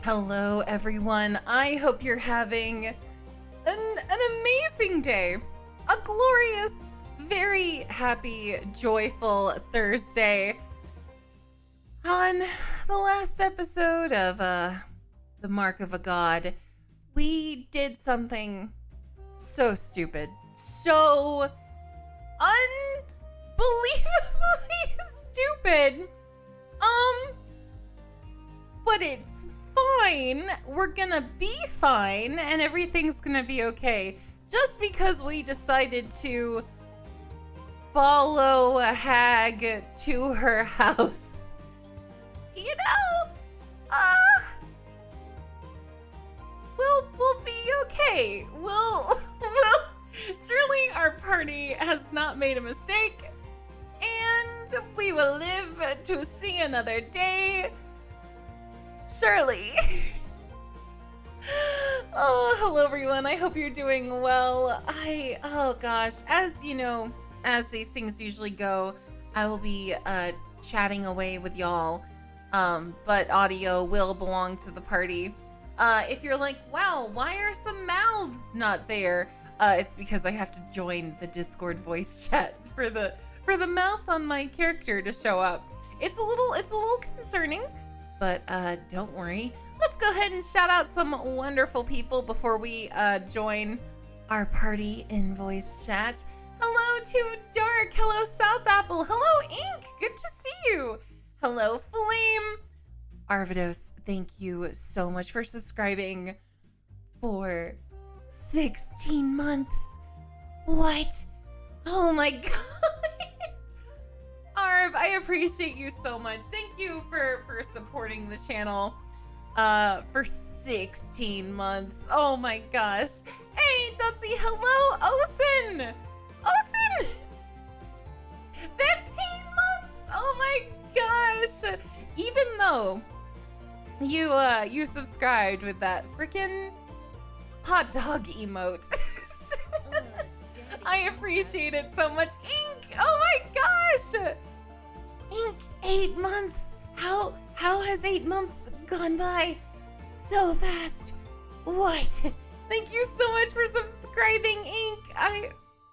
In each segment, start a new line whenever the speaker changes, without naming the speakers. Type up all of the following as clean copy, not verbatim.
Hello, everyone. I hope you're having an amazing day. A glorious, very happy, joyful Thursday. On the last episode of The Mark of a God, we did something so stupid. So unbelievably stupid. But it's fine. We're gonna be fine and everything's gonna be okay. Just because we decided to follow a hag to her house. You know, we'll be okay. We'll surely our party has not made a mistake, and we will live to see another day. Surely. Oh, hello everyone. I hope you're doing well. Oh gosh, as you know, as these things usually go, I will be chatting away with y'all, but audio will belong to the party. If you're like, wow, why are some mouths not there? It's because I have to join the Discord voice chat for the mouth on my character to show up. It's a little concerning. But don't worry. Let's go ahead and shout out some wonderful people before we join our party in voice chat. Hello to Dark. Hello, South Apple. Hello, Ink. Good to see you. Hello, Flame. Arvidos, thank you so much for subscribing for 16 months. What? Oh my god. Arv, I appreciate you so much. Thank you for supporting the channel for 16 months. Oh my gosh. Hey, Dotsie, hello, Osen. Osen! 15 months! Oh my gosh. Even though you subscribed with that freaking hot dog emote. I appreciate it so much. Ink! Oh my gosh! Ink, 8 months! How has 8 months gone by so fast? What? Thank you so much for subscribing, Ink!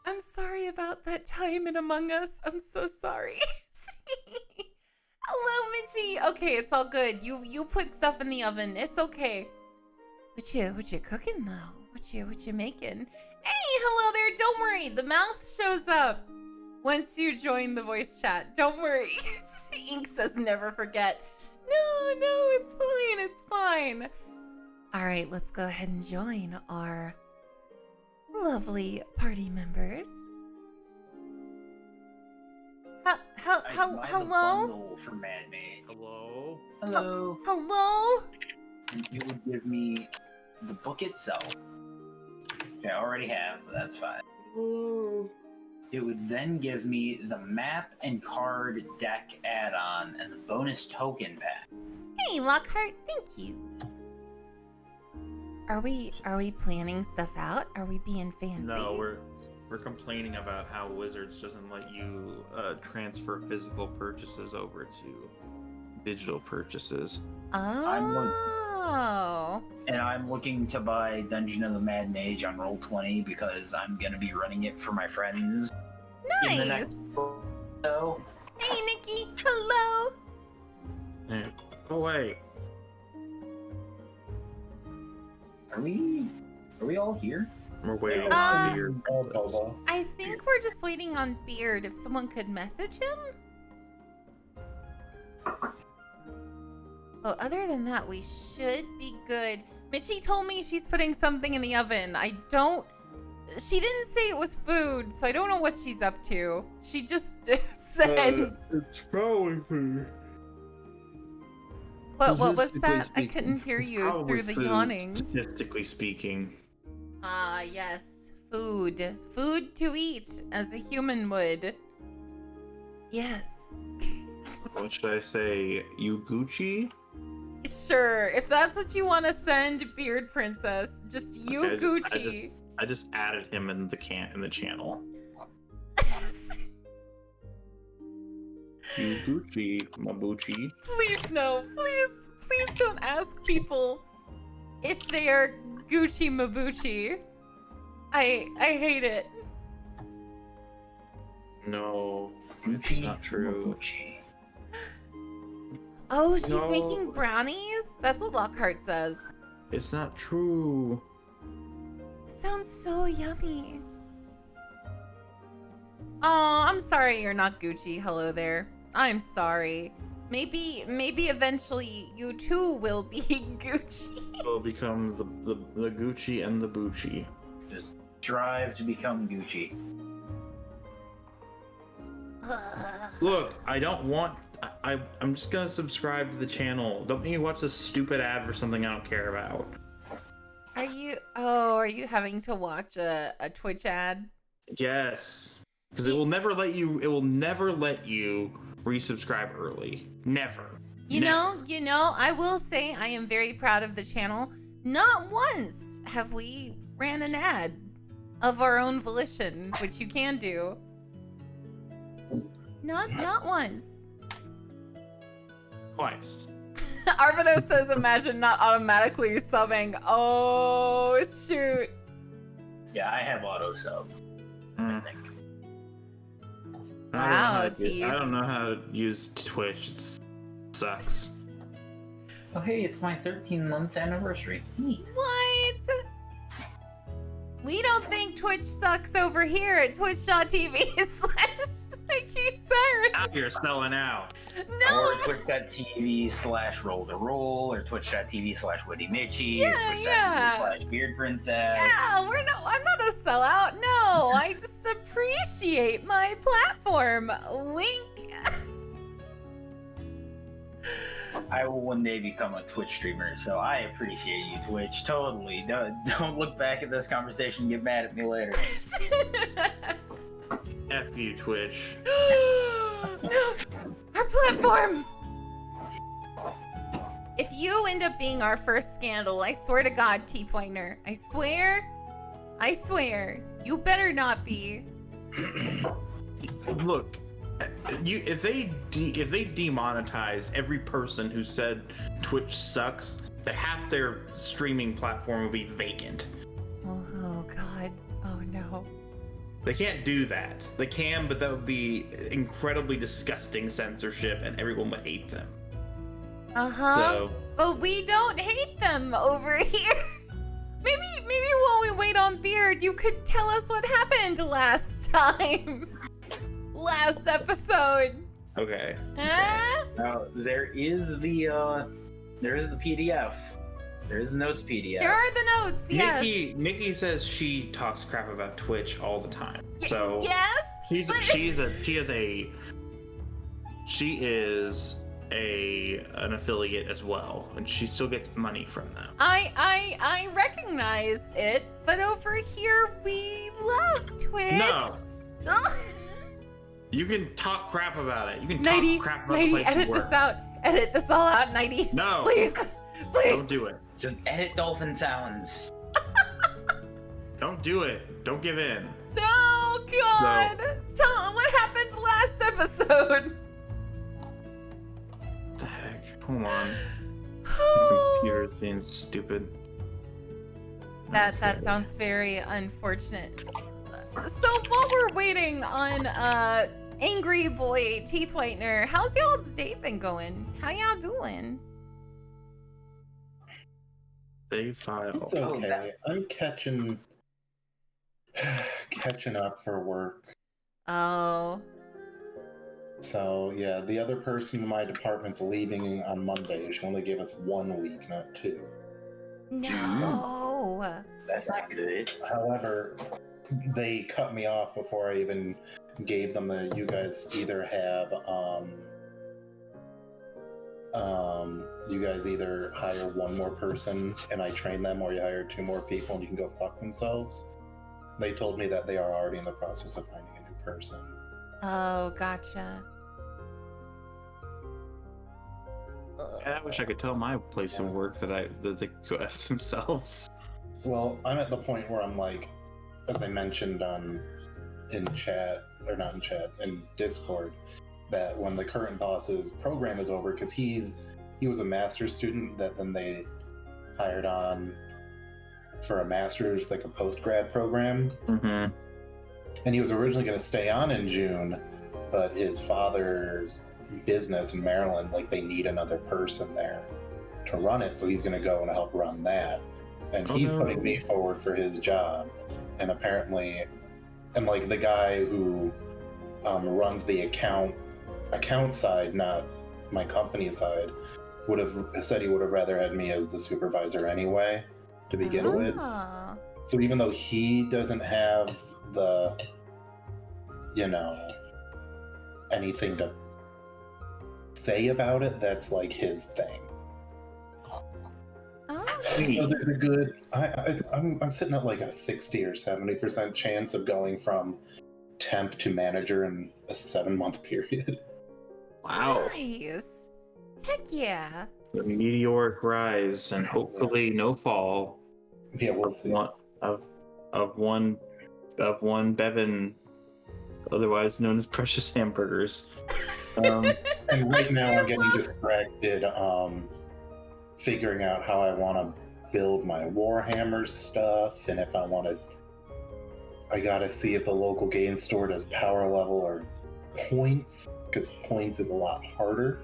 I'm sorry about that time in Among Us. I'm so sorry. Hello, Mitchie! Okay, it's all good. You put stuff in the oven. It's okay. What you cooking though? What you making? Hey, hello there. Don't worry. The mouth shows up once you join the voice chat. Don't worry. Ink says never forget. No, it's fine. It's fine. All right, let's go ahead and join our lovely party members. Hello?
For Man-Made.
Hello?
Hello.
Hello?
And you would give me the book itself, which I already have, but that's fine.
Hello?
It would then give me the map and card deck add-on and the bonus token pack.
Hey, Lockhart, thank you. Are we planning stuff out? Are we being fancy?
No, we're complaining about how Wizards doesn't let you transfer physical purchases over to digital purchases.
Oh.
And I'm looking to buy Dungeon of the Mad Mage on Roll20 because I'm going to be running it for my friends.
Nice.
In the next so.
Hey, Nikki. Hello.
Oh wait.
Are we all here?
We're waiting
Uh,
on your
I think we're just waiting on Beard. If someone could message him. Oh, other than that, we should be good. Mitchie told me she's putting something in the oven. She didn't say it was food, so I don't know what she's up to. She just said.
It's probably food.
What was that? I
Speaking,
couldn't hear
it's
you
probably
through the
food,
yawning.
Statistically speaking.
Ah, yes. Food. Food to eat, as a human would. Yes.
What should I say? You Gucci?
Sure, if that's what you want to send, Beard Princess, just you
Okay,
Gucci.
I just added him in the channel. You Gucci, Mabucci.
Please no, please don't ask people if they are Gucci Mabuchi. I hate it.
No, it's
Gucci,
not true.
Gucci.
Oh, she's
No.
making brownies? That's what Lockhart says.
It's not true.
It sounds so yummy. Oh, I'm sorry you're not Gucci. Hello there. I'm sorry. Maybe eventually you too will be Gucci.
It'll become the Gucci and the Bucci.
Just strive to become Gucci.
Look, I don't want. I'm just gonna subscribe to the channel. Don't make me watch this stupid ad for something I don't care about.
Are you having to watch a Twitch ad?
Yes, because it will never let you. It will never let you resubscribe early. Never.
You know, I will say I am very proud of the channel. Not once have we ran an ad of our own volition, which you can do. Not once.
Twice.
Arvido says, imagine not automatically subbing. Oh, shoot.
Yeah, I have auto sub. I think.
Wow,
I
T.
don't know how to use Twitch. It sucks.
Oh, hey, it's my 13-month anniversary. Neat.
What? We don't think Twitch sucks over here at twitch.tv/PsycheSiren.
Now you're selling out.
No!
Or twitch.tv/roll the roll, or twitch.tv/wittymitchy,
Yeah,
or
yeah.
twitch.tv/beardprincess.
Yeah, I'm not a sellout. No, I just appreciate my platform. Wink.
I will one day become a Twitch streamer, so I appreciate you, Twitch. Totally. Don't look back at this conversation and get mad at me later.
F you, Twitch.
No, our platform. If you end up being our first scandal, I swear to God, T. Pointer, I swear, you better not be.
Look, if they demonetized every person who said Twitch sucks, then half their streaming platform would be vacant.
Oh God. Oh no.
They can't do that. They can, but that would be incredibly disgusting censorship, and everyone would hate them. So,
But we don't hate them over here. Maybe while we wait on Beard, you could tell us what happened last time. Last episode.
okay.
Huh?
Now, there is the PDF. There is the notes PDF.
There are the notes, yes.
Nikki says she talks crap about Twitch all the time. So
yes.
she is an affiliate as well, and she still gets money from them.
I recognize it, but over here we love Twitch.
No. You can talk crap about it. You can
Nighty,
talk crap about the
Nighty,
place you
edit
work.
this out. Edit this all out, Nighty.
No.
Please.
Don't do it.
Just edit dolphin sounds.
Don't do it. Don't give in.
No, God. Tell them what happened last episode.
What the heck? Hold on. The computer's being stupid.
That sounds very unfortunate. So while we're waiting on Angry Boy Teeth Whitener, how's y'all's day been going? How y'all doing?
Save file.
It's okay. I'm catching up for work.
Oh.
So yeah, the other person in my department's leaving on Monday. She only gave us 1 week, not 2.
No.
That's not good.
However, they cut me off before I even gave them the. You guys either have you guys either hire 1 more person and I train them, or you hire 2 more people and you can go fuck themselves. They told me that they are already in the process of finding a new person.
Oh, gotcha.
I wish I could tell my place of work that they go F themselves.
Well, I'm at the point where I'm like, as I mentioned in Discord, that when the current boss's program is over, because he was a master's student that then they hired on for a master's, like a post-grad program.
Mm-hmm.
And he was originally going to stay on in June, but his father's business in Maryland, like they need another person there to run it, so he's going to go and help run that. And he's putting me forward for his job. And apparently, and like the guy who runs the account side, not my company side, would have said he would have rather had me as the supervisor anyway to begin with. So even though he doesn't have the, anything to say about it, that's like his thing. So there's a good, I'm sitting at like a 60 or 70% chance of going from temp to manager in a 7-month period.
Wow.
Nice. Heck yeah.
The meteoric rise and hopefully no fall.
Yeah, we'll see.
Of one Bevan, otherwise known as Precious Hamburgers.
And right now I'm getting distracted figuring out how I want to build my Warhammer stuff, and if I gotta see if the local game store does power level or points, because points is a lot harder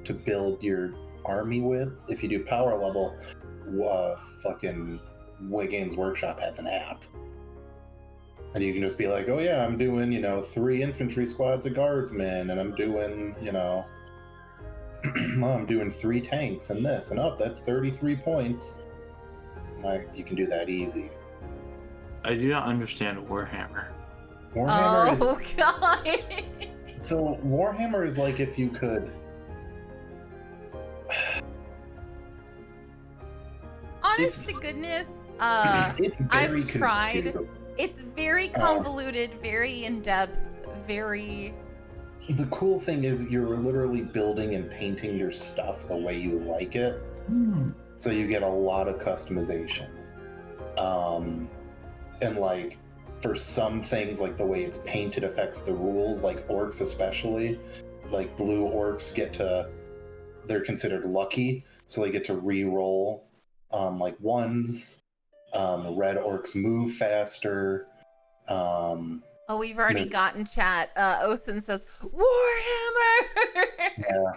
to build your army with. If you do power level, fucking Games Workshop has an app. And you can just be like, oh yeah, I'm doing, 3 infantry squads of guardsmen, and I'm doing, I'm doing 3 tanks and this, and that's 33 points. You can do that easy.
I do not understand Warhammer.
Warhammer is...
God.
So, Warhammer is like if you could...
Honest to goodness,
it's very
I've tried.
confusing.
It's very convoluted, very in-depth, very...
The cool thing is you're literally building and painting your stuff the way you like it. So you get a lot of customization. And like, for some things, like the way it's painted affects the rules, like orcs especially. Like blue orcs they're considered lucky, so they get to re-roll like ones. Red orcs move faster.
Oh, we've already gotten chat. Osen says, Warhammer!
Yeah.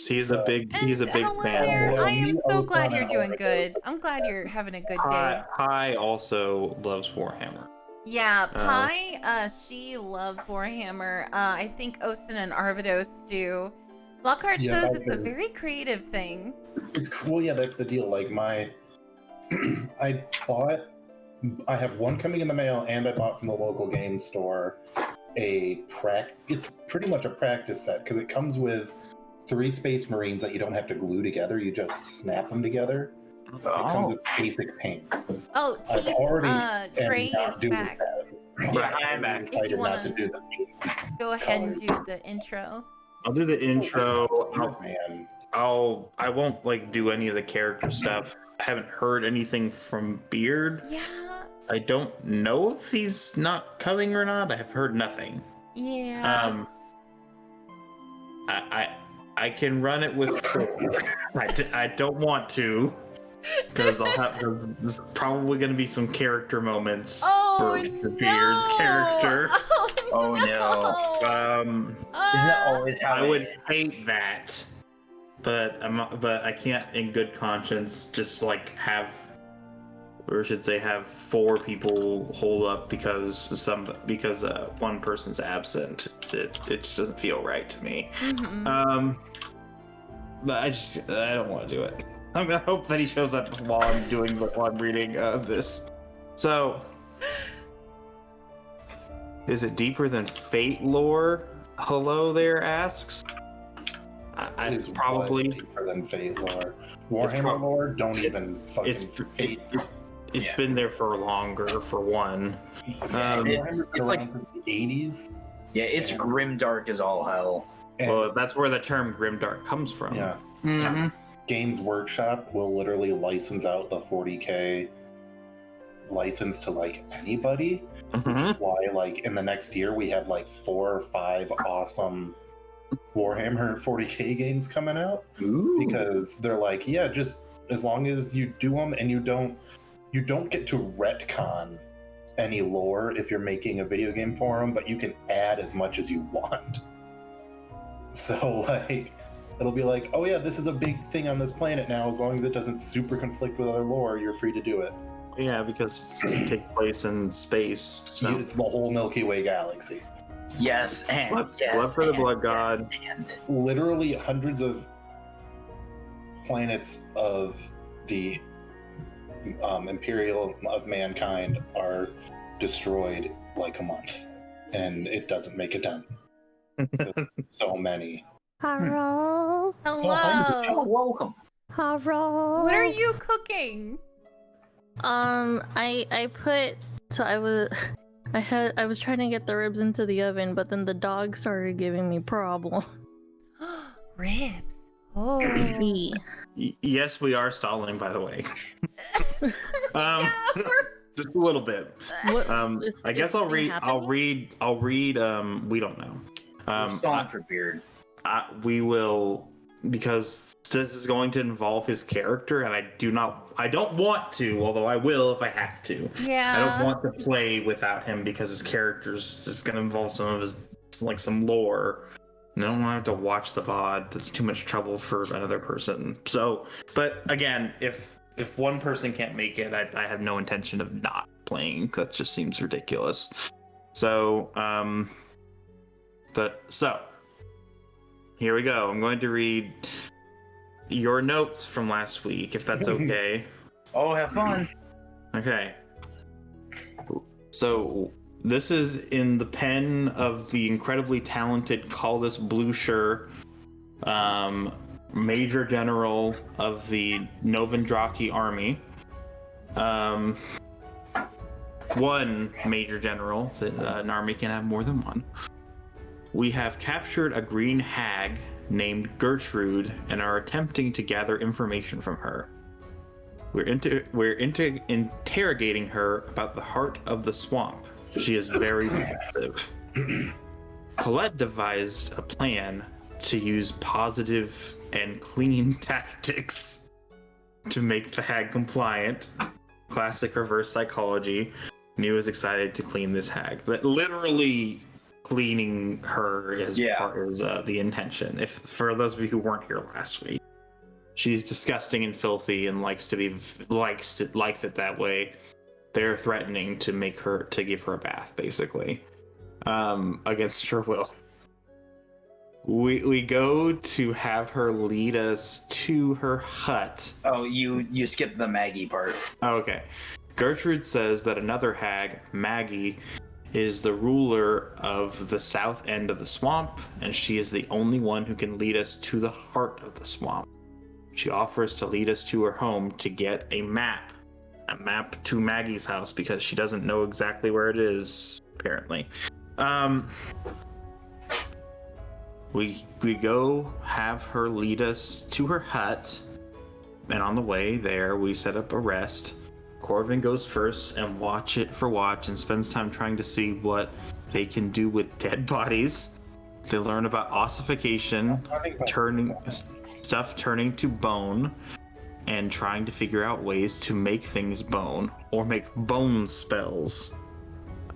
He's a big
hello
fan.
there.
Well,
I am
me,
so glad
Osen,
you're doing
and
good. I'm glad you're having a good day.
Pi also loves Warhammer.
Yeah, Pi, she loves Warhammer. I think Osen and Arvidos do. Lockhart says it's a very creative thing.
It's cool. Yeah, that's the deal. Like I have one coming in the mail, and I bought from the local game store it's pretty much a practice set, because it comes with 3 Space Marines that you don't have to glue together, you just snap them together. It comes with basic paints.
Oh, Teeth, Gray is back.
Yeah, I'm back.
If you
Not to
wanna
do the
go ahead and do the intro.
I'll do the intro.
man.
I won't like do any of the character stuff. I haven't heard anything from Beard.
Yeah.
I don't know if he's not coming or not. I have heard nothing.
Yeah.
I can run it with. I don't want to, because there's probably going to be some character moments for Beard's character.
Oh no. Isn't that always how
I
it
would
is?
hate that, but I can't in good conscience just like have 4 people hold up because one person's absent. It just doesn't feel right to me.
Mm-hmm.
But I don't want to do it. I'm gonna hope that he shows up while I'm reading this. So, is it deeper than Fate lore? Hello there asks.
It's
probably
deeper than Fate lore. Warhammer lore, don't even fucking Fate.
It's been there for longer, for one.
Warhammer's been
it's like-
around since the 80s.
Yeah, it's grimdark as all hell.
And,
Well, that's where the term grimdark comes from.
yeah.
Mm-hmm.
Games Workshop will literally license out the 40K license to like anybody. Which is why, like, in the next year we have like 4 or 5 awesome Warhammer 40K games coming out,
Ooh.
because they're like, yeah, just as long as you do them and you don't get to retcon any lore if you're making a video game for them, but you can add as much as you want. So like, it'll be like, oh yeah, this is a big thing on this planet now. As long as it doesn't super conflict with other lore, you're free to do it.
Yeah, because it takes place in space. So.
It's the whole Milky Way galaxy.
Yes, and
blood for the blood god.
And
Literally hundreds of planets of the Imperial of mankind are destroyed like a month, and it doesn't make a dent. So many.
Hello.
Hello.
welcome.
Hello.
What are you cooking?
I put, so I was trying to get the ribs into the oven, but then the dog started giving me problem.
Ribs. Oh.
Me.
Yes, we are stalling, by the way.
Yeah,
Just a little bit.
What,
I guess I'll read.
happening?
I'll read. We don't know.
We're stalling for Beard.
We will, because this is going to involve his character, and I don't want to, although I will if I have to.
Yeah.
I don't want to play without him because his character's just going to involve some of his, like, some lore. And I don't want to have to watch the VOD. That's too much trouble for another person. So, but again, if one person can't make it, I have no intention of not playing. That just seems ridiculous. So, here we go. I'm going to read your notes from last week, if that's okay.
Oh, have fun.
Okay. So this is in the pen of the incredibly talented Caldus Blucher, Major General of the Novendraki Army. One Major General. An army can have more than one. We have captured a green hag named Gertrude and are attempting to gather information from her. We're interrogating her about the heart of the swamp. She is very defensive. Colette devised a plan to use positive and clean tactics to make the hag compliant. Classic reverse psychology. Neo is excited to clean this hag, but literally cleaning her is the intention. If for those of you who weren't here last week, she's disgusting and filthy and likes it that way. They're threatening to give her a bath, basically, against her will. We go to have her lead us to her hut.
Oh, you skipped the Maggie part.
Oh, okay. Gertrude says that another hag, Maggie, is the ruler of the south end of the swamp, and she is the only one who can lead us to the heart of the swamp. She offers to lead us to her home to get a map to Maggie's house, because she doesn't know exactly where it is, apparently. We go have her lead us to her hut, and on the way there, we set up a rest. Corvin goes first and watch and spends time trying to see what they can do with dead bodies. They learn about ossification, turning to bone, and trying to figure out ways to make things bone or make bone spells,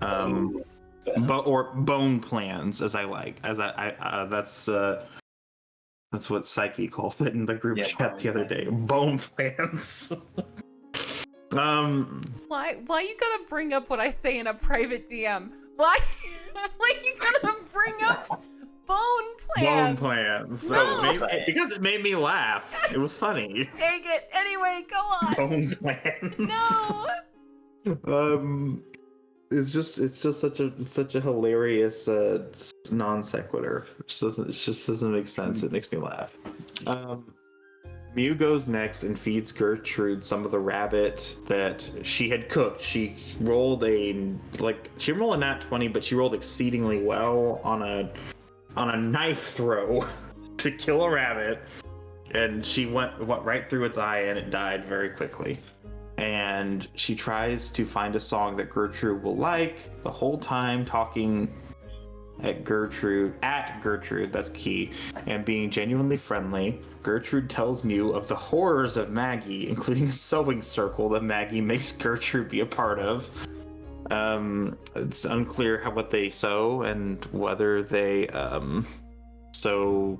or bone plans, as I like. That's what Psyche called it in the group chat the other day. Bone plans.
Why you gotta bring up what I say in a private DM? Why you gotta bring up bone plans?
Bone plans.
No.
Because it made me laugh. It was funny.
Dang it. Anyway, go on.
Bone plans.
No.
It's just such a hilarious non sequitur. It just doesn't make sense. It makes me laugh. Mew goes next and feeds Gertrude some of the rabbit that she had cooked. She rolled a nat 20, but she rolled exceedingly well on a knife throw to kill a rabbit, and she went right through its eye, and it died very quickly. And she tries to find a song that Gertrude will like, the whole time talking at Gertrude, that's key, and being genuinely friendly. Gertrude tells Mew of the horrors of Maggie, including a sewing circle that Maggie makes Gertrude be a part of. It's unclear what they sew and whether they sew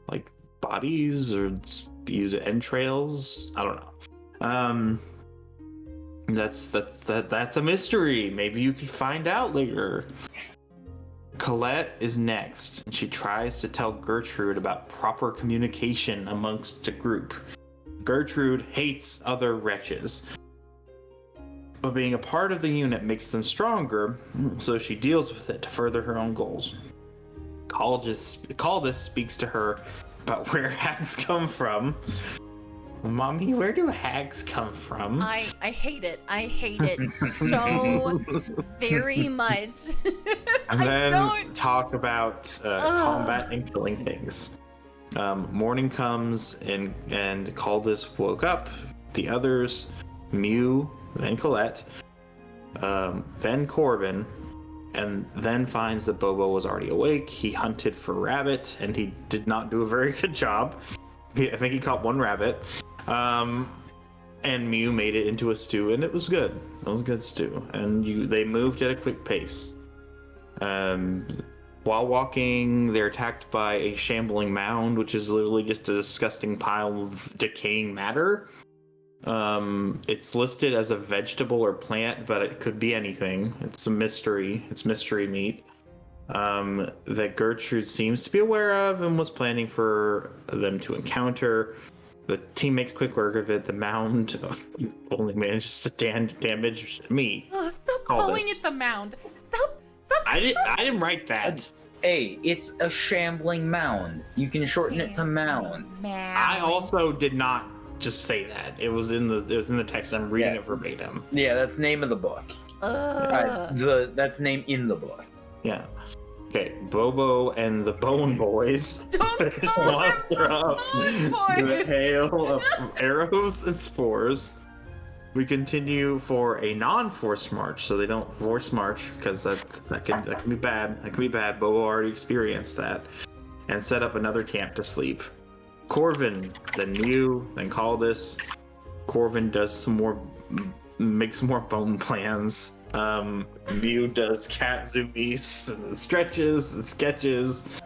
like bodies or use entrails. I don't know. That's a mystery. Maybe you could find out later. Colette is next, and she tries to tell Gertrude about proper communication amongst a group. Gertrude hates other wretches, but being a part of the unit makes them stronger, so she deals with it to further her own goals. Caldis speaks to her about where hags come from. Mommy, where do hags come from?
I hate it. I hate it so very much.
And then
don't
talk about combat and killing things. Morning comes and Caldis woke up. The others, Mew, then Colette, then Corbin, and then finds that Bobo was already awake. He hunted for rabbit, and he did not do a very good job. I think he caught one rabbit. And Mew made it into a stew, and it was good. It was a good stew, and they moved at a quick pace. While walking, they're attacked by a shambling mound, which is literally just a disgusting pile of decaying matter. It's listed as a vegetable or plant, but it could be anything. It's a mystery. It's mystery meat. That Gertrude seems to be aware of and was planning for them to encounter. The team makes quick work of it. The mound only manages to damage me.
Oh, stop calling it the mound. Stop.
I didn't write that.
Hey, it's a shambling mound. You can shorten it to mound.
I also did not just say that. It was in the text. I'm reading it verbatim.
Yeah, that's name of the book. That's name in the book.
Yeah. Okay, Bobo and the Bone Boys.
Don't call them the Bone Boys!
With a hail of arrows and spores. We continue for a non-forced march, so they don't force march, because that can be bad. That can be bad. Bobo already experienced that. And set up another camp to sleep. Corvin, then Mew, then Caldis. Corvin does makes some more bone plans. Mew does cat zoomies and stretches and sketches.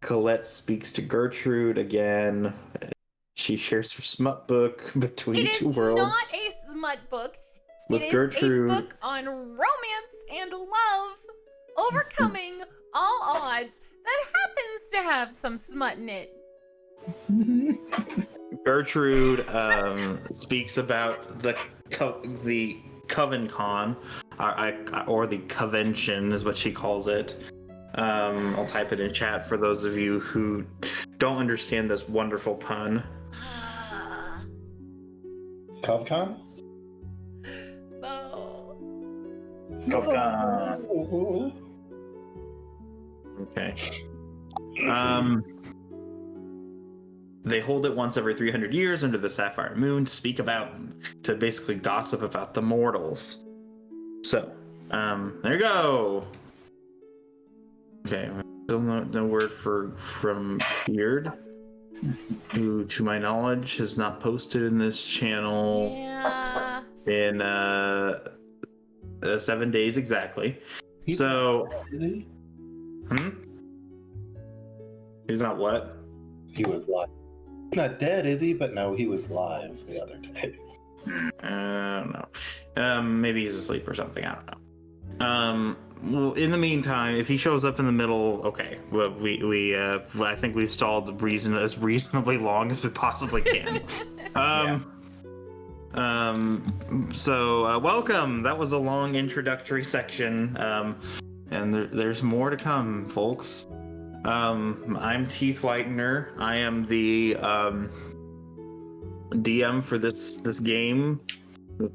Colette speaks to Gertrude again. She shares her smut book between two worlds.
It is not a smut book.
With
it is
Gertrude.
a book on romance and love, overcoming all odds that happens to have some smut in it.
Gertrude speaks about the Coven Con, or the Convention is what she calls it. I'll type it in chat for those of you who don't understand this wonderful pun.
CovCon?
Oh.
CovCon.
Okay. They hold it once every 300 years under the Sapphire Moon to basically gossip about the mortals. So, there you go. Okay, still no word from Beard, who, to my knowledge, has not posted in this channel in 7 days exactly.
Is he?
He's not what?
He was live. He's not dead, is he? But no, he was live the other days.
I don't know. Maybe he's asleep or something. I don't know. Well, in the meantime, if he shows up in the middle, okay. Well, I think we've stalled as reasonably long as we possibly can. So welcome. That was a long introductory section, and there's more to come, folks. I'm Teeth Whitener. I am the DM for this game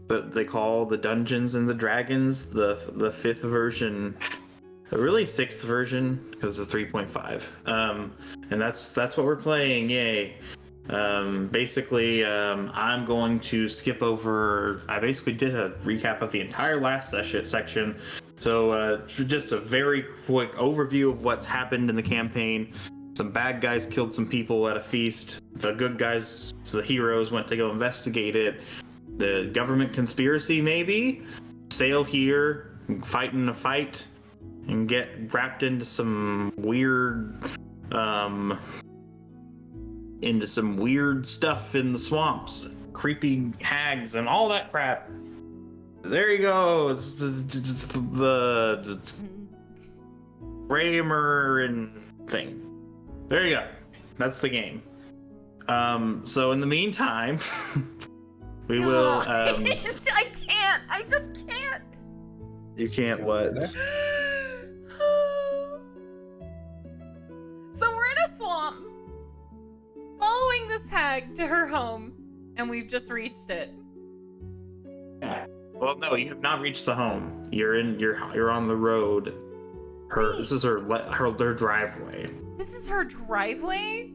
that they call the Dungeons and the Dragons, the 5th version, really 6th version because it's 3.5. And that's what we're playing. Yay! Basically, I'm going to skip over. I basically did a recap of the entire last section. So just a very quick overview of what's happened in the campaign. Some bad guys killed some people at a feast. The good guys, the heroes, went to go investigate it. The government conspiracy, maybe? Sail here, fight in a fight, and get wrapped into some weird stuff in the swamps, creepy hags and all that crap. There you go. It's the Raymer and thing. There you go. That's the game. So in the meantime, we will.
I can't. I just can't.
You can't what?
So we're in a swamp, following this hag to her home, and we've just reached it.
Well, no, you have not reached the home. You're on the road. This is her driveway.
This is her driveway?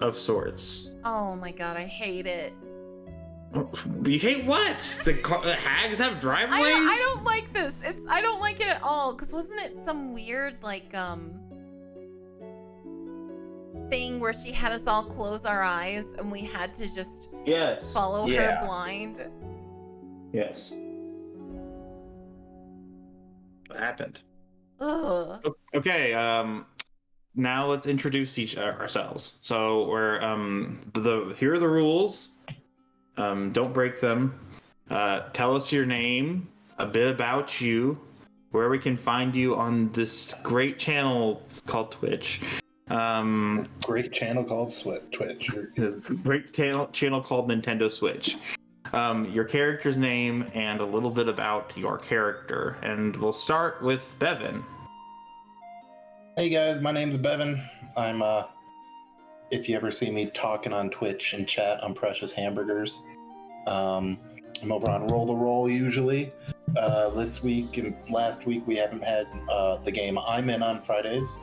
Of sorts.
Oh my god, I hate it.
You hate what? The hags have driveways?
I don't like this. I don't like it at all. Cause wasn't it some weird thing where she had us all close our eyes and we had to just follow her blind?
Yes. What happened?
Ugh.
Okay, now let's introduce ourselves. So we're here are the rules. Don't break them. Tell us your name, a bit about you, where we can find you on this great channel called Twitch.
Great channel called Twitch.
Great channel called Nintendo Switch. Your character's name and a little bit about your character. And we'll start with Bevan.
Hey guys, my name's Bevan. I'm if you ever see me talking on Twitch and chat, I'm Precious Hamburgers. I'm over on Roll the Roll usually. This week and last week we haven't had the game I'm in on Fridays.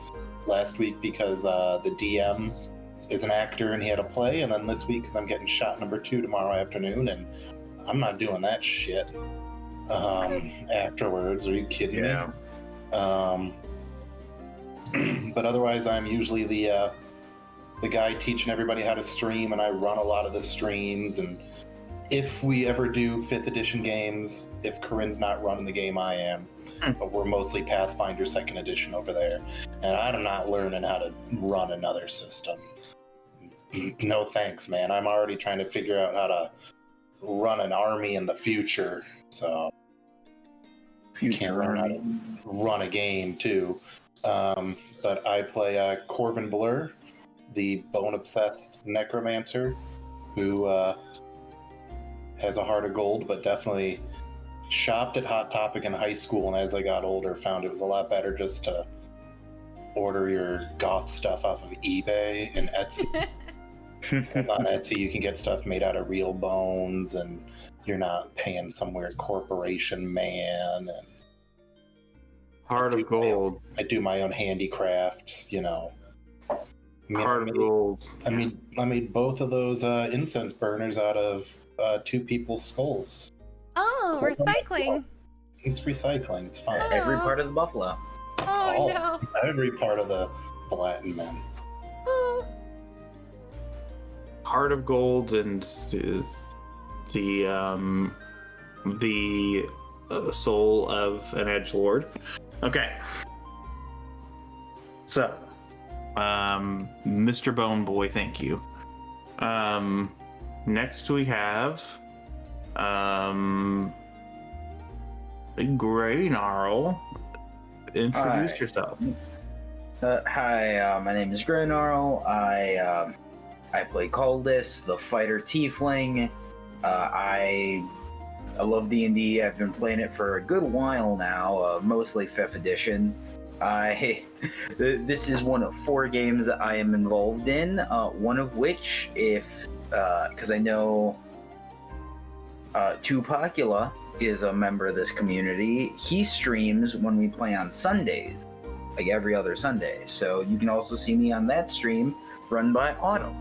Last week because the DM is an actor and he had to play, and then this week because I'm getting shot number 2 tomorrow afternoon, and I'm not doing that shit afterwards. Are you kidding me? But otherwise, I'm usually the guy teaching everybody how to stream, and I run a lot of the streams. And if we ever do 5th edition games, if Corinne's not running the game, I am. But we're mostly Pathfinder 2nd edition over there, and I'm not learning how to run another system. No thanks, man. I'm already trying to figure out how to run an army in the future, so you can't learn how to run a game too. But I play Corvin Blur, the bone-obsessed necromancer who has a heart of gold, but definitely shopped at Hot Topic in high school, and as I got older found it was a lot better just to order your goth stuff off of eBay and Etsy. On Etsy you can get stuff made out of real bones, and you're not paying some weird corporation man. And
Heart of Gold.
I do my own handicrafts, you know.
Heart of Gold.
I made both of those incense burners out of 2 people's skulls.
Oh, recycling.
It's recycling. It's fine.
Every part of the buffalo.
Oh no.
Every part of the Latin men.
Oh.
Heart of Gold and the soul of an edgelord. Okay. So, Mr. Bone Boy, thank you. Next we have Gray Gnarl. Introduce yourself.
Hi, my name is Gray Gnarl. I play Caldus, the fighter tiefling. I love D&D. I've been playing it for a good while now, mostly 5th edition. This is one of 4 games that I am involved in, one of which, because I know Tupacula is a member of this community, he streams when we play on Sundays, like every other Sunday. So you can also see me on that stream run by Autumn.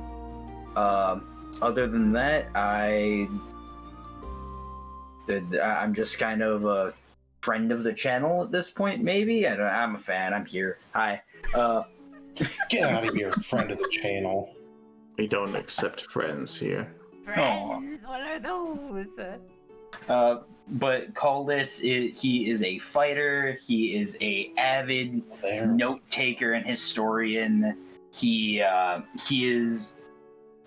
Other than that, I'm just kind of friend of the channel at this point, maybe. I'm a fan. I'm here. Hi.
Get out of here, friend of the channel.
We don't accept friends here.
Friends, what are those?
But Caldus, he is a fighter. He is a avid note taker and historian. He is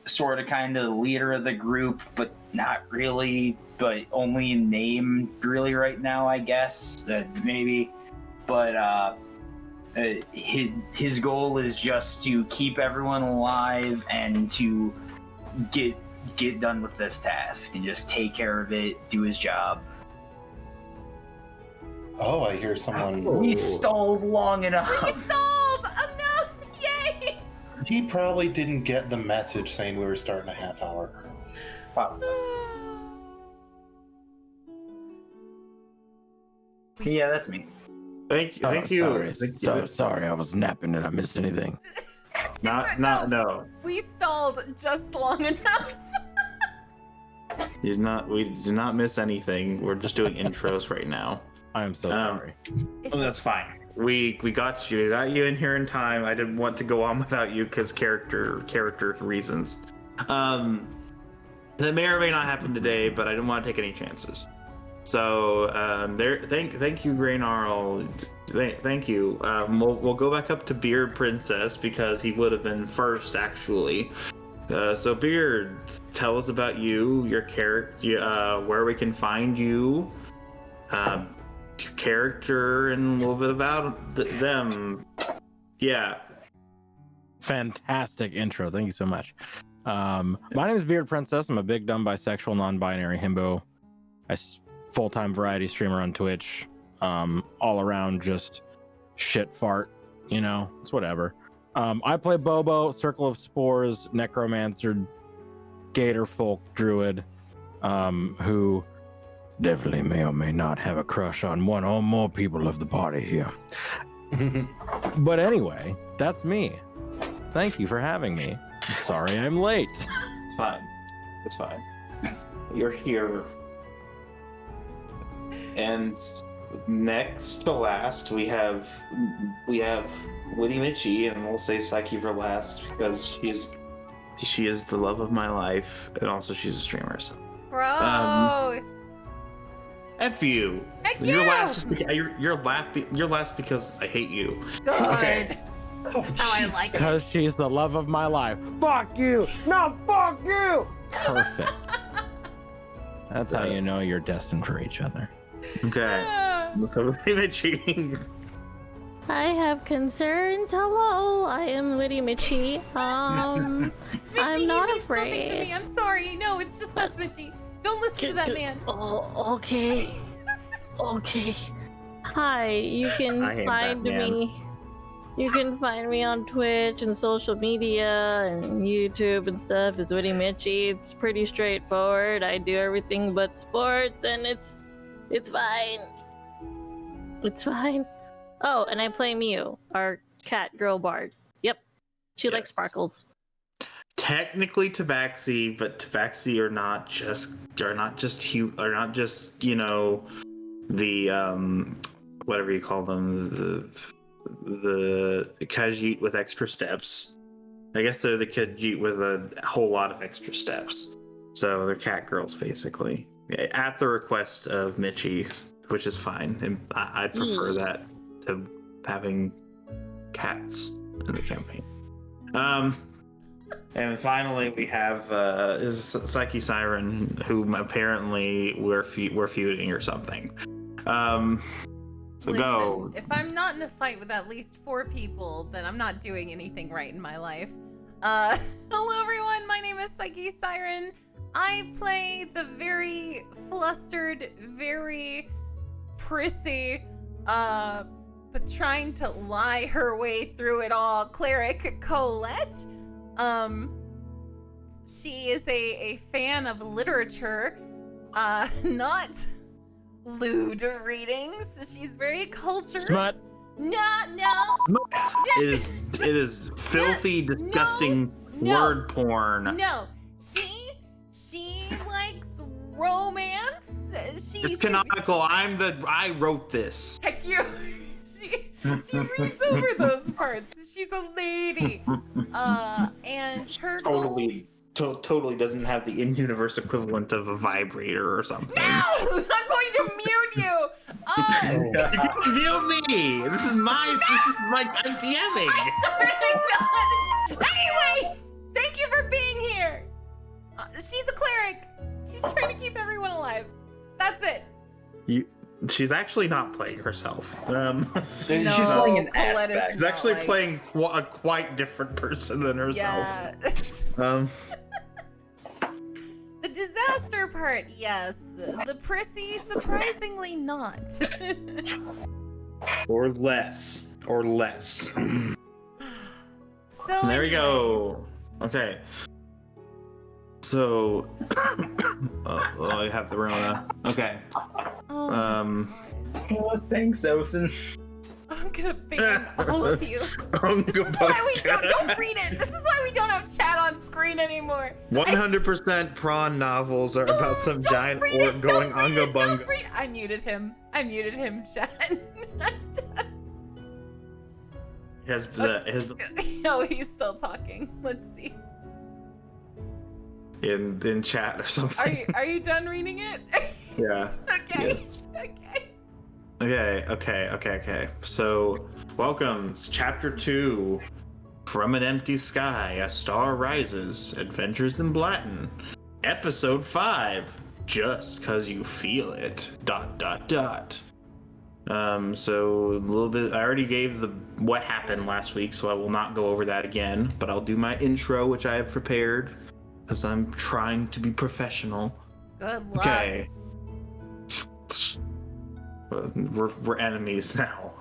sort of kind of the leader of the group, but not really. But only in name, really, right now, I guess. Maybe. But his goal is just to keep everyone alive and to get done with this task and just take care of it, do his job.
Oh, I hear someone.
We stalled long enough.
We stalled enough! Yay!
He probably didn't get the message saying we were starting a half hour early.
Possibly. Yeah, that's me.
Thank you.
Sorry, I was napping. Did I miss anything?
No.
We stalled just long enough.
We did not miss anything. We're just doing intros right now.
I am so sorry.
Oh, that's fine. We got you. Got you in here in time. I didn't want to go on without you because character reasons. That may or may not happen today, but I didn't want to take any chances. So thank you, Graynarl. Thank you. We'll go back up to Beard Princess because he would have been first actually. So Beard, tell us about you, your character, where we can find you, your character, and a little bit about them. Yeah.
Fantastic intro. Thank you so much. My name is Beard Princess. I'm a big, dumb, bisexual, non-binary himbo. Full-time variety streamer on Twitch. All around just shit fart. It's whatever. I play Bobo, Circle of Spores, Necromancer, Gator Folk Druid, who definitely may or may not have a crush on one or more people of the party here. But anyway, that's me. Thank you for having me. I'm sorry I'm late.
It's fine. It's fine. You're here. And next to last, we have Witty Mitchie, and we'll say Psyche for last because she is the love of my life, and also she's a streamer. So.
Gross.
F you.
Heck
You're
you.
last. You're last because I hate you.
Good.
Okay.
That's how I like it.
Because she's the love of my life. Fuck you! No, fuck you! Perfect. That's how you know you're destined for each other.
Okay. So Mitchie.
I have concerns. Hello, I am Witty Mitchie.
Mitchie,
I'm not
he means something to
afraid.
me. I'm sorry. No, it's just us, Mitchie. Don't listen to that man.
Oh, okay. Okay. Hi, you can
I hate
find
that man.
me. You can find me on Twitch and social media and YouTube and stuff as Witty Mitchie. It's pretty straightforward. I do everything but sports, and it's fine. It's fine. Oh, and I play Mew, our cat girl bard. Yep. She likes sparkles.
Technically Tabaxi, but Tabaxi are not just the whatever you call them, the Khajiit with extra steps. I guess they're the Khajiit with a whole lot of extra steps. So they're cat girls basically. At the request of Mitchie, which is fine. And I'd prefer that to having cats in the campaign. And finally, we have is PsycheSiren, whom apparently we're feuding or something. So
Listen,
go.
if I'm not in a fight with at least 4 people, then I'm not doing anything right in my life. Hello everyone, my name is PsycheSiren. I play the very flustered, very prissy, but trying to lie her way through it all, cleric Colette. She is a fan of literature, not lewd readings. She's very cultured.
Smut.
No.
It is filthy, disgusting word porn.
No, she likes romance
It's canonical. I wrote this.
Heck you. She reads over those parts. She's a lady. And her
Totally doesn't have the in-universe equivalent of a vibrator or something.
No! I'm going to mute you!
You mute me! This is my I'm DMing!
I swear to God! Anyway! Thank you for being here! She's a cleric! She's trying to keep everyone alive. That's it.
She's actually not playing herself.
She's playing an
Colette is
aspect.
She's actually
like-
playing a quite different person than herself.
Yeah. The disaster part, yes. The prissy, surprisingly not.
Or less.
So
There we
anyway.
go. Okay. So, I have the Rona. Okay.
Oh,
Oh, thanks, Osen.
I'm gonna ban all of you.
Unga
This is why we
Bunga.
don't read it. This is why we don't have chat on screen anymore.
100% prawn novels are about some
Don't
giant
read
orc
it,
going
don't read
unga
it, don't
bunga.
read- I muted him, chat. Oh, he's still talking. Let's see.
in chat or something.
Are you done reading it?
Yeah.
Okay.
Yes.
Okay.
Okay. So, welcome. It's Chapter 2. From an Empty Sky, A Star Rises. Adventures in Blatton. Episode 5. Just 'Cause You Feel It. ... So a little bit. I already gave the what happened last week, so I will not go over that again. But I'll do my intro, which I have prepared, because I'm trying to be professional.
Good luck.
Okay. We're enemies now.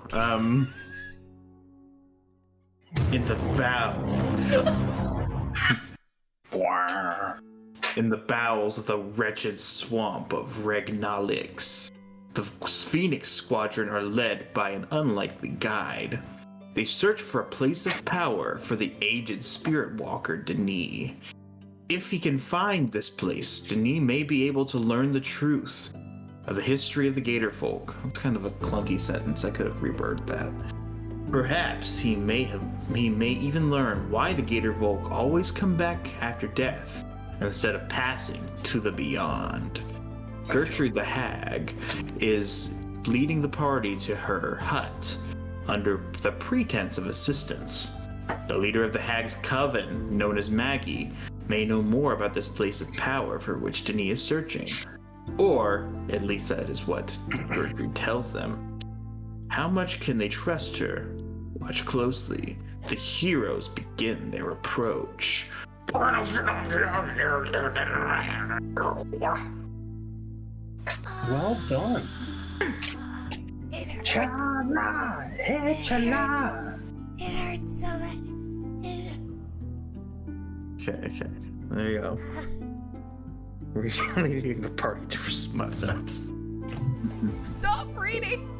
In the bowels of the wretched swamp of Regnalix, the Phoenix Squadron are led by an unlikely guide. They search for a place of power for the aged spirit walker Denis. If he can find this place, Denis may be able to learn the truth of the history of the Gator folk. That's kind of a clunky sentence. I could have reworded that. Perhaps he may even learn why the Gator folk always come back after death instead of passing to the beyond. Gertrude the Hag is leading the party to her hut under the pretense of assistance. The leader of the Hag's coven, known as Maggie, may know more about this place of power for which Denis is searching. Or, at least that is what Gertrude tells them. How much can they trust her? Watch closely. The heroes begin their approach.
Well done.
It hurts.
Chala, hey chala.
It hurts so much.
Okay. There you go. We're leading the party to smut nuts.
Stop reading.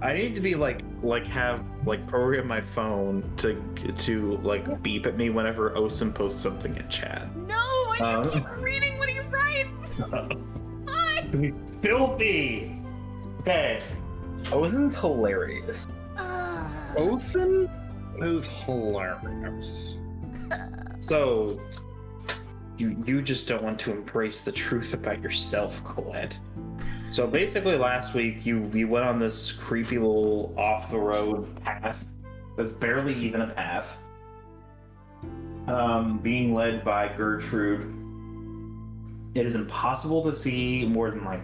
I need to be program my phone to like beep at me whenever Osen posts something in chat.
No, I need to keep reading what he writes. Hi.
He's filthy. Okay.
Osen's hilarious.
Osen is hilarious.
So you just don't want to embrace the truth about yourself, Colette. So basically last week you went on this creepy little off the road path that's barely even a path. Being led by Gertrude. It is impossible to see more than like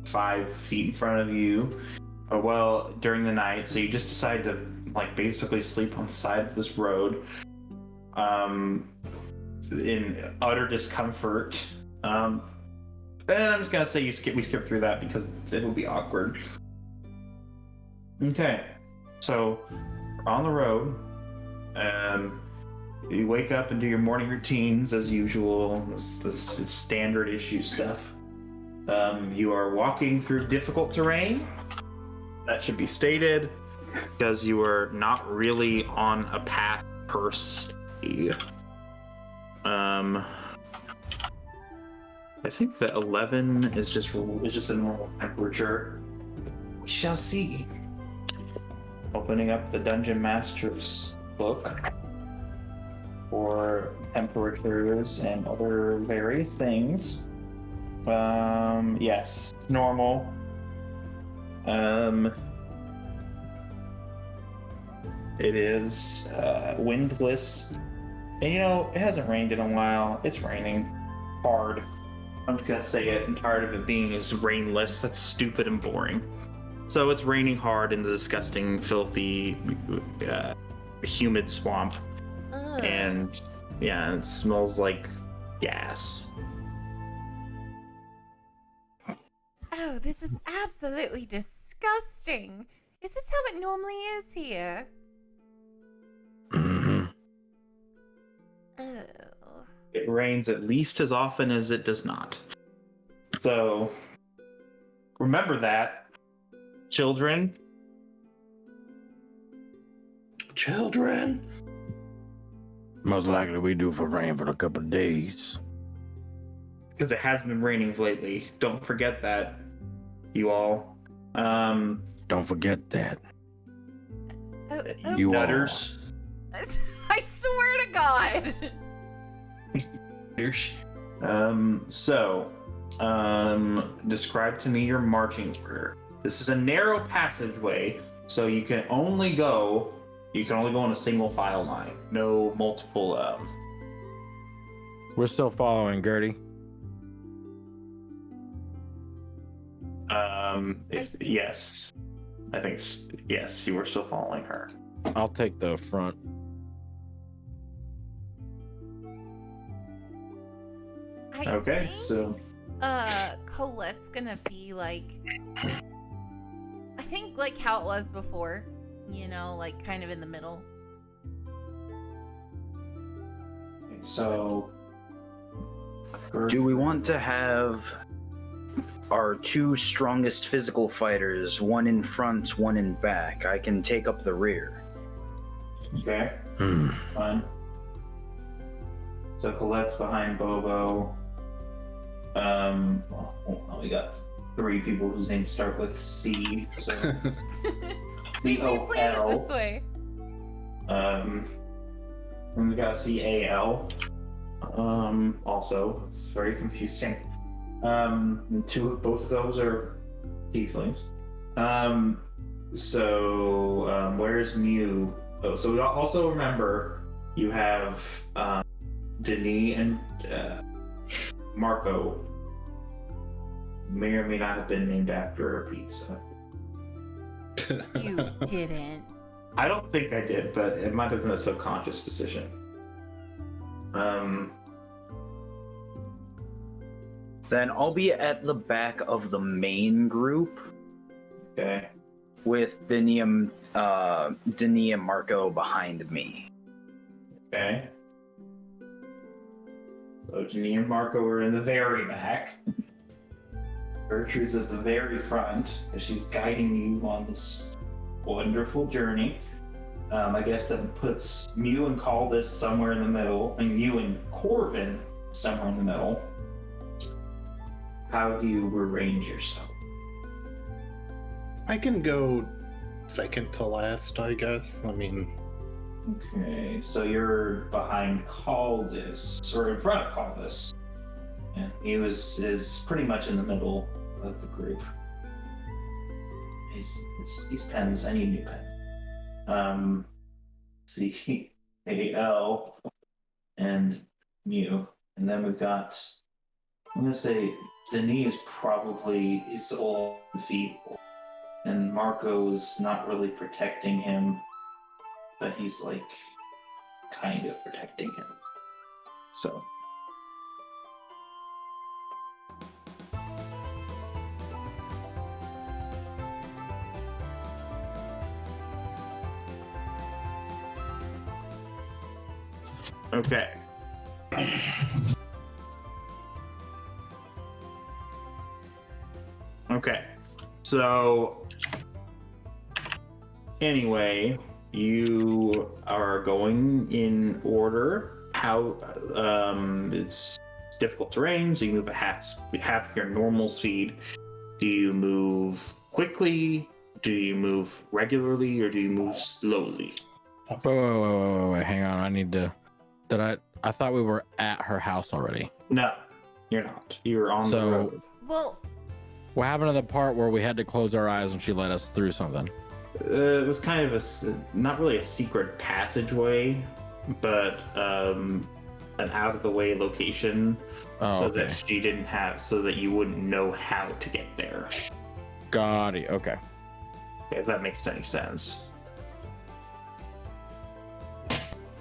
5 feet in front of you. During the night, so you just decide to like basically sleep on the side of this road. In utter discomfort. And I'm just gonna say we skip through that because it will be awkward. Okay, so on the road, you wake up and do your morning routines as usual. This is standard issue stuff. You are walking through difficult terrain. That should be stated because you are not really on a path per se. I think that 11 is just a normal temperature. We shall see. Opening up the Dungeon Master's book for temperatures and other various things. Yes, normal. It is windless, and it hasn't rained in a while. It's raining hard. I'm just gonna say it. I'm tired of it being rainless. That's stupid and boring. So it's raining hard in the disgusting, filthy, humid swamp,
Ugh.
and yeah, it smells like gas.
Oh, this is absolutely disgusting. Is this how it normally is here?
Mm-hmm.
Oh.
It rains at least as often as it does not. So remember that, children.
Children.
Most likely we do for rain for a couple of days.
Because it has been raining lately. Don't forget that, you all.
Don't forget that.
Oh,
You
nutters.
I swear to God.
Describe to me your marching order. This is a narrow passageway, so you can only go in a single file line. No multiple
We're still following Gertie.
Yes. I think yes, you were still following her.
I'll take the front.
Okay,
think,
so
Colette's gonna be like, I think like how it was before, like kind of in the middle.
So
Do we want to have our two strongest physical fighters, one in front, one in back? I can take up the rear.
Okay, fine. So Colette's behind Bobo. Well, we got 3 people whose names start with C. So
We planned it this way.
And we got CAL. Also, it's very confusing. Both of those are tieflings. Where's Mew? Oh, so we also remember you have Denis and Marco. May or may not have been named after a pizza.
You didn't.
I don't think I did, but it might have been a subconscious decision.
Then I'll be at the back of the main group.
Okay.
With Denis and Marco behind me.
Okay. So Denis and Marco are in the very back. Gertrude's at the very front, because she's guiding you on this wonderful journey. I guess that puts Mew and Caldis somewhere in the middle, and you and Corvin somewhere in the middle. How do you arrange yourself?
I can go second to last, I guess. I mean,
Okay, so you're behind Caldis, or in front of Caldis, and he is pretty much in the middle of the group. These pens, I need new pens. C A L and Mew, and then we've got. I'm gonna say Denis he's old and feeble, and Marco's not really protecting him, but he's like kind of protecting him. So. Okay. Okay. So anyway, you are going in order. How it's difficult terrain, so you move at half your normal speed. Do you move quickly? Do you move regularly, or do you move slowly?
Wait, hang on. I need to. I thought we were at her house already.
No, you're not. You're on the road.
Well,
What happened to the part where we had to close our eyes and she led us through something?
It was kind of not really a secret passageway, but an out of the way location,
Okay.
so that you wouldn't know how to get there.
Got it. Okay.
Okay, if that makes any sense.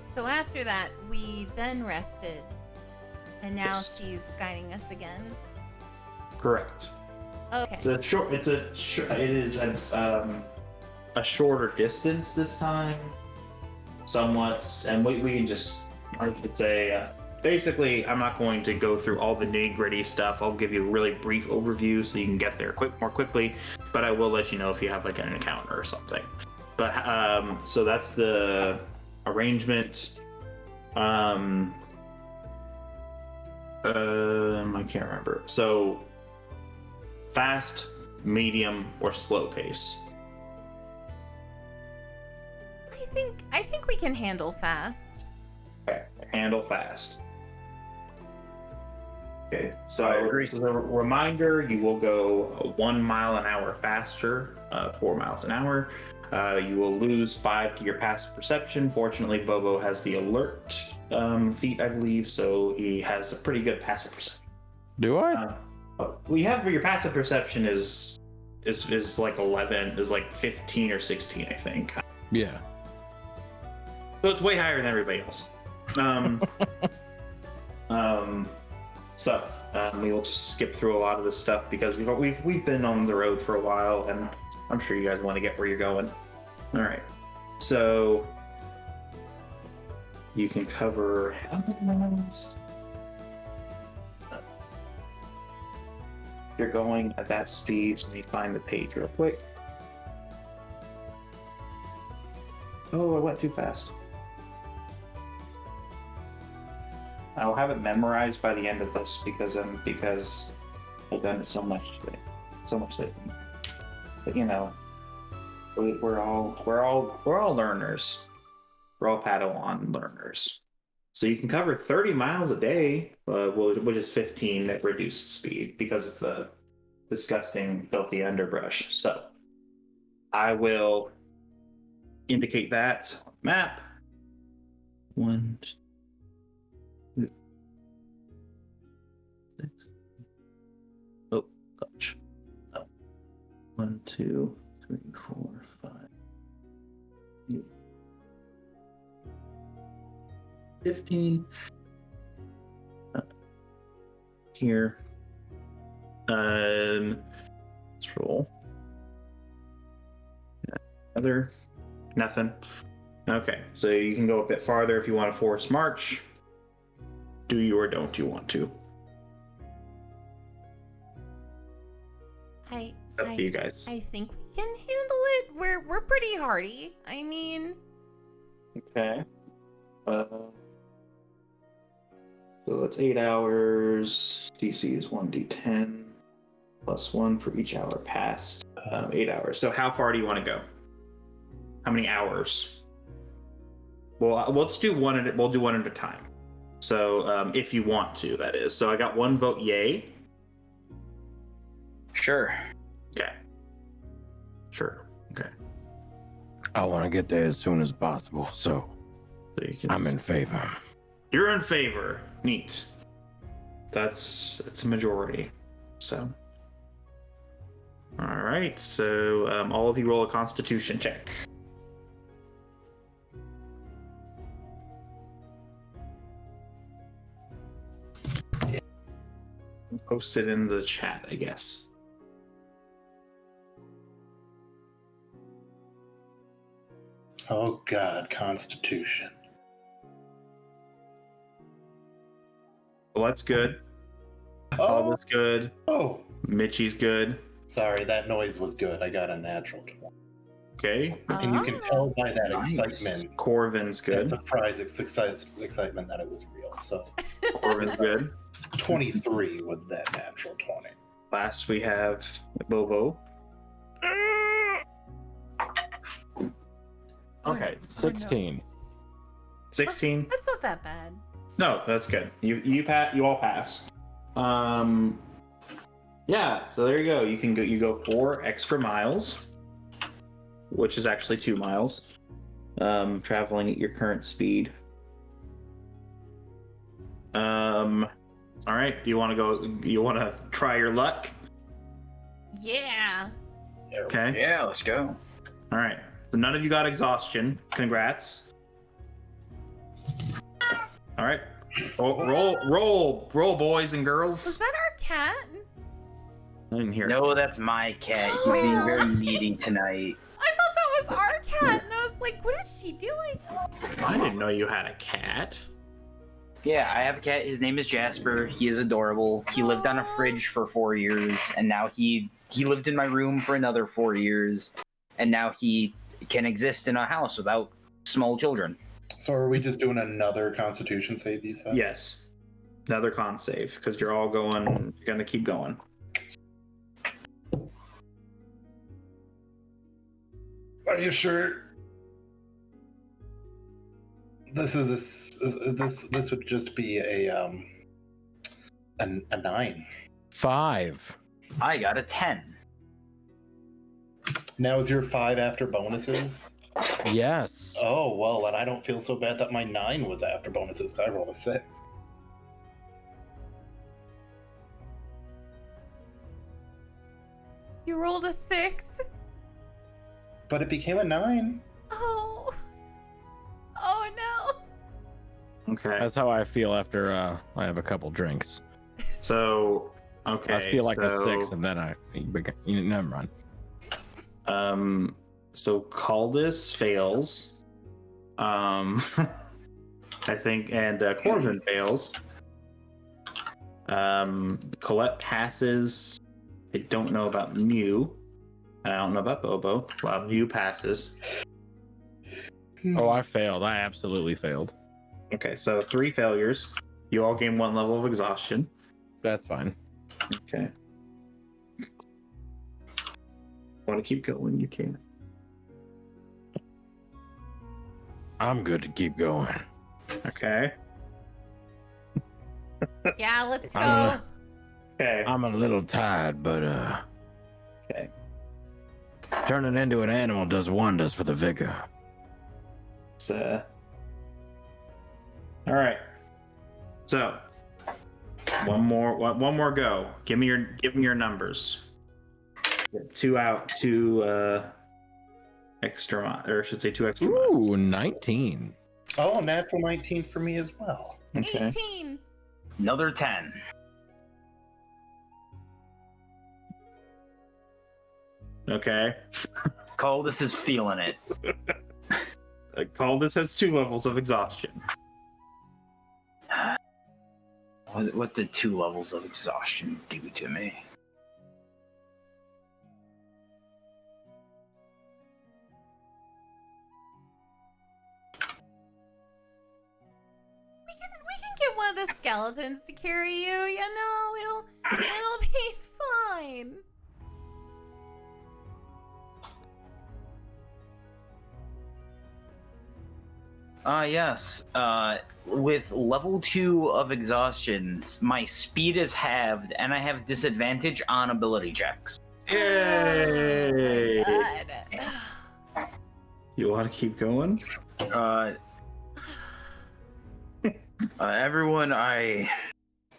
so after that, we then rested, and now
Yes.
she's guiding us again.
Correct.
Okay.
It is a shorter distance this time, somewhat, and we can just, I should say, basically, I'm not going to go through all the nitty-gritty stuff. I'll give you a really brief overview so you can get there more quickly, but I will let you know if you have like an encounter or something. But so that's the arrangement. I can't remember. So fast, medium, or slow pace.
I think we can handle fast.
Okay, handle fast. Okay, so
I agree.
as a reminder, you will go 1 mile an hour faster, 4 miles an hour. You will lose 5 to your passive perception. Fortunately, Bobo has the alert feat, I believe, so he has a pretty good passive perception.
Do I?
We have your passive perception is like 11, is like 15 or 16, I think.
Yeah.
So it's way higher than everybody else. We will just skip through a lot of this stuff because we've been on the road for a while, and I'm sure you guys want to get where you're going. All right, so you can cover how many miles? You're going at that speed. Let me find the page real quick. Oh, I went too fast. I'll have it memorized by the end of this because I've done it so much today, But you know, we're all learners. We're all Padawan learners. So you can cover 30 miles a day, which is 15 at reduced speed because of the disgusting, filthy underbrush. So I will indicate that on the map. 1, 2, 6. Oh, gosh. Oh. 1, 2, 3, 4, 5. 15. Here. Let's roll. Other. Nothing. Okay, so you can go a bit farther if you want to force march. Do you or don't you want to? Up to you guys.
I think we can handle it. We're pretty hardy. I mean,
Okay. So that's 8 hours. DC is 1d10 plus 1 for each hour past 8 hours. So how far do you want to go? How many hours? Well, let's do one. We'll do one at a time. So if you want to, that is. So I got 1 vote yay.
Sure.
Yeah. Sure. Okay.
I want to get there as soon as possible, so
So you can
I'm in favor.
You're in favor. Neat. It's a majority. So. All right. So all of you roll a Constitution check. Post it in the chat, I guess.
Oh God, Constitution.
Well, that's good.
Oh,
Alda's good.
oh,
Mitchie's good.
sorry, that noise was good. I got a natural 20.
Okay.
And you can tell by that
Nice.
excitement,
Corvin's
that
good.
surprise excitement that it was real. So
Corbin's good.
23 with that natural 20.
Last we have Bobo.
Okay, 16.
16.
That's not that bad.
No, that's good. You all pass. Yeah, so there you go. You go 4 extra miles, which is actually 2 miles. Traveling at your current speed. All right, you want to try your luck?
Yeah.
Okay.
Yeah, let's go.
All right. So none of you got exhaustion. Congrats. All right. Roll, boys and
Was
girls.
that our cat?
I didn't hear.
No, that's my cat. He's being very needy tonight.
I thought that was our cat, and I was like, what is she doing?
I didn't know you had a cat.
Yeah, I have a cat. His name is Jasper. He is adorable. He lived on a fridge for 4 years, and now he lived in my room for another 4 years, and now he can exist in a house without small children.
So are we just doing another Constitution save, you said?
Yes. Another con save because you're all going. You're gonna keep going.
Are you sure? This would just be a 9.
5.
I got a 10.
Now is your 5 after bonuses?
Yes.
Oh well, then I don't feel so bad that my 9 was after bonuses because I rolled a 6.
You rolled a 6?
But it became a 9.
Oh. Oh no.
Okay.
That's how I feel after I have a couple drinks.
So okay.
I feel like a
so,
6, and then never mind.
So Caldus fails. I think, and Corvin fails. Colette passes. I don't know about Mew. And I don't know about Bobo. Well, Mew passes.
Oh, I failed. I absolutely failed.
Okay, so 3 failures. You all gain 1 level of exhaustion.
That's fine.
Okay. Want to keep going? You can.
I'm good to keep going.
Okay.
Yeah, let's go.
I'm
Okay.
I'm a little tired, but
Okay.
turning into an animal does wonders for the vigor.
It's, all right. So one more go. Give me your numbers. 2 out, 2 extra, or I should say 2 extra. miles.
Ooh, 19.
Oh, natural 19 for me as well.
Okay.
18.
Another 10.
Okay.
Caldus is feeling it.
Caldus has 2 levels of exhaustion.
What did 2 levels of exhaustion do to me?
We can get one of the skeletons to carry you, you know, it'll be fine.
Yes. With level 2 of exhaustion, my speed is halved, and I have disadvantage on ability checks.
Yay!
Oh my God.
You want to keep going?
Everyone,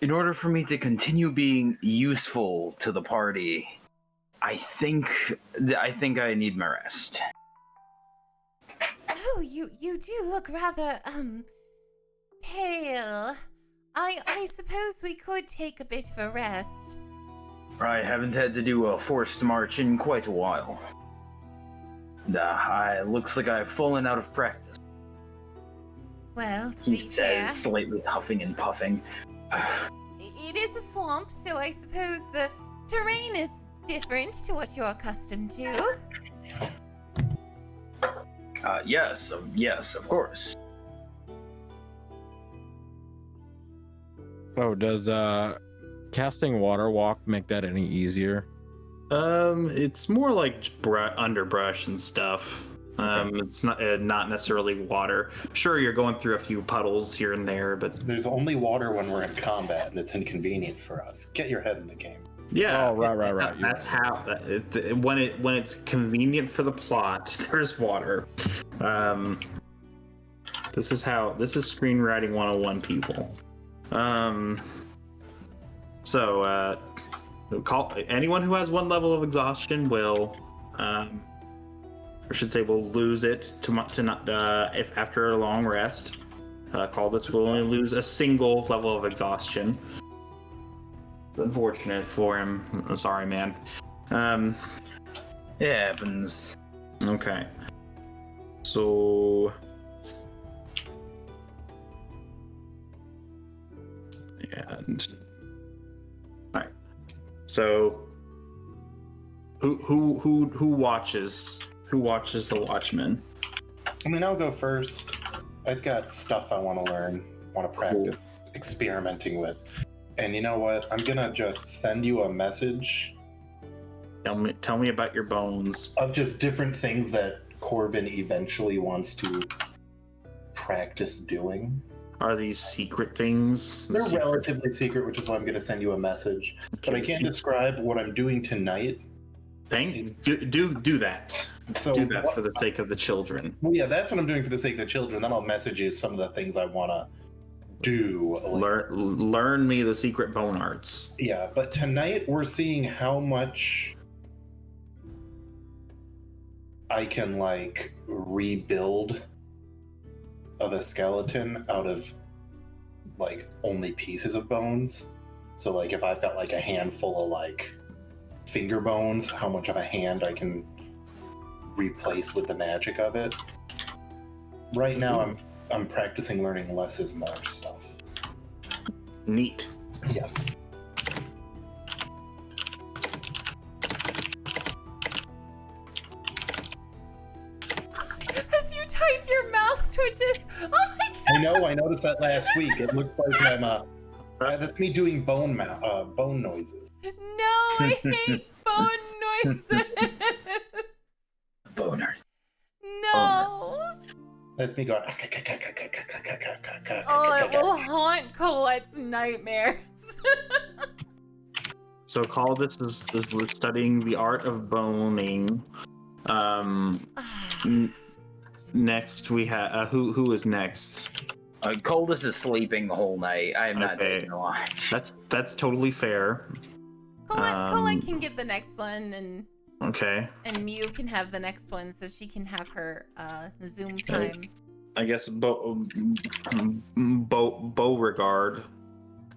in order for me to continue being useful to the party, I think I need my rest.
Oh, you do look rather, pale. I suppose we could take a bit of a rest.
I haven't had to do a forced march in quite a while. Looks like I've fallen out of practice.
Well, to
He
be fair,
says, slightly huffing and puffing.
it is a swamp, so I suppose the terrain is different to what you're accustomed to.
Yes, of course.
Oh, does casting water walk make that any easier?
It's more like underbrush and stuff. It's not necessarily water. Sure, you're going through a few puddles here and there, but
There's only water when we're in combat, and it's inconvenient for us. Get your head in the game.
yeah.
Oh, right.
That's how. When it's convenient for the plot, there's water. This is screenwriting 101, people. So call anyone who has 1 level of exhaustion will, or should say, will lose it to not if after a long rest. This will only lose a single level of exhaustion. It's unfortunate for him. I'm sorry, man.
It happens.
Okay. So. And. All right. So. Who watches? Who watches the Watchmen?
I mean, I'll go first. I've got stuff I want to learn, want to practice experimenting with. And you know what? I'm gonna just send you a message
Tell me about your bones.
of just different things that Corvin eventually wants to practice doing.
Are these secret things?
They're relatively secret, which is why I'm gonna send you a message. But I can't describe what I'm doing tonight.
Do that.
So
Do that for the sake of the children.
Well, yeah, that's what I'm doing for the sake of the children. Then I'll message you some of the things I want to do.
Learn me the secret bone arts.
Yeah, but tonight we're seeing how much I can like rebuild of a skeleton out of like only pieces of bones. So like if I've got like a handful of like finger bones, how much of a hand I can replace with the magic of it. Right now I'm practicing learning less is more stuff.
Neat.
Yes.
As you type, your mouth twitches. Oh my god!
I know, I noticed that last week. It looked like I'm that's me doing bone noises.
No, I hate phone noises.
Boner.
No.
That's me going.
Oh, it will haunt Colette's nightmares.
So this is studying the art of boning. Next we have who is next?
Coldest is sleeping the whole night. I am not
Okay.
taking a watch.
That's totally fair.
Colette can get the next one, and
Okay.
Mew can have the next one, so she can have her Zoom time.
I guess Beauregard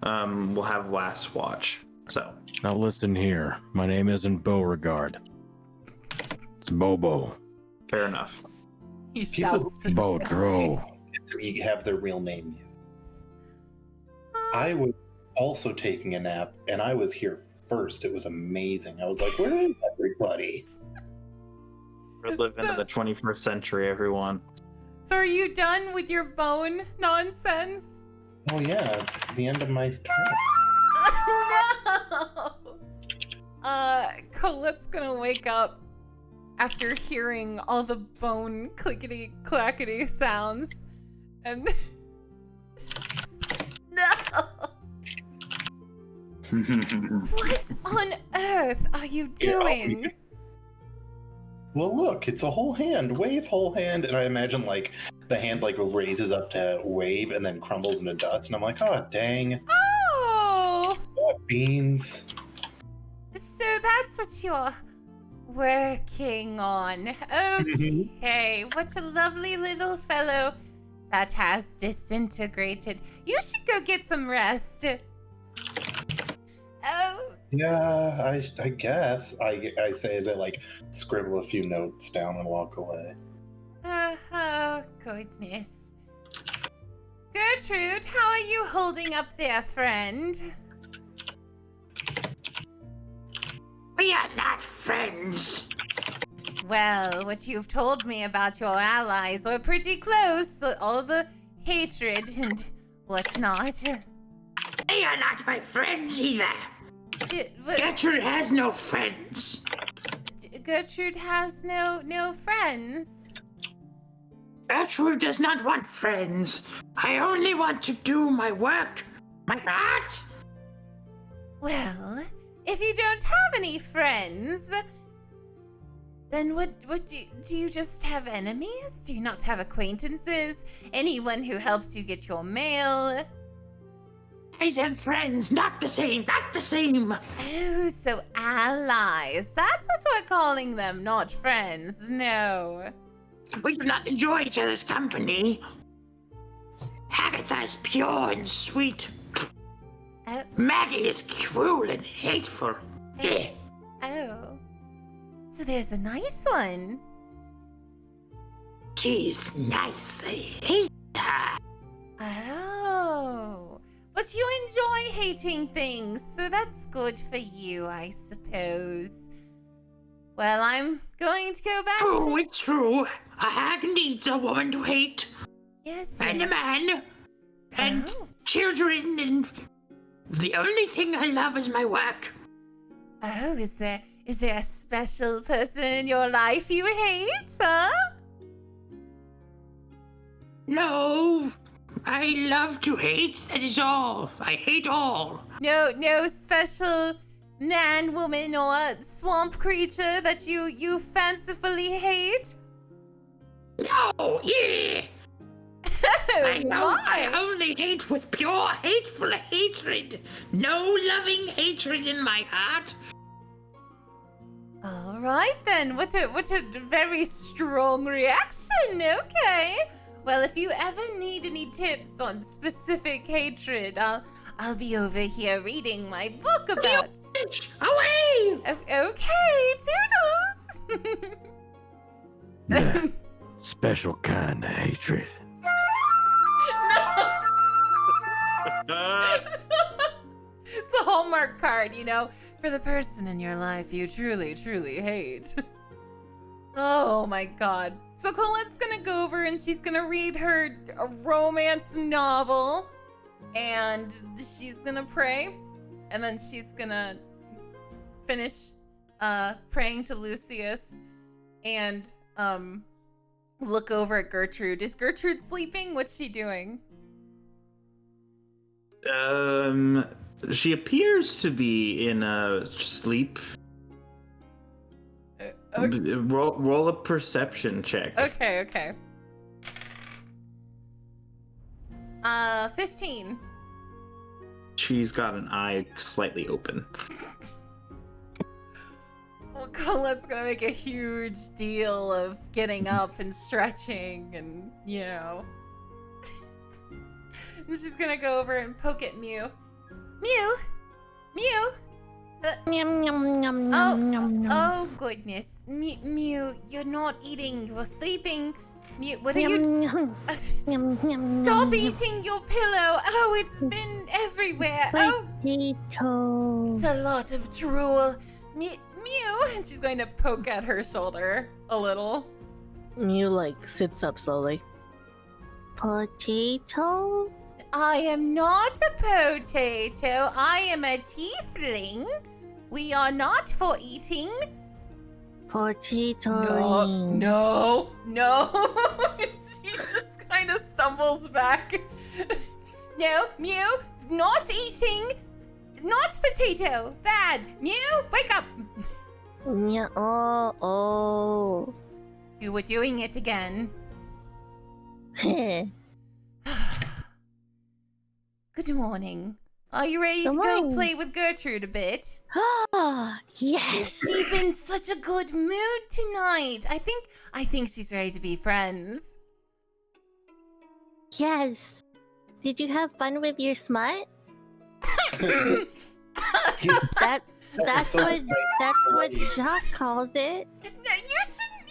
will have last watch. So
Now listen here. My name isn't Beauregard. It's Bobo.
fair enough.
He shouts to the sky.
Bodro.
We have their real name. I was also taking a nap, and I was here first. It was amazing. I was like, "Where is everybody?"
We're living in the 21st century, everyone.
So are you done with your bone nonsense?
Oh yeah, it's the end of my turn.
No! Colette's gonna wake up after hearing all the bone clickety clackety sounds, and no! What on earth are you doing?
Well, look, it's a whole hand, wave whole hand, and I imagine like the hand like raises up to wave and then crumbles into dust, and I'm like, oh dang,
Oh!
beans.
So that's what you're working on. Okay, what a lovely little fellow that has disintegrated. You should go get some rest. Oh,
Yeah, I guess I say as I like scribble a few notes down and walk away.
oh goodness. Gertrude, how are you holding up there, friend?
We are not friends.
Well, what you've told me about your allies were pretty close. All the hatred and whatnot.
They are not my friends either.
But
Gertrude has no friends.
Gertrude has no friends.
Gertrude does not want friends. I only want to do my work. My art.
Well, if you don't have any friends, then what do you just have enemies? Do you not have acquaintances? Anyone who helps you get your mail?
I said friends, not the same, not the same.
Oh, so allies. That's what we're calling them, not friends. No.
We do not enjoy each other's company. Agatha is pure and sweet.
Oh,
Maggie is cruel and hateful. Eh.
oh. So there's a nice one.
She's nice. I hate her.
Oh. But you enjoy hating things, so that's good for you, I suppose. Well, I'm going to go back
True,
to...
it's true. A hag needs a woman to hate,
Yes,
and a
yes.
man, and
Oh.
children, and the only thing I love is my work.
Oh, is there a special person in your life you hate, huh?
No, I love to hate, that is all. I hate all.
No special man, woman, or swamp creature that you fancifully hate?
No, yeah. I
Why?
only hate with pure hateful hatred. No loving hatred in my heart.
All right then. What a very strong reaction. Okay. Well, if you ever need any tips on specific hatred, I'll be over here reading my book about.
Away!
Okay, toodles.
Nah, special kind of hatred.
It's a Hallmark card, for the person in your life you truly, truly hate. Oh my god. So Colette's gonna go over and she's gonna read her romance novel. And she's gonna pray. And then she's gonna finish praying to Lucius. And look over at Gertrude. Is Gertrude sleeping? What's she doing?
She appears to be in a sleep.
Okay.
Roll a perception check.
Okay. 15.
She's got an eye slightly open.
Well, Colette's gonna make a huge deal of getting up and stretching and, and she's gonna go over and poke at Mew. Mew!
Yum, yum, yum, yum, yum, yum.
Oh goodness. Mew, you're not eating, you're sleeping. Mew, what are
Yum,
you...
yum, yum, yum,
Stop
yum,
eating your pillow! Oh, it's been everywhere! Oh,
Potato.
it's a lot of drool. Mew! And she's going to poke at her shoulder a little.
Mew sits up slowly. Potato.
I am not a potato. I am a tiefling. We are not for eating.
Potato.
No. She just kind of stumbles back. No, Mew, not eating. Not potato. Bad. Mew, wake up.
Yeah. Oh.
You were doing it again.
Oh.
Good morning. Are you ready to
Good
go
morning.
play with Gertrude a bit?
Ah, yes.
She's in such a good mood tonight. I think she's ready to be friends.
Yes. Did you have fun with your smut? That's what Jacques calls it.
No, you shouldn't.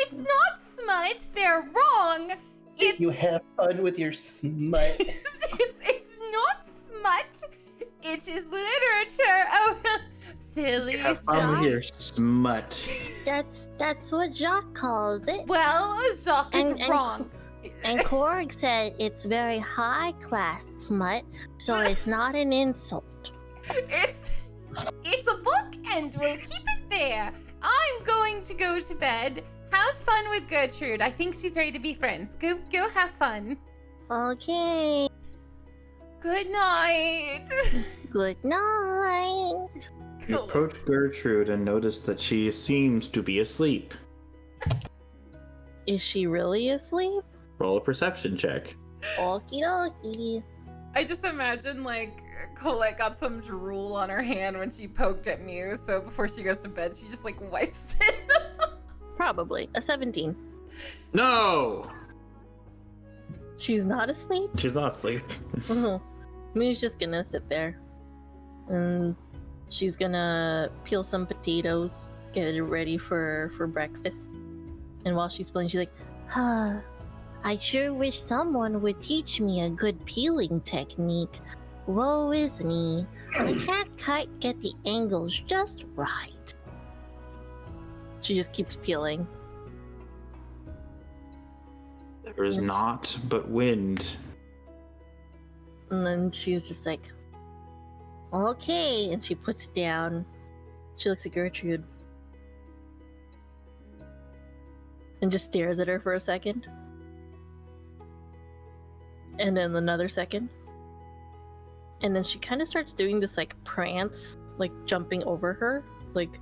It's not smut. They're wrong.
You have fun with your smut.
It's not smut. It is literature. Oh, silly
Have fun with
Jacques.
your smut.
That's what Jacques calls it.
Well, Jacques is
And-
wrong.
And Korg said it's very high class smut, so it's not an insult.
It's a book, and we'll keep it there. I'm going to go to bed. Have fun with Gertrude. I think she's ready to be friends. Go have fun.
Okay.
Good night.
Good night.
You approach Gertrude and notice that she seems to be asleep.
Is she really asleep?
Roll a perception check.
Okie dokie.
I just imagine like Colette got some drool on her hand when she poked at Mew, so before she goes to bed, she just like wipes it.
Probably. A 17.
No!
She's not asleep?
She's not asleep.
Mew's just gonna sit there. And she's gonna peel some potatoes, get it ready for breakfast. And while she's peeling, she's like, I sure wish someone would teach me a good peeling technique. Woe is me. I can't quite get the angles just right. She just keeps peeling.
There is naught but wind.
And then she's just like, okay. And she puts it down. She looks at Gertrude. And just stares at her for a second. And then another second. And then she kind of starts doing this like prance, like jumping over her. Like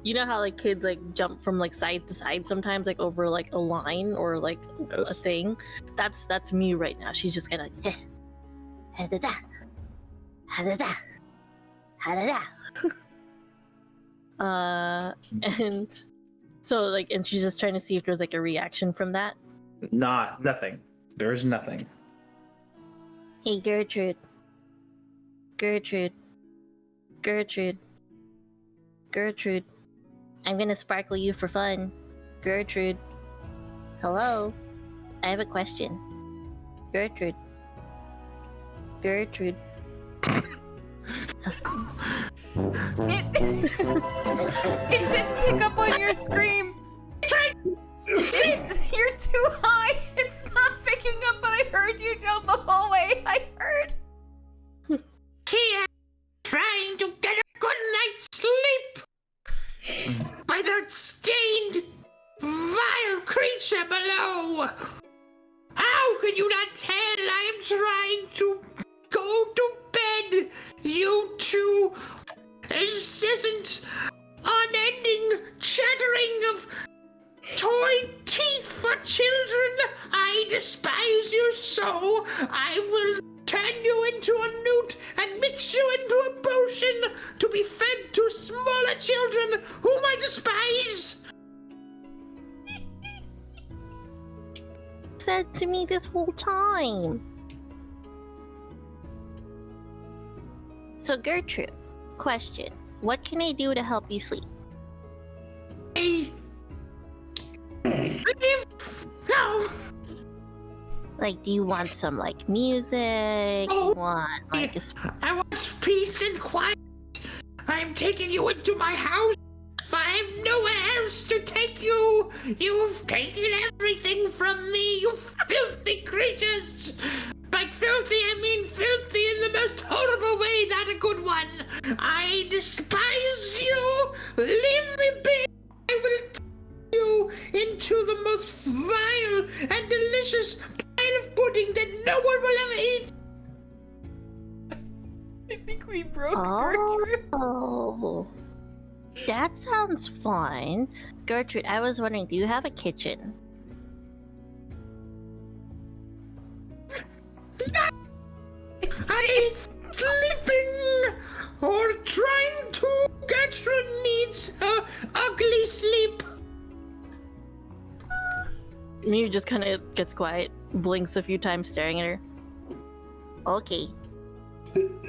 you know how like kids like jump from like side to side sometimes, like over like a line or like
Yes.
a thing. That's me right now. She's just gonna ha-da-da, ha-da-da, ha-da-da. And so like, and she's just trying to see if there's like a reaction from that.
Nothing. There is nothing.
Hey Gertrude. Gertrude. Gertrude. Gertrude. I'm gonna sparkle you for fun. Gertrude. Hello? I have a question. Gertrude. Gertrude.
It didn't pick up on your scream. You're too high. It's not picking up, but I heard you down the hallway. I heard.
Here, trying to get a good night's sleep by that stained, vile creature below. How can you not tell I am trying to go to bed? You two incessant, unending chattering of toy teeth for children. I despise you so. I will turn you into a newt and mix you into a potion to be fed to smaller children whom I despise.
Said to me this whole time. So Gertrude, question. What can I do to help you sleep?
No.
Like, do you want some like music?
Oh,
You want like a
I want peace and quiet. I am taking you into my house. I have nowhere else to take you. You've taken everything from me, you filthy creatures. By filthy, I mean filthy in the most horrible way, not a good one. I despise you. Leave me be. I will take you into the most vile and delicious pile of pudding that no one will ever eat.
I think we broke Gertrude.
Oh, that sounds fun. Gertrude, I was wondering, do you have a kitchen?
I is sleeping or trying to. Gertrude needs her ugly sleep.
Mew just kind of gets quiet, blinks a few times, staring at her. Okay.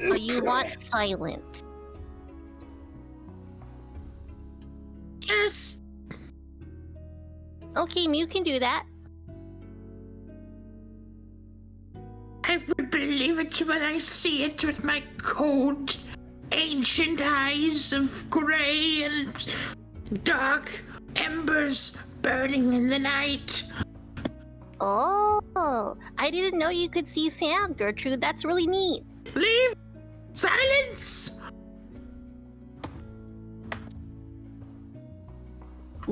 So you want silence?
Yes.
Okay, Mew can do that.
I would believe it when I see it with my cold, ancient eyes of gray and dark embers burning in the night.
Oh, I didn't know you could see sound, Gertrude. That's really neat.
Leave! Silence!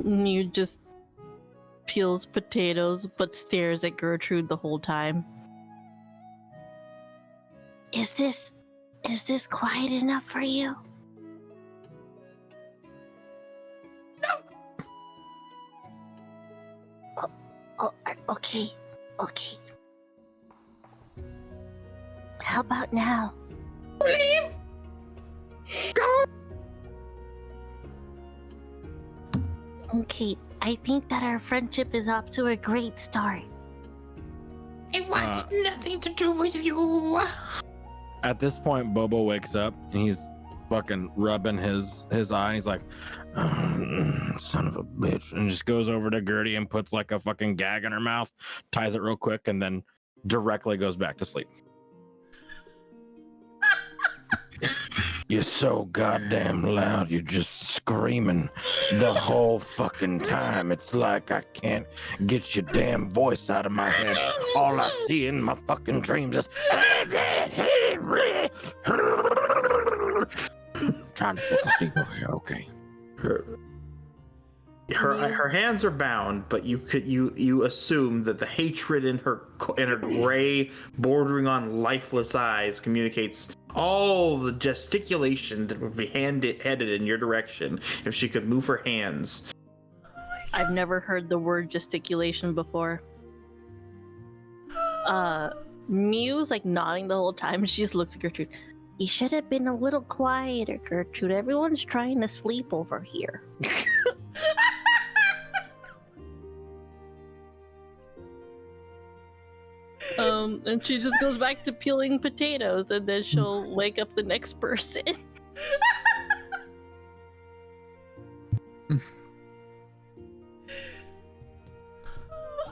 Mew just peels potatoes but stares at Gertrude the whole time. Is this quiet enough for you?
No!
Oh, okay. How about now?
Leave! Go!
Okay, I think that our friendship is off to a great start.
I want nothing to do with you.
At this point, Bobo wakes up and he's fucking rubbing his eye. And he's like, son of a bitch. And just goes over to Gertie and puts like a fucking gag in her mouth, ties it real quick, and then directly goes back to sleep. You're so goddamn loud. You're just screaming the whole fucking time. It's like I can't get your damn voice out of my head. All I see in my fucking dreams is trying to fucking sleep over here. Okay.
Her hands are bound, but you assume that the hatred in her gray, bordering on lifeless eyes communicates all the gesticulation that would be headed in your direction if she could move her hands.
I've never heard the word gesticulation before. Mew's like nodding the whole time, and she just looks at Gertrude. You should have been a little quieter, Gertrude. Everyone's trying to sleep over here. And she just goes back to peeling potatoes, and then she'll wake up the next person.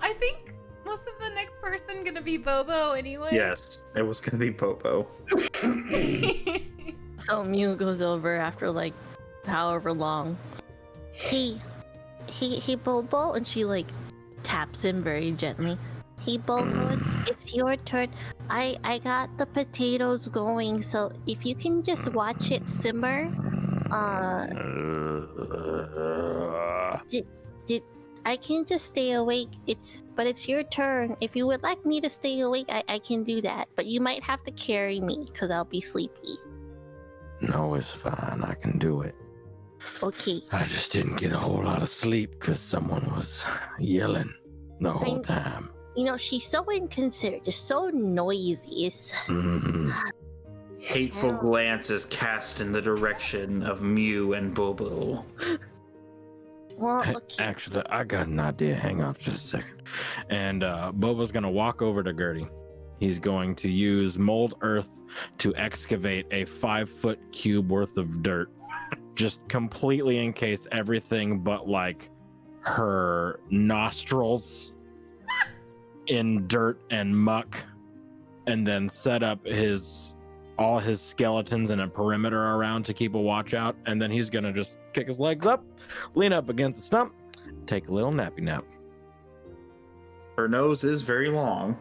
I think most of the next person gonna be Bobo anyway.
Yes, it was gonna be Bobo.
So Mew goes over after like however long. Hey, Bobo, and she like taps him very gently. Hey Bobo, it's your turn. I got the potatoes going, so if you can just watch it simmer. I can just stay awake. But it's your turn. If you would like me to stay awake, I can do that. But you might have to carry me because I'll be sleepy.
No, it's fine. I can do it.
Okay.
I just didn't get a whole lot of sleep because someone was yelling the whole time.
You know, she's so inconsiderate, just so noisy.
Hateful glances cast in the direction of Mew and Bobo.
Well, okay.
Actually, I got an idea. Hang on just a second. And Bobo's going to walk over to Gertie. He's going to use mold earth to excavate a 5-foot cube worth of dirt. Just completely encase everything but like her nostrils in dirt and muck, and then set up all his skeletons in a perimeter around to keep a watch out, and then he's gonna just kick his legs up, lean up against the stump, take a little nappy nap.
Her nose is very long,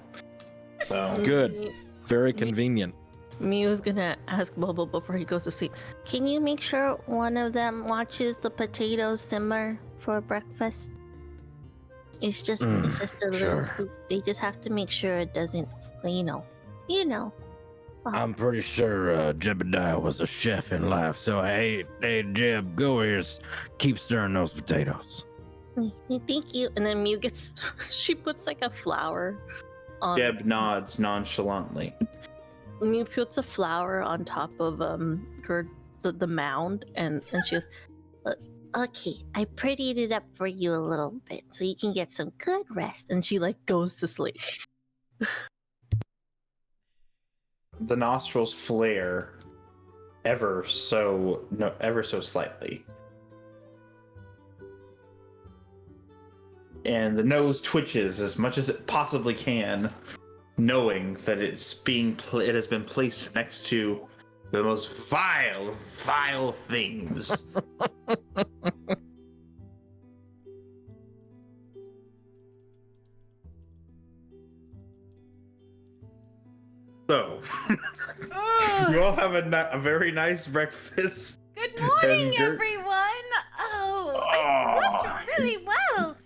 so
Good. Very convenient.
Mew's gonna ask Bobo before he goes to sleep. Can you make sure one of them watches the potatoes simmer for breakfast? It's just a little
sure.
soup. They just have to make sure it doesn't, you know.
I'm pretty sure Jebediah was a chef in life, so hey Jeb, go here, keep stirring those potatoes.
Thank you. And then Mew she puts like a flower on.
Jeb nods nonchalantly.
Mew puts a flower on top of the mound, and she goes, okay, I prettied it up for you a little bit so you can get some good rest. And she like goes to sleep.
The nostrils flare ever so slightly. And the nose twitches as much as it possibly can, knowing that it has been placed next to the most vile things. So,
Ugh.
you all have a very nice breakfast.
Good morning,
And Gert-
everyone. Oh, I slept really well.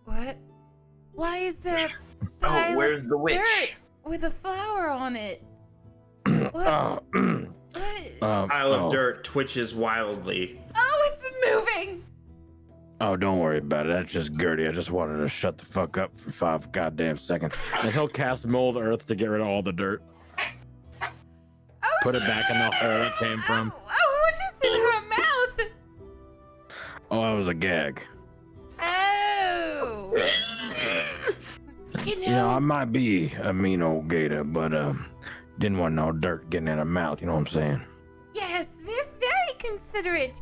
What? Why is there a pile
where's
of
the witch?
dirt with a flower on it? What? What?
Pile of dirt twitches wildly.
Oh, it's moving.
Oh, don't worry about it. That's just Gertie. I just wanted to shut the fuck up for 5 goddamn seconds. And he'll cast Mold Earth to get rid of all the dirt.
Oh,
Put it back in the hole it came from.
Oh, what is in her mouth?
Oh, that was a gag.
Oh.
You know, I might be a mean old gator, but didn't want no dirt getting in her mouth. You know what I'm saying?
Yes, very considerate.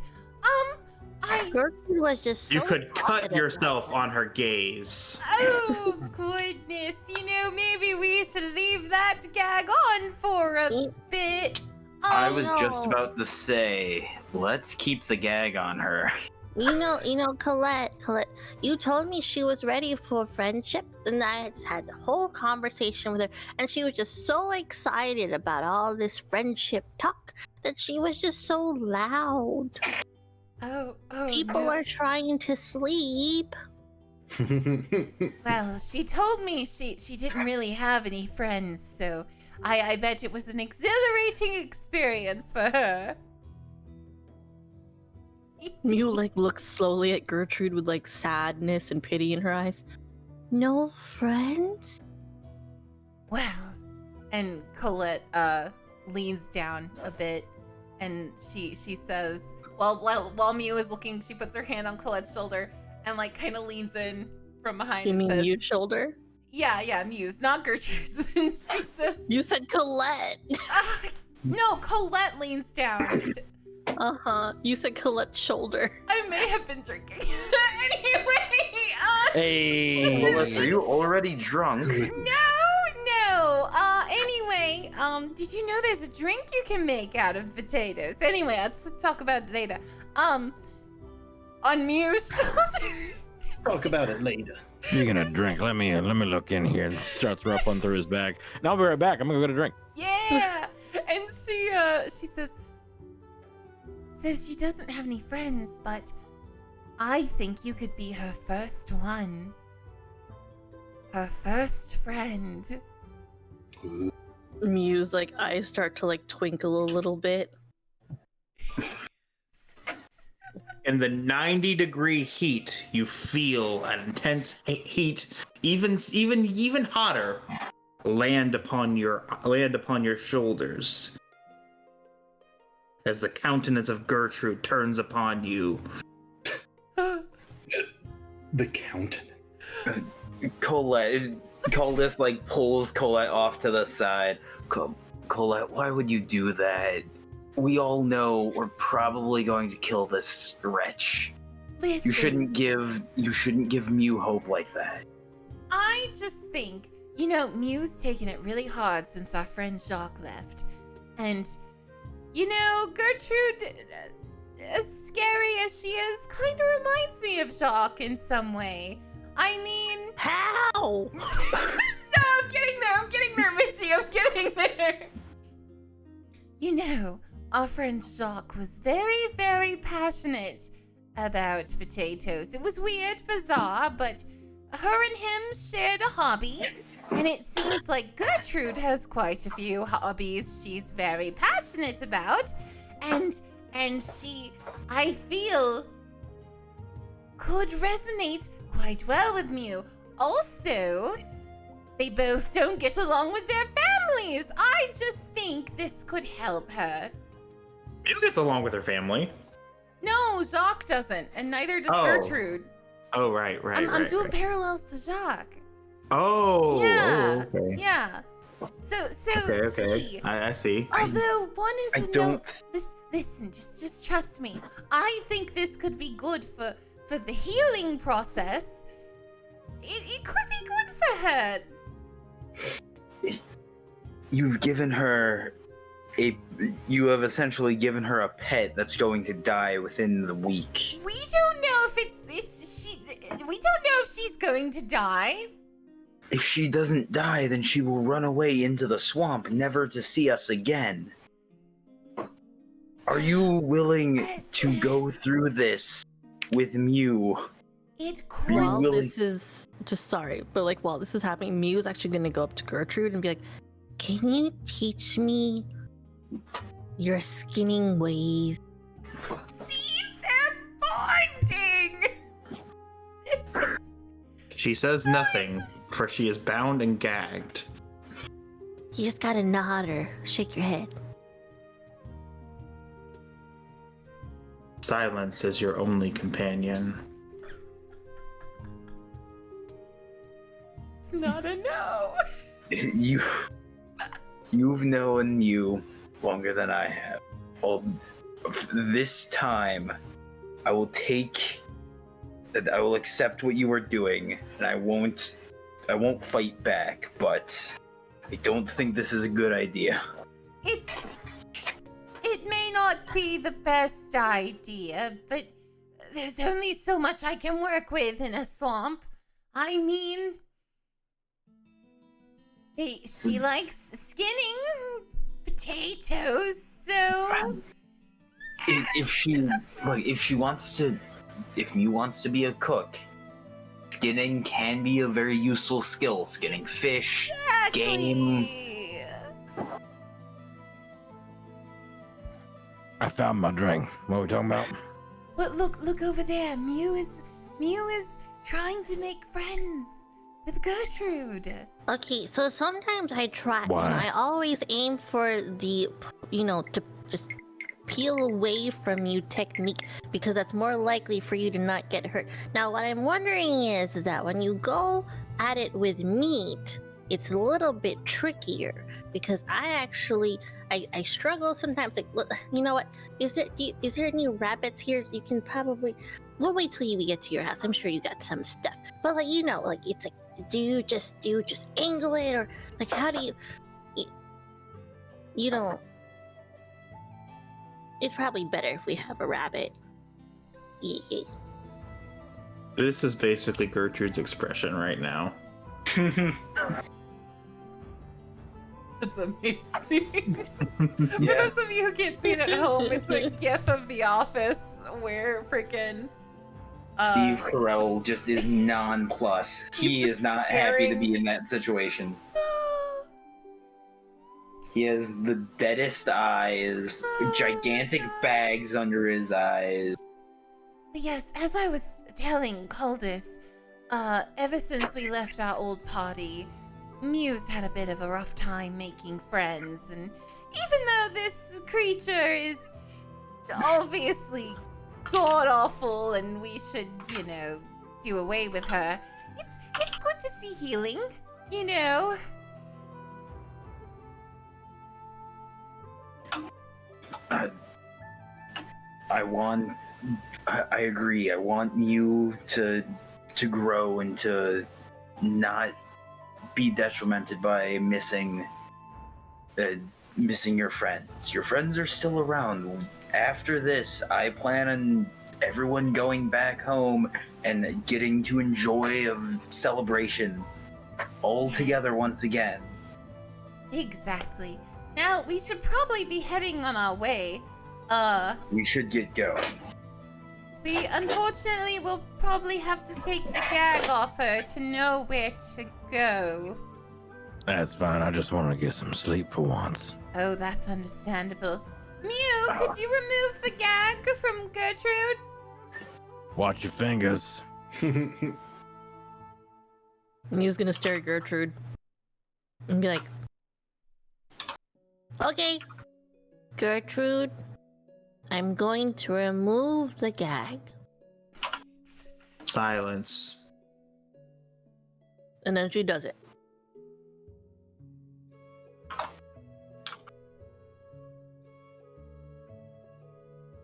Gertrude was just so
You could cut
positive.
yourself on her gaze.
Oh, goodness. You know, maybe we should leave that gag on for a bit.
I was
no.
just about to say, let's keep the gag on her.
You know, Colette, you told me she was ready for friendship, and I just had a whole conversation with her, and she was just so excited about all this friendship talk that she was just so loud.
Oh,
People
no.
are trying to sleep.
Well, she told me she didn't really have any friends, so I bet it was an exhilarating experience for her.
Mew looks slowly at Gertrude with sadness and pity in her eyes. No friends?
Well, and Colette leans down a bit, and she says, while Mew is looking, she puts her hand on Colette's shoulder and kind of leans in from behind.
You
and
mean
says,
Mew's shoulder?
Yeah, Mew's, not Gertrude's. And she says,
You said Colette.
no, Colette leans down.
You said Colette's shoulder.
I may have been drinking. Anyway,
Hey.
Colette, are you already drunk?
No. Anyway, did you know there's a drink you can make out of potatoes? Anyway, let's talk about it later. On Mew's shoulder.
Talk about it later.
You're gonna drink. Let me look in here. And starts ruffling through his bag. And I'll be right back. I'm gonna go get a drink.
Yeah. And she says, so she doesn't have any friends, but I think you could be her first one. Her first friend.
Mew's eyes start to twinkle a little bit.
In the 90-degree heat, you feel an intense heat, even hotter, land upon your shoulders as the countenance of Gertrude turns upon you.
The countenance.
Colette, Coldest pulls Colette off to the side. Colette, why would you do that? We all know we're probably going to kill this wretch.
Listen,
You shouldn't give Mew hope like that.
I just think, Mew's taken it really hard since our friend Jacques left. And, Gertrude, as scary as she is, kind of reminds me of Jacques in some way. I mean...
How?
No, I'm getting there, Mitchie, I'm getting there. Our friend Jacques was very, very passionate about potatoes. It was weird, bizarre, but her and him shared a hobby, and it seems like Gertrude has quite a few hobbies she's very passionate about, and she, I feel, could resonate quite well with Mew. Also, they both don't get along with their families. I just think this could help her.
Mew gets along with her family.
No, Jacques doesn't, and neither does
Oh.
Gertrude.
Oh, right.
I'm doing parallels to Jacques.
Oh,
Yeah.
oh, okay.
Yeah. So
Okay.
see,
I see.
although one is
I
a
don't.
listen, just trust me. I think this could be good for the healing process. It could be good for her.
You have essentially given her a pet that's going to die within the week.
We don't know if we don't know if she's going to die.
If she doesn't die, then she will run away into the swamp, never to see us again. Are you willing to go through this with Mew?
It
Are you
While
willing?
this is just sorry, but like while this is happening, Mew's actually gonna go up to Gertrude and be like, "Can you teach me your skinning ways?"
See, they're bonding. This is
She says nothing, for she is bound and gagged.
You just gotta nod or shake your head.
Silence is your only companion.
it's not a no.
You've known Mew longer than I have. Well, this time, I will accept what you are doing, and I won't fight back. But I don't think this is a good idea.
It may not be the best idea, but there's only so much I can work with in a swamp. I mean, she likes skinning potatoes, so
If Mew wants to be a cook, skinning can be a very useful skill. Skinning fish, game.
exactly.
I found my drink. What are we talking about?
But look over there. Mew is trying to make friends with Gertrude.
Okay, so sometimes I try.
Why?
I always aim for the, to just peel away from you technique because that's more likely for you to not get hurt. Now, what I'm wondering is that when you go at it with meat, it's a little bit trickier because I struggle sometimes. Like, look, you know what? Is there any rabbits here? You can probably. We'll wait till we get to your house. I'm sure you got some stuff. But it's like, do you just angle it, or like how do you don't? It's probably better if we have a rabbit. Yeah.
This is basically Gertrude's expression right now.
That's amazing.
Yeah.
For those of you who can't see it at home, it's a gif of The Office where freaking
Steve Carell just is nonplussed. He
He's
is
just
not happy to
staring.
be in that situation. He has the deadest eyes, gigantic bags under his eyes.
But yes, as I was telling Coldus, ever since we left our old party, Mew's had a bit of a rough time making friends, and even though this creature is obviously god-awful and we should, do away with her, it's good to see healing,
I agree. I want you to grow and to not be detrimented by missing your friends. Your friends are still around. After this, I plan on everyone going back home and getting to enjoy a celebration all together once again.
Exactly. Now, we should probably be heading on our way.
We should get going.
We unfortunately will probably have to take the gag off her to know where to go.
That's fine. I just want to get some sleep for once.
Oh, that's understandable. Mew, could you remove the gag from Gertrude?
Watch your fingers.
Mew's gonna stare at Gertrude and be like, "Okay, Gertrude, I'm going to remove the gag."
Silence.
And then she does it.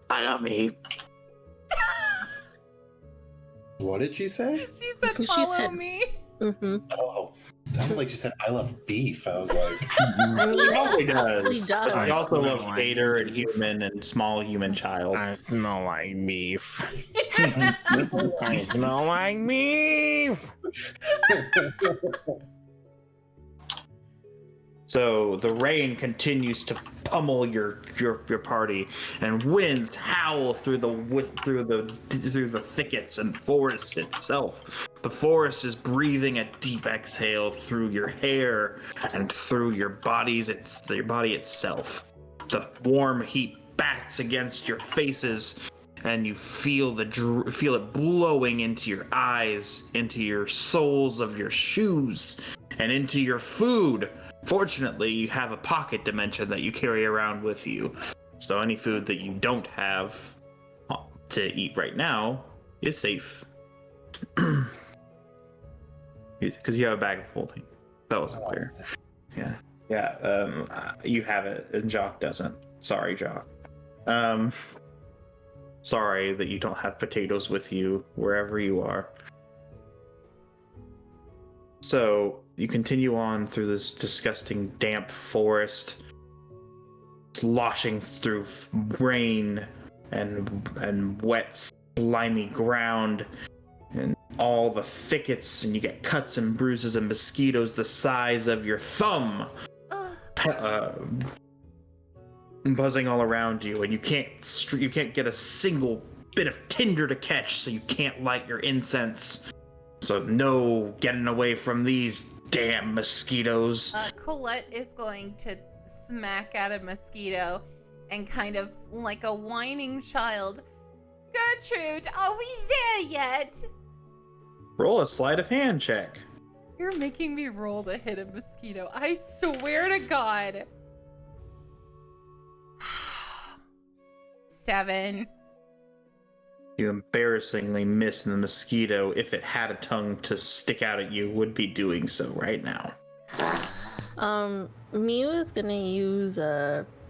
Follow me.
What did she say?
She said,
She
follow
said-
me.
Mm-hmm.
Oh, that sounded like she said, "I love beef." I was like,
I mean,
He probably does.
He does.
But he also
I
loves
smell
Vader
like
and human and small human child.
I smell like beef. I smell like beef.
So the rain continues to pummel your party, and winds howl through the thickets and forest itself. The forest is breathing a deep exhale through your hair and through your body itself. The warm heat bats against your faces, and you feel it blowing into your eyes, into your soles of your shoes, and into your food. Fortunately, you have a pocket dimension that you carry around with you, so any food that you don't have to eat right now is safe. Because you have a bag of holding. That wasn't clear. Yeah. You have it, and Jock doesn't. Sorry, Jock. Sorry that you don't have potatoes with you wherever you are. So you continue on through this disgusting damp forest, sloshing through rain and wet, slimy ground and all the thickets, and you get cuts and bruises and mosquitoes the size of your thumb buzzing all around you, and you can't get a single bit of tinder to catch, so you can't light your incense. So no getting away from these damn mosquitoes.
Colette is going to smack at a mosquito and kind of like a whining child. Gertrude, are we there yet?
Roll a sleight of hand check.
You're making me roll to hit a mosquito. I swear to God. 7.
You embarrassingly miss, and the mosquito, if it had a tongue to stick out at you, would be doing so right now.
Mew is gonna use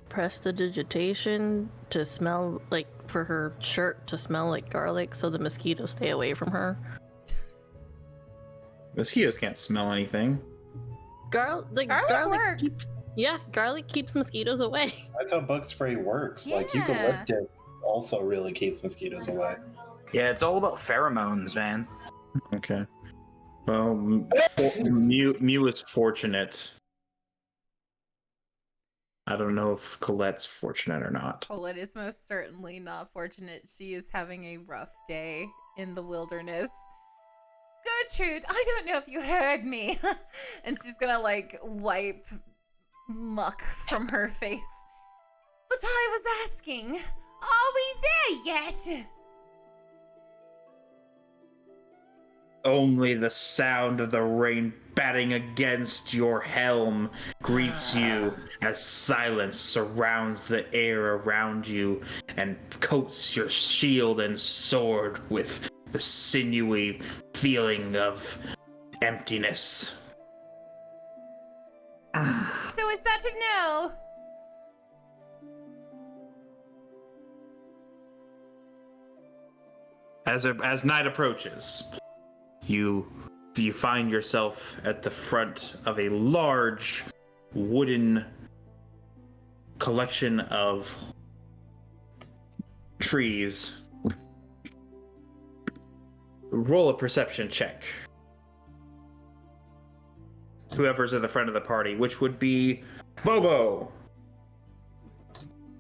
prestidigitation to smell, like, for her shirt to smell like garlic, so the mosquitoes stay away from her.
Mosquitoes can't smell anything.
Garlic works.
Garlic keeps mosquitoes away.
That's how bug spray works. Like,
Yeah.
eucalyptus also really keeps mosquitoes away.
Yeah, it's all about pheromones, man.
Okay. Well, Mew is fortunate. I don't know if Colette's fortunate or not.
Colette is most certainly not fortunate. She is having a rough day in the wilderness. Gertrude, I don't know if you heard me. And she's gonna like wipe muck from her face. But I was asking, are we there yet?
Only the sound of the rain batting against your helm greets you as silence surrounds the air around you and coats your shield and sword with the sinewy feeling of emptiness.
So is that a no?
As night approaches, you find yourself at the front of a large wooden collection of trees. Roll a perception check. Whoever's at the front of the party, which would be Bobo.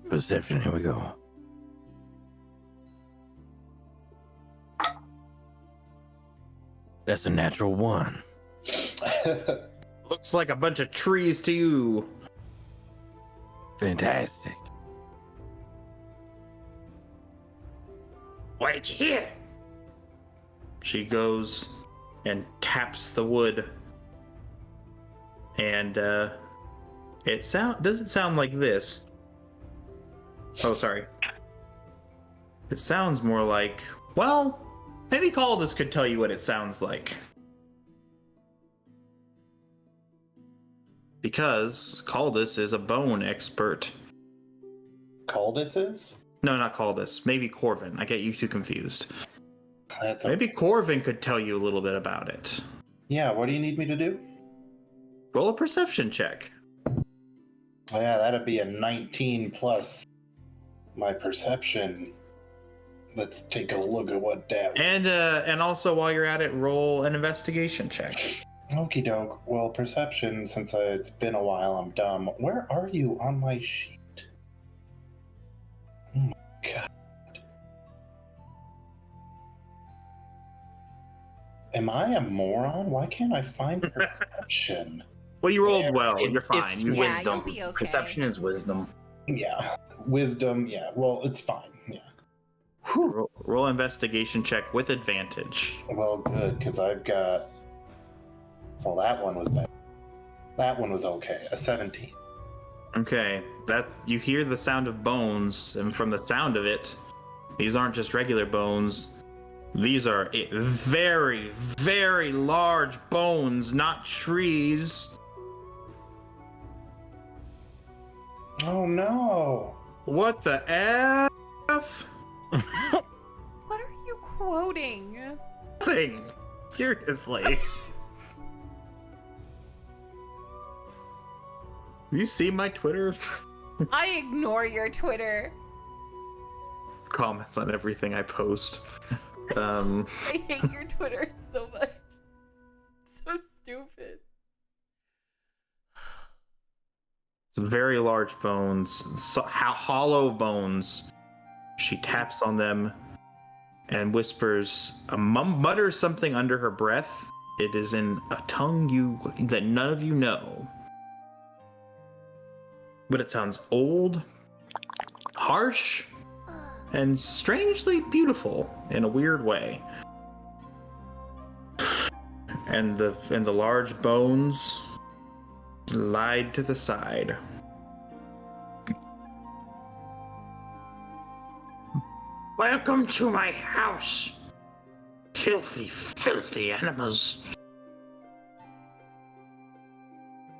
Perception, here we go. That's a natural 1.
Looks like a bunch of trees to you.
Fantastic.
Wait here.
She goes and taps the wood, and it doesn't sound like this. Oh, sorry. It sounds more like, well, maybe Caldus could tell you what it sounds like. Because Caldus is a bone expert.
Caldus is?
No, not Caldus. Maybe Corvin. I get you two confused.
That's a...
Maybe Corvin could tell you a little bit about it.
Yeah, what do you need me to do?
Roll a perception check.
Oh, yeah, that'd be a 19 plus my perception. Let's take a look at what that...
And also while you're at it, roll an investigation check.
Okie doke. Well, perception, since it's been a while, I'm dumb. Where are you on my sheet? Oh my god. Am I a moron? Why can't I find perception?
Well, you rolled well.
It-
You're fine.
It's
You
Yeah,
wisdom.
you'll be okay.
Perception is wisdom.
Yeah. Wisdom, yeah. Well, it's fine. Yeah.
roll investigation check with advantage.
Well, good, because I've got. Well, that one was bad. That one was okay. A 17.
Okay, that you hear the sound of bones, and from the sound of it, these aren't just regular bones. These are very, very large bones, not trees.
Oh no!
What the F?
What are you quoting?
Thing. Seriously. You see my Twitter?
I ignore your Twitter.
Comments on everything I post.
I hate your Twitter so much. It's so stupid.
Some very large bones, hollow bones. She taps on them and whispers, mutters something under her breath. It is in a tongue that none of you know. But it sounds old, harsh, and strangely beautiful in a weird way. And the large bones lied to the side.
Welcome to my house, filthy, filthy animals.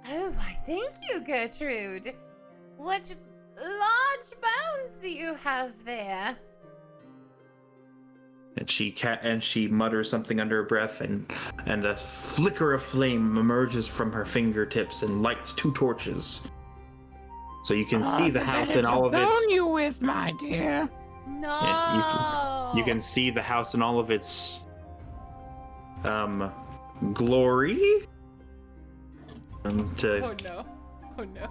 Oh, why, thank you, Gertrude. What large bones do you have there?
And she mutters something under her breath, and a flicker of flame emerges from her fingertips and lights 2 torches. So you can see the house in all of its.
you with, my dear?
No.
Yeah, you can see the house in all of its glory.
Oh no. Oh no.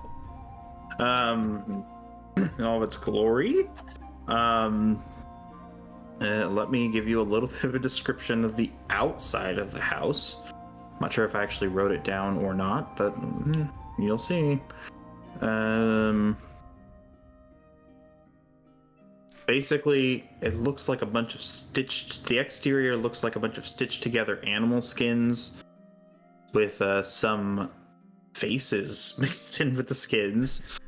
In all of its glory. Let me give you a little bit of a description of the outside of the house. I'm not sure if I actually wrote it down or not, but you'll see. Basically, it looks like a bunch of the exterior looks like a bunch of stitched together animal skins with some faces mixed in with the skins.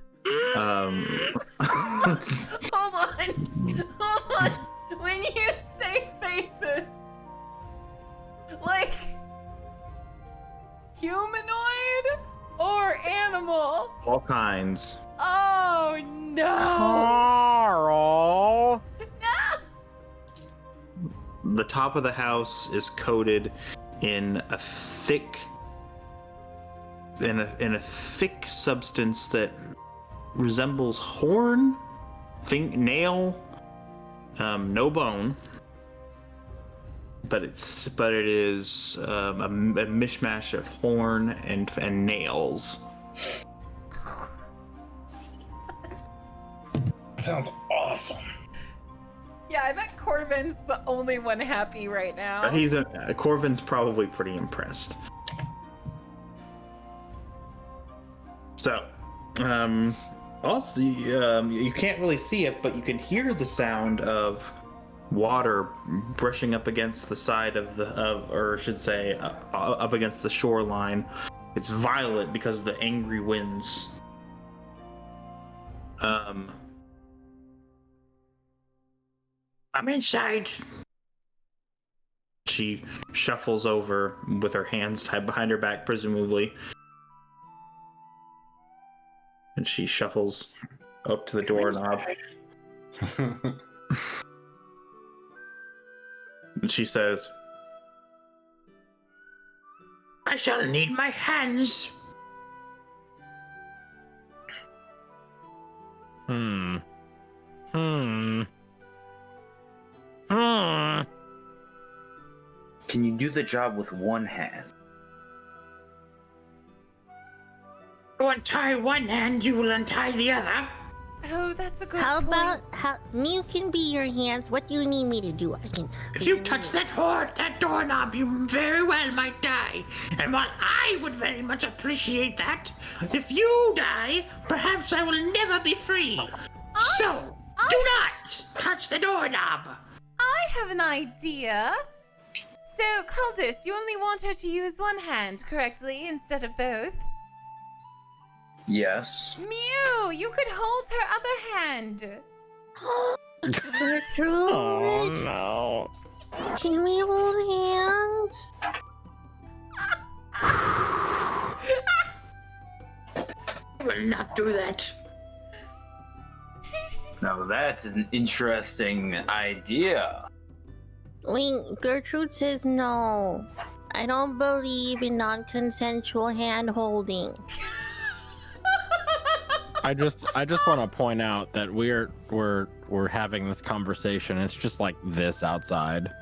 Hold on. When you say faces, like humanoid or animal?
All kinds.
Oh no.
Carl!
No.
The top of the house is coated in a thick substance that resembles horn, nail, no bone, but it is a mishmash of horn and nails.
That sounds awesome.
Yeah, I bet Corvin's the only one happy right now.
Corvin's probably pretty impressed. So, also, you can't really see it, but you can hear the sound of water brushing up against the side or I should say, up against the shoreline. It's violet because of the angry winds.
I'm inside.
She shuffles over with her hands tied behind her back, presumably. And she shuffles up to the doorknob. And she says,
I shall need my hands.
Can you do the job with one hand?
you untie one hand, you will untie the other.
Oh, that's a good
How
point.
about me can be your hands? What do you need me to do? I can.
If you touch that doorknob, you very well might die. And while I would very much appreciate that, if you die, perhaps I will never be free. So, do not touch the doorknob.
I have an idea. So, Cultus, you only want her to use one hand, correctly, instead of both?
Yes.
Mew, you could hold her other hand.
Gertrude,
Oh no.
can we hold hands?
I will not do that.
Now that is an interesting idea.
Wait, Gertrude says no. I don't believe in non-consensual hand holding.
I just want to point out that we're having this conversation. It's just like this outside.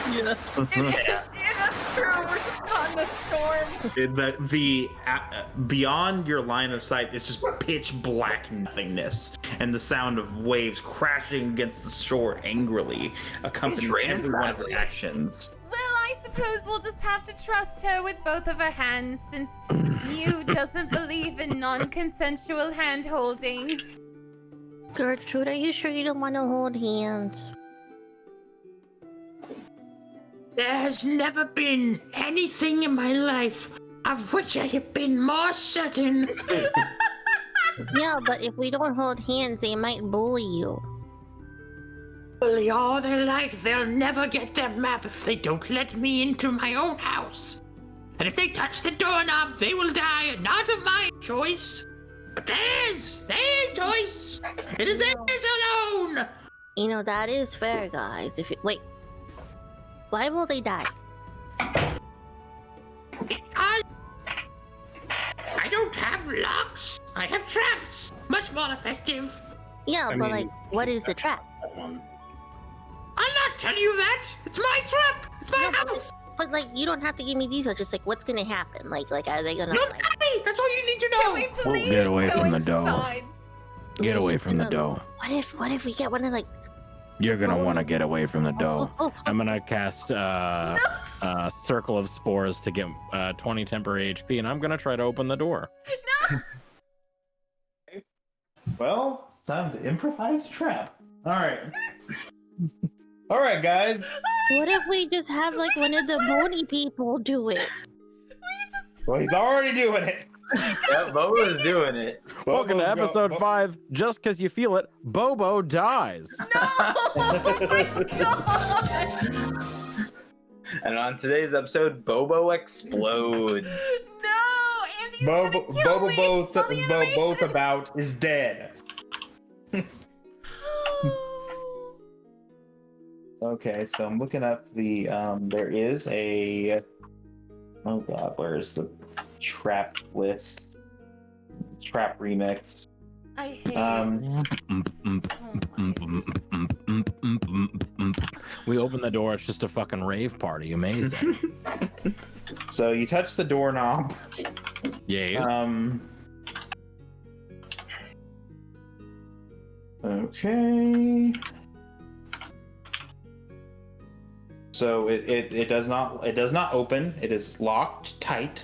Yeah.
Yeah, that's true. We're just caught in a storm.
The beyond your line of sight is just pitch black nothingness, and the sound of waves crashing against the shore angrily accompanies
raining
every one of
sadly.
her actions.
Well, I suppose we'll just have to trust her with both of her hands, since Mew doesn't believe in non-consensual hand holding.
Gertrude, are you sure you don't want to hold hands?
There has never been anything in my life of which I have been more certain.
Yeah, but if we don't hold hands, they might bully you.
Bully all they like, they'll never get their map if they don't let me into my own house. And if they touch the doorknob, they will die, not of my choice, but theirs choice. It is theirs alone.
You know, that is fair, guys. Wait, why will they die?
Because I don't have locks. I have traps. Much more effective.
Yeah,
I
but
mean-
like, what is the trap?
I'll not tell you that. It's my trap. It's my
No, but-
house.
But like, you don't have to give me details. Just like, what's gonna happen? Like, are they gonna
Don't
like?
tell me. That's all you need to know.
Can we please
get away
go
from the dough.
inside?
Get
We're
away
just
from the
gonna-
dough.
What if we get one of like?
You're gonna want to get away from the dough.
Oh,
I'm gonna cast Circle of Spores to get 20 temporary HP, and I'm gonna try to open the door.
Well, it's time to improvise a trap. All right. All right, guys.
what if we just have like one of the pony people do it?
Well, he's already doing it.
Yeah, Bobo's doing it.
Welcome to episode 5. Just because you feel it, Bobo dies.
Oh my god!
And on today's episode, Bobo explodes.
No! Andy's gonna kill me! All the animation!
about is dead. Okay, so I'm looking up the there is a oh god, where's the trap list? Trap remix.
I hate
We open the door, it's just a fucking rave party. Amazing.
So you touch the doorknob.
Yeah.
Okay. So it does not open. It is locked tight.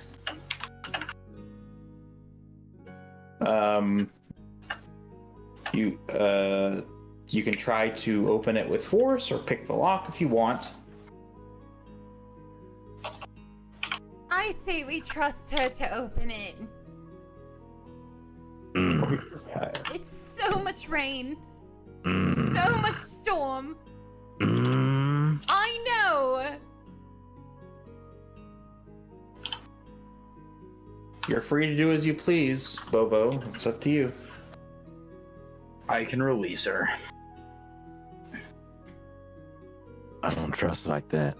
You can try to open it with force or pick the lock if you want.
I say we trust her to open it. It's so much rain. So much storm. I know.
You're free to do as you please, Bobo. It's up to you.
I can release her.
I don't trust like that.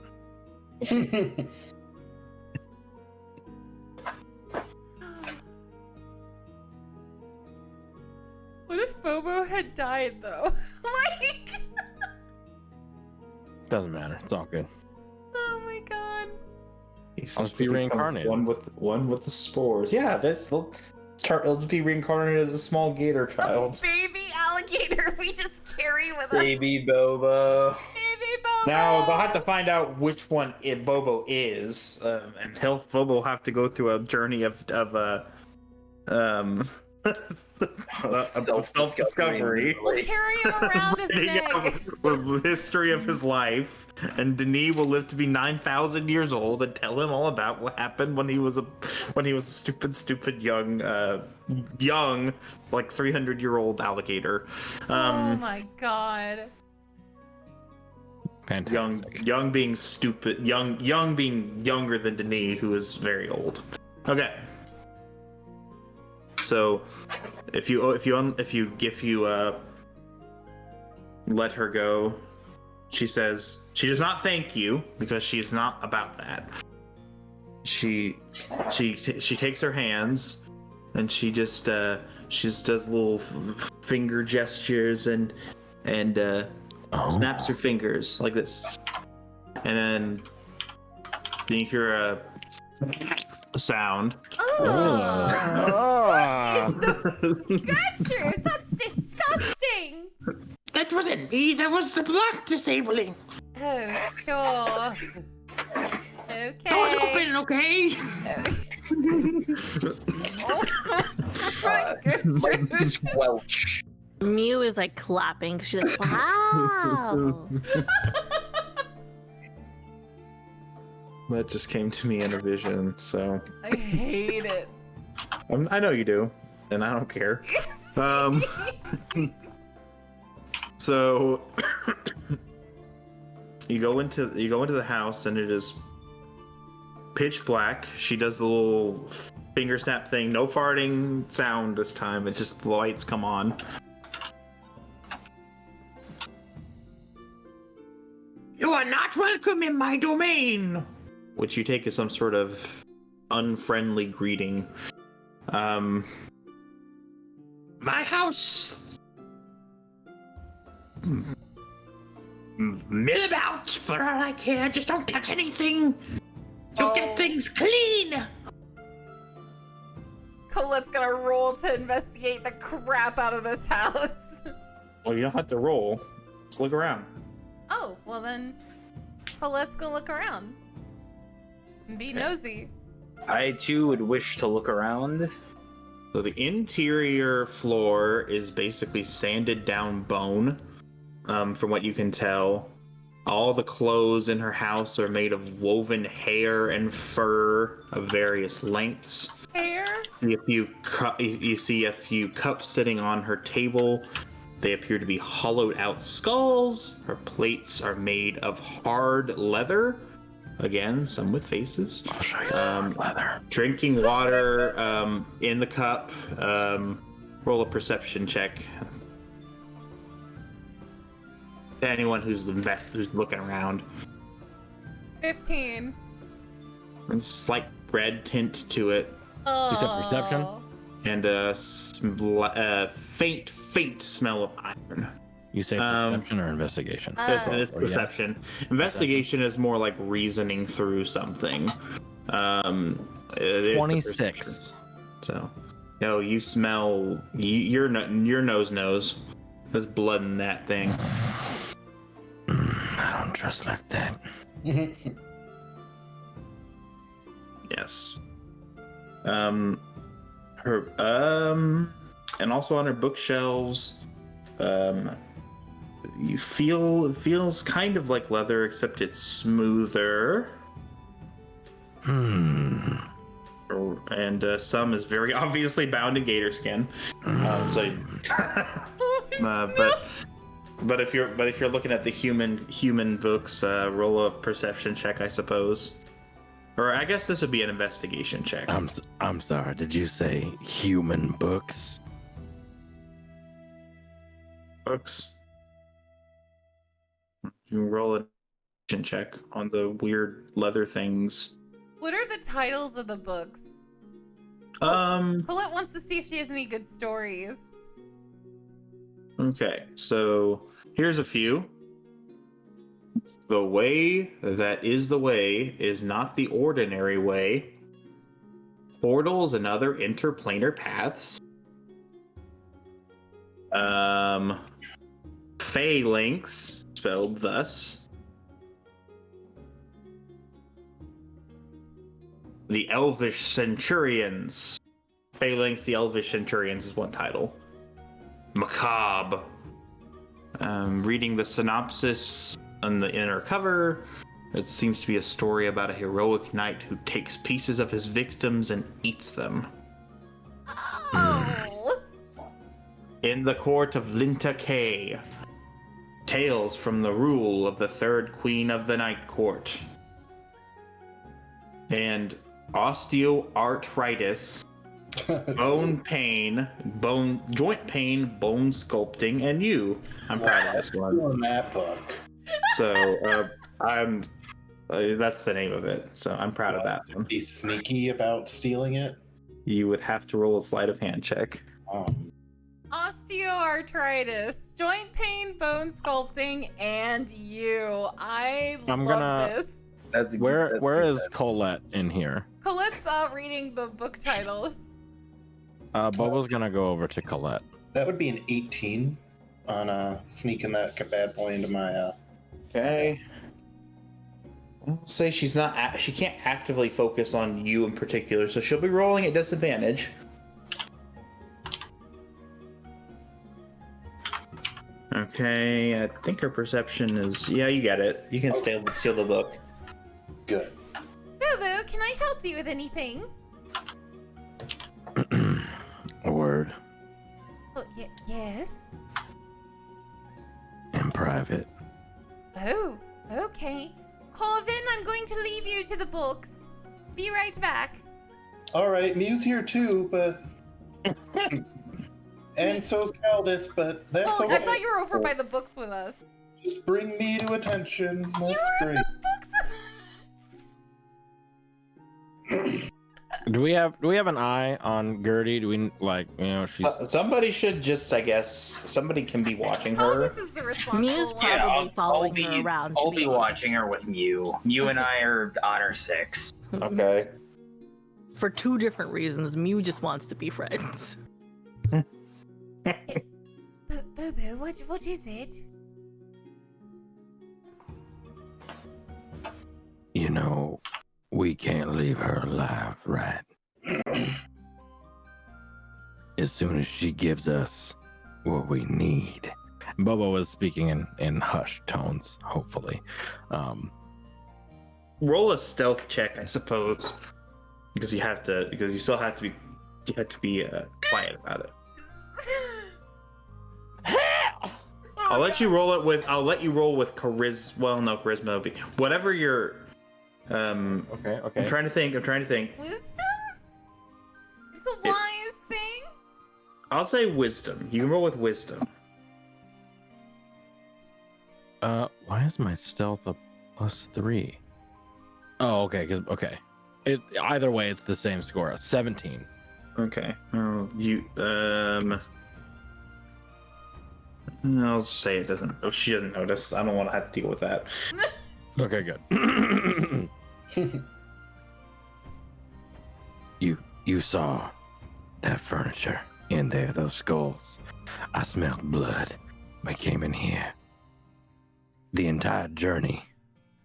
What if Bobo had died though? Like,
Doesn't matter. It's all good.
oh my god.
I'll just be reincarnated.
One with the spores. Yeah, it'll be reincarnated as a small gator child.
Baby alligator we just carry with us.
Baby Bobo.
Baby Bobo.
Now they'll have to find out which one Bobo is, and Bobo will have to go through a journey of self-discovery.
We'll carry him around his neck.
The history of his life, and Denis will live to be 9,000 years old and tell him all about what happened when he was a stupid young like 300-year-old alligator.
Oh my god.
Fantastic.
Young being stupid, young being younger than Denis, who is very old. Okay. So, if you let her go, she says she does not thank you because she's not about that. She takes her hands and she just does little finger gestures and snaps her fingers like this, and then you hear a sound.
Gotcha! That's disgusting!
That wasn't me, that was the block disabling.
Oh, sure. Okay.
Doors open, okay?
Oh my goodness.
Squelch.
Mew is like clapping. She's like, wow.
That just came to me in a vision, so
I hate it.
I know you do, and I don't care. So you go into the house, and it is pitch black. She does the little finger snap thing. No farting sound this time. It's just the lights come on.
You are not welcome in my domain.
Which you take as some sort of unfriendly greeting.
My house. Mill about for all I care. Just don't touch anything. You'll get things clean.
Colette's gonna roll to investigate the crap out of this house.
Well, you don't have to roll. Just look around.
Oh, well then, Colette's gonna look around. And be nosy.
I too would wish to look around.
So the interior floor is basically sanded down bone, from what you can tell. All the clothes in her house are made of woven hair and fur of various lengths.
Hair?
You see a few cups sitting on her table. They appear to be hollowed out skulls. Her plates are made of hard leather. Again, some with faces.
I'll show you leather.
Drinking water in the cup. Roll a perception check. To anyone who's looking around.
15.
There's a slight red tint to it.
Oh.
You said perception?
And a faint smell of iron.
You say perception or investigation?
It's
Or yes.
perception. Investigation is more like reasoning through something. It's a
26.
perception. So, no, you smell. Your nose knows. There's blood in that thing.
I don't trust like that.
Yes. Her and also on her bookshelves, you feel it feels kind of like leather, except it's smoother.
Hmm.
And some is very obviously bound in gator skin. But if you're looking at the human books, roll a perception check, I suppose. Or I guess this would be an investigation check.
I'm sorry. Did you say human books?
Books. You roll a check on the weird leather things.
What are the titles of the books? Colette wants to see if she has any good stories.
Okay, so here's a few. The way that is the way is not the ordinary way. Portals and other interplanar paths. Phalanx, spelled thus. The Elvish Centurions. Phalanx, the Elvish Centurions is one title. Macabre. Reading the synopsis on the inner cover, it seems to be a story about a heroic knight who takes pieces of his victims and eats them.
Oh.
In the court of Linta Kay. Tales from the rule of the third queen of the Night Court. And osteoarthritis, joint pain, bone sculpting, and you. I'm proud of this one.
On that book.
So that's the name of it. So I'm proud of that one.
Be sneaky about stealing it.
You would have to roll a sleight of hand check.
Osteoarthritis, joint pain, bone sculpting, and you.
I'm
love
gonna-
this.
Where is Colette in here?
Colette's reading the book titles.
Bobo's gonna go over to Colette.
That would be an 18 on sneaking that bad boy into my.
Okay. I'll say she can't actively focus on you in particular, so she'll be rolling at disadvantage. Okay, I think her perception is... Yeah, you get it. You can steal the book.
Good.
Bobo, can I help you with anything?
A word
Oh, yes.
in private.
Oh, okay. Colvin, I'm going to leave you to the books. Be right back.
All right, Mew's here too, but. And so's Caldus, but that's
Oh,
okay.
I thought you were over by the books with us.
Just bring me to attention. That's
You were
great.
at the books.
Do we have an eye on Gertie? Do we she's
Somebody should just, I guess, somebody can be watching
Oh,
her.
this is the responsible
Mew's
one.
probably
I'll
following
be,
her around.
I'll
to
be
honest.
watching her with Mew. Mew and I are honor 6.
Okay.
For two different reasons. Mew just wants to be friends.
Bobo, what is it?
we can't leave her alive, right? As soon as she gives us what we need. Bobo was speaking in hushed tones, hopefully.
Roll a stealth check, I suppose, because you still have to be quiet about it. I'll let you roll with charisma. Well, no, charisma would be whatever your.
Okay.
I'm trying to think.
Wisdom? It's a wise thing.
I'll say wisdom. You can roll with wisdom.
Why is my stealth a +3? Oh, okay. Okay. Either way, it's the same score. 17.
Okay. I'll say it doesn't. Oh, she doesn't notice. I don't want to have to deal with that.
Okay, good. You saw that furniture in there, those skulls. I smelled blood. I came in here. The entire journey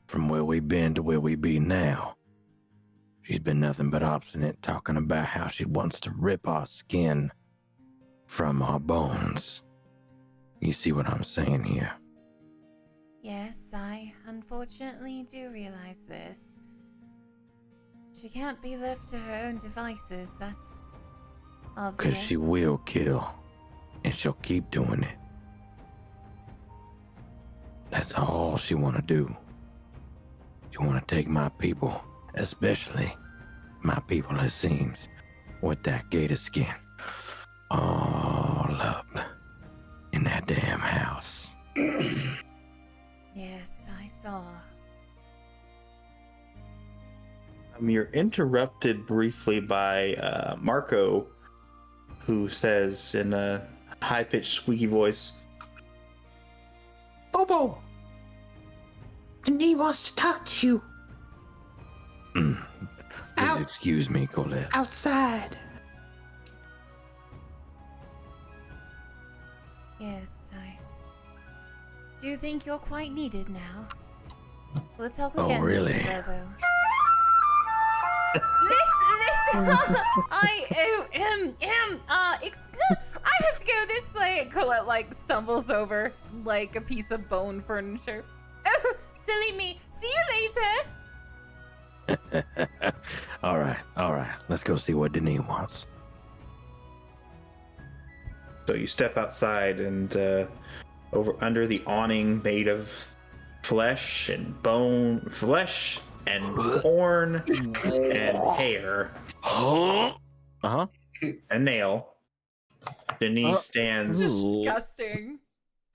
from where we been to where we be now. She's been nothing but obstinate, talking about how she wants to rip our skin from our bones. You see what I'm saying here?
Yes, I unfortunately do realize this. She can't be left to her own devices, that's obvious.
'Cause she will kill, and she'll keep doing it. That's all she want to do. She want to take my people, especially my people, it seems, with that gator skin, all up in that damn house.
Yes, I saw.
You're interrupted briefly by Marco, who says in a high-pitched, squeaky voice, "Bobo,
Denis wants to talk to you.
Please
Out.
excuse me, Colette.
Outside.
Yes, I do think you're quite needed now. We'll talk
Oh,
again
really?
later, Lobo. Listen, I have to go this way. Colette, like, stumbles over, like, a piece of bone furniture. Oh, silly me. See you later.
All right. Let's go see what Denis wants.
So you step outside and over under the awning made of flesh and bone, flesh and horn and hair
Uh-huh.
and nail. Denis stands.
Disgusting.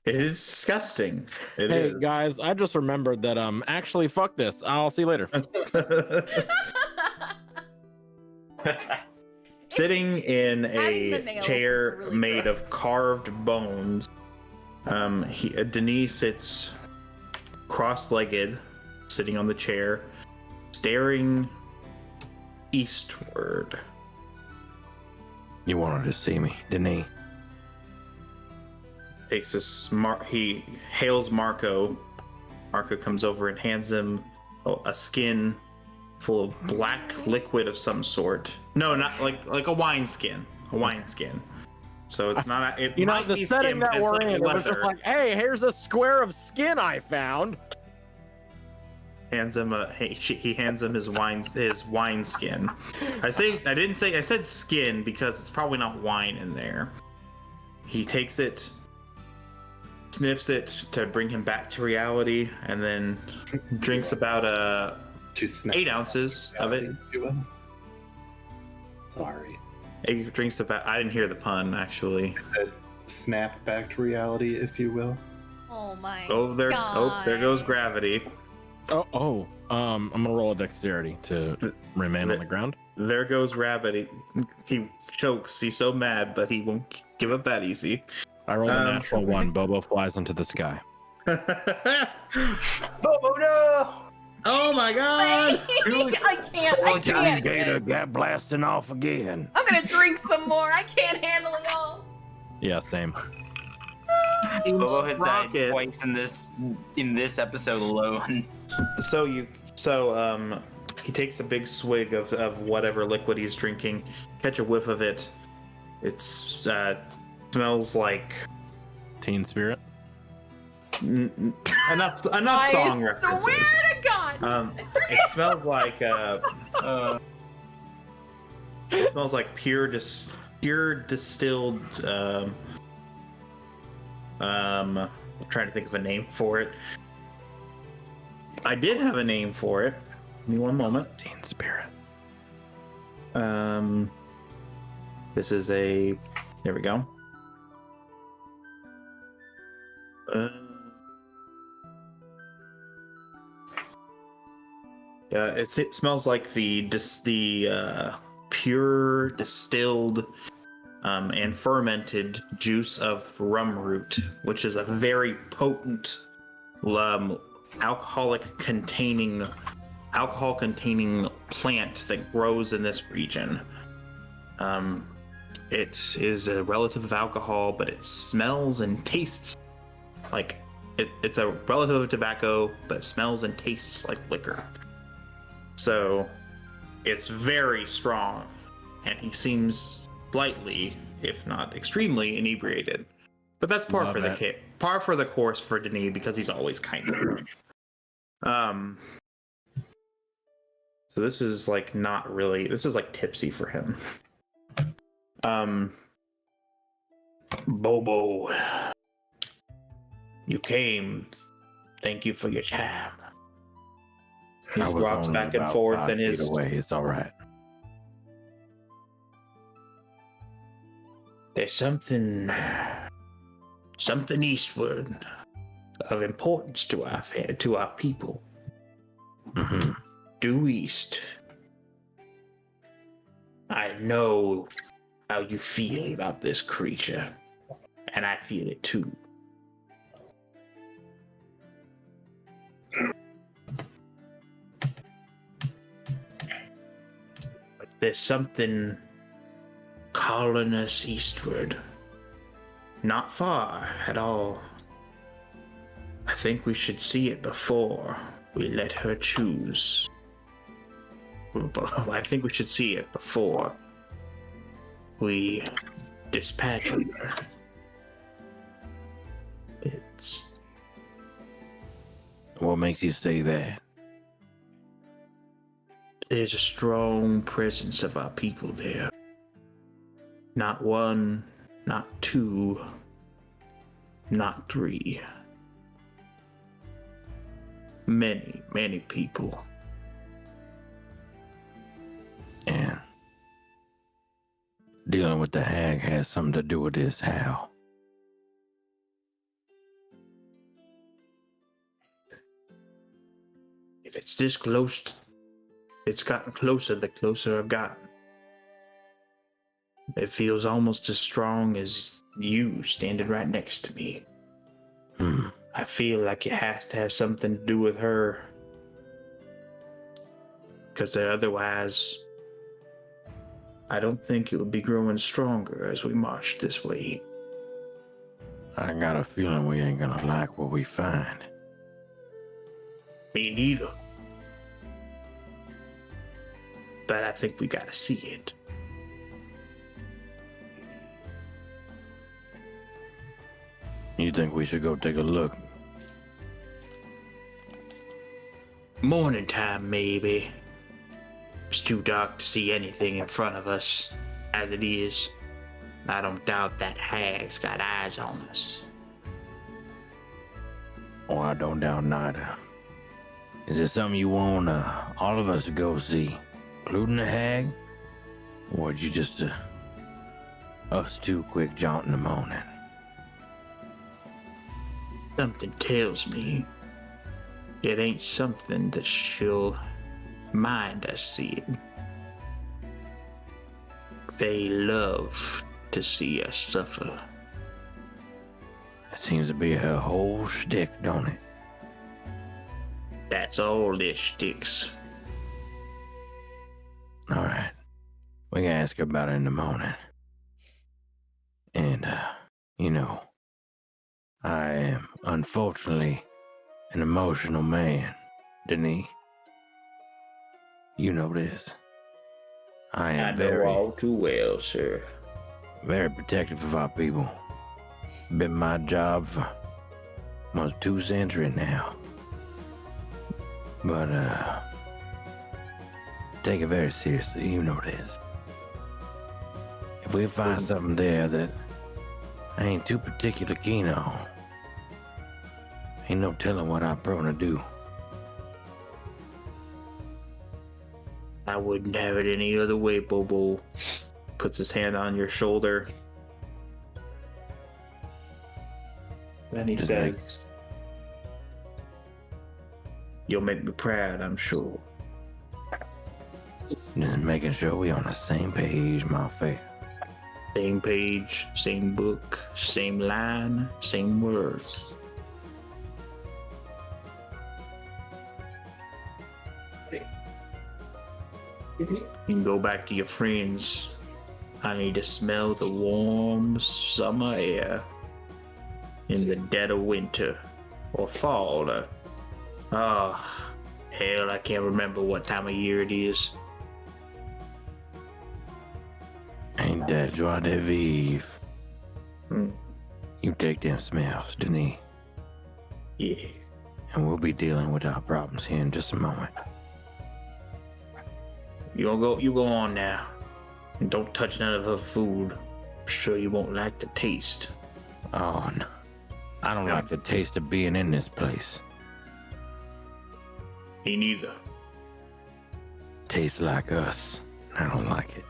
It is disgusting. It
Hey
is.
guys, I just remembered that actually fuck this. I'll see you later.
Sitting in
Adding the
a
nails
chair
is really
made
gross.
of carved bones, Denis sits cross-legged, sitting on the chair, staring eastward.
You wanted to see me, Denis?
Takes he hails Marco. Marco comes over and hands him a skin full of black liquid of some sort. No, not like a wine skin. A wine skin. So it's not. It
You know,
might
the
be
setting
skin,
that
but it's
we're
like
in, it was just
leather.
like, hey, here's a square of skin I found.
Hands him he hands him his wine skin. I said skin because it's probably not wine in there. He takes it, sniffs it to bring him back to reality, and then drinks about 8 ounces of it.
If you will. Sorry.
He drinks about. I didn't hear the pun actually.
I said snap back to reality, if you will.
Oh my
Oh, there goes
God.
gravity.
I'm gonna roll a dexterity to remain on the ground.
There goes Rabbit. He chokes. He's so mad, but he won't give up that easy.
I rolled a
Um,
natural one. Bobo flies into the sky.
Oh no!
Oh my god!
I can't.
Gator got blasting off again.
I'm gonna drink some more. I can't handle it all.
Yeah, same.
Bobo has died
Sprocket.
twice in this episode alone.
So he takes a big swig of whatever liquid he's drinking. Catch a whiff of it. It smells like
Teen Spirit.
enough song
I
references.
swear to God.
It smells like it smells like pure distilled. I'm trying to think of a name for it. I did have a name for it. Give me one moment.
Teen Spirit.
This is a. There we go. Yeah, it smells like the pure distilled and fermented juice of rum root, which is a very potent alcohol containing plant that grows in this region. It is a relative of alcohol, but it smells and tastes like it's a relative of tobacco, but smells and tastes like liquor. So it's very strong, and he seems slightly, if not extremely, inebriated. But that's par for the course for Denis because he's always kind of. So this is like not really. This is like tipsy for him. Bobo, you came. Thank you for your time. He
I was
rocks
only
back and
about
forth
5
in his.
feet away. It's all right.
There's something eastward of importance to our people.
Mm-hmm.
Due east. I know how you feel about this creature, and I feel it too. There's something calling us eastward. Not far at all. I think we should see it before we let her choose. I think we should see it before we dispatch her. It's...
What makes you say that?
There's a strong presence of our people there. Not one, not two, not three. Many, many people.
And dealing with the hag has something to do with this, how?
If it's this close, it's gotten closer the closer I've gotten. It feels almost as strong as you standing right next to me. I feel like it has to have something to do with her. Because otherwise, I don't think it would be growing stronger as we march this way.
I got a feeling we ain't gonna like what we find.
Me neither. But I think we gotta see it.
You think we should go take a look?
Morning time, maybe. It's too dark to see anything in front of us. As it is, I don't doubt that hag's got eyes on us.
Oh, I don't doubt neither. Is it something you want all of us to go see, including the hag? Or would you just us two quick jaunt in the morning?
Something tells me it ain't something that she'll mind us seeing. They love to see us suffer.
It seems to be her whole shtick, don't it?
That's all this sticks.
All right. We can ask her about it in the morning. And, you know, I am, unfortunately, an emotional man, Denis. You know this. I am very,
all too well, sir.
very protective of our people. Been my job for almost 2 centuries now. But, take it very seriously, you know this. If we find something there that I ain't too particular keen on, ain't no telling what I'm gonna do.
I wouldn't have it any other way, Bobo. Puts his hand on your shoulder. Then he says, "You'll make me proud, I'm sure."
Just making sure we on the same page, my fair.
Same page, same book, same line, same words. You can go back to your friends. I need to smell the warm summer air in the dead of winter or fall. Hell, I can't remember what time of year it is.
Ain't that joie de vivre?
Hmm.
You take them smells, Denis,
Yeah.
and we'll be dealing with our problems here in just a moment.
You go on now. And don't touch none of her food. I'm sure you won't like the taste.
Oh, no. I don't like the taste of being in this place.
Me neither.
Tastes like us. I don't like it.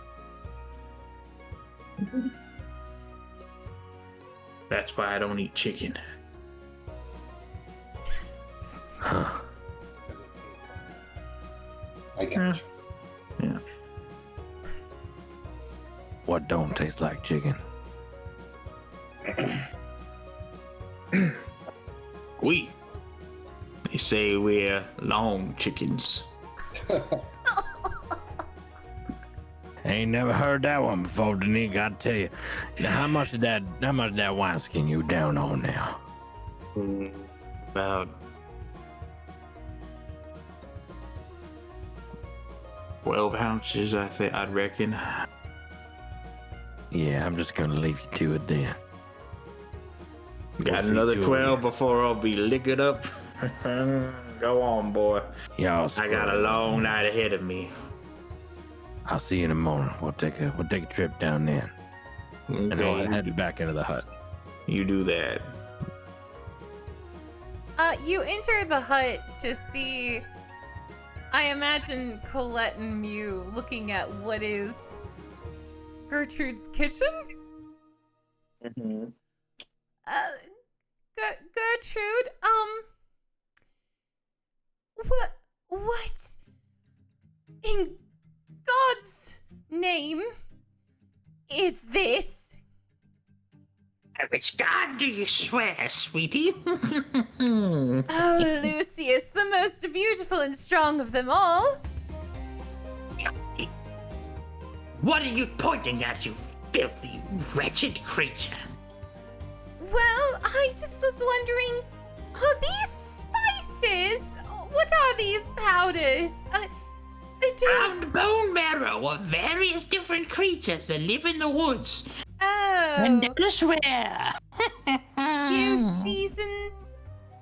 That's why I don't eat chicken.
Huh.
I got you.
Yeah.
What don't taste like chicken?
They say we're long chickens.
Ain't never heard that one before, Denise. Gotta tell you. Now, how much of that wineskin you down on now?
About 12 ounces, I'd reckon.
Yeah, I'm just gonna leave you to it then.
Got
see
another
to it.
12 before I'll be liquored up. Go on, boy.
Y'all,
I got a long night ahead of me.
I'll see you in the morning. We'll take a trip down there, and I'll
Okay,
head back into the hut.
you do that.
You enter the hut to see, I imagine, Colette and Mew looking at what is Gertrude's kitchen.
Mm-hmm.
Gertrude, what in God's name is this?
Which god do you swear, sweetie?
Oh, Lucius, the most beautiful and strong of them all.
What are you pointing at, you filthy, wretched creature?
Well, I just was wondering, are these spices? What are these powders? I don't...
Found bone marrow of various different creatures that live in the woods and
Oh,
elsewhere.
you season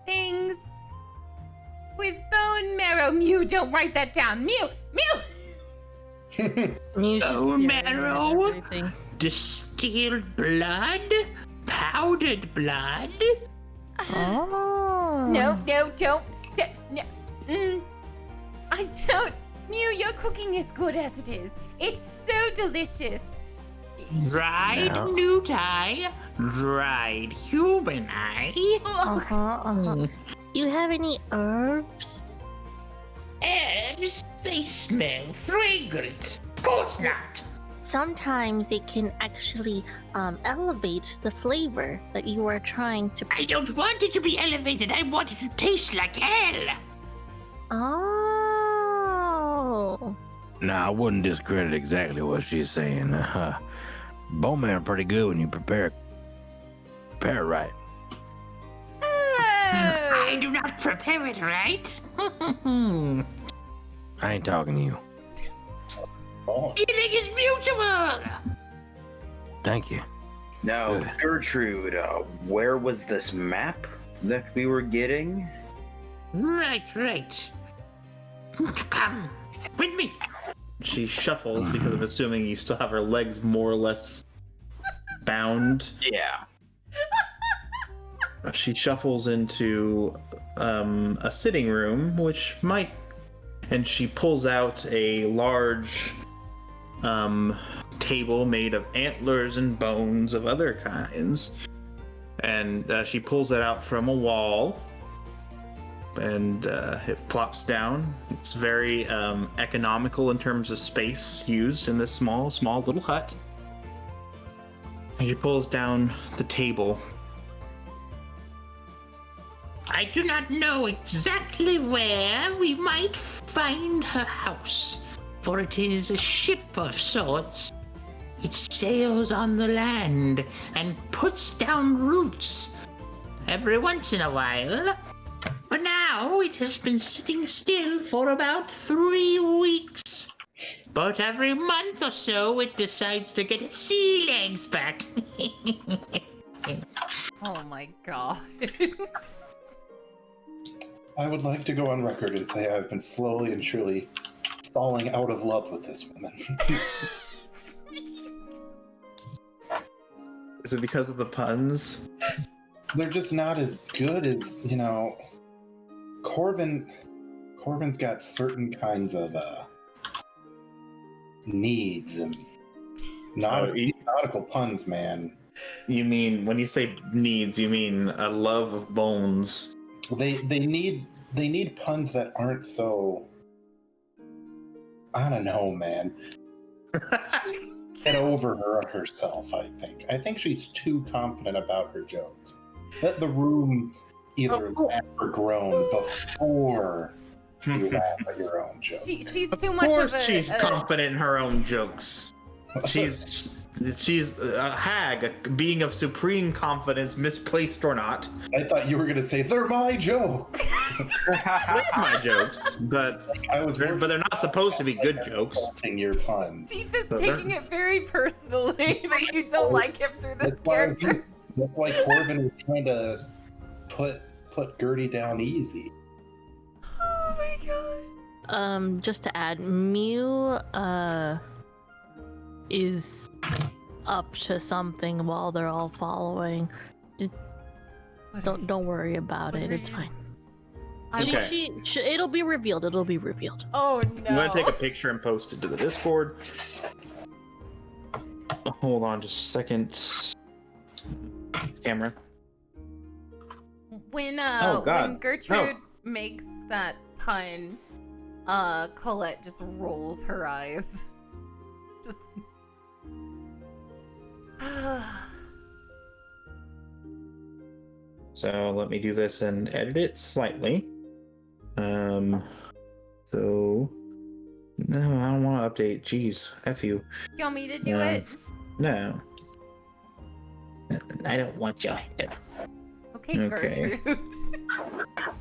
things with bone marrow. Mew, don't write that down. Mew!
Mew's just
Bone
staring at
marrow?
everything.
Distilled blood? Powdered blood?
Oh.
No, don't. No. I don't. Mew, your cooking is good as it is. It's so delicious.
Dried
No.
newt eye? Dried human eye?
Do you have any herbs?
Herbs? They smell fragrant. Of course not.
Sometimes they can actually elevate the flavor that you are trying to.
I don't want it to be elevated. I want it to taste like hell.
Oh.
Nah, I wouldn't discredit exactly what she's saying. Bone marrow pretty good when you prepare it right.
I
Oh.
do not prepare it right.
I ain't talking to you.
Oh,
Eating is mutual.
Thank you.
Now,
Good.
Gertrude, where was this map that we were getting?
Right. Come with me.
She shuffles because I'm assuming you still have her legs more or less bound.
Yeah.
She shuffles into a sitting room, which might, and she pulls out a large table made of antlers and bones of other kinds, and she pulls that out from a wall, and it plops down. It's very economical in terms of space used in this small little hut. And she pulls down the table.
I do not know exactly where we might find her house, for it is a ship of sorts. It sails on the land and puts down roots every once in a while. But now it has been sitting still for about 3 weeks. But every month or so it decides to get its sea legs back.
Oh my god.
I would like to go on record and say I've been slowly and surely falling out of love with this woman.
Is it because of the puns?
They're just not as good as, Corvin's got certain kinds of needs and nautical puns, man.
You mean, when you say needs, you mean a love of bones.
They need puns that aren't so, I don't know, man. Get over herself, I think. I think she's too confident about her jokes. Let the room either laugh or groan before You laugh at your own joke.
She's
Of
too much
course
of a.
she's confident in her own jokes. She's a hag, a being of supreme confidence, misplaced or not.
I thought you were gonna say they're my jokes.
They're my jokes, but but they're not supposed to be good jokes.
Insulting your puns.
Teeth is
So
taking it very personally that you don't like him through this character.
That's why Corbin was trying to put Gertie down easy.
Oh my god.
Just to add, Mew is up to something while they're all following. Don't worry about it. It's fine.
Okay.
She it'll be revealed. It'll be revealed.
Oh no.
I'm gonna take a picture and post it to the Discord. Hold on just a second. Camera.
When
Oh, God.
when Gertrude makes that pun, Colette just rolls her eyes. Just
So let me do this and edit it slightly. So no, I don't want to update. Jeez, F you.
You want me to do
No.
it?
No. I don't want your head.
Okay,
Okay.
Gertrude.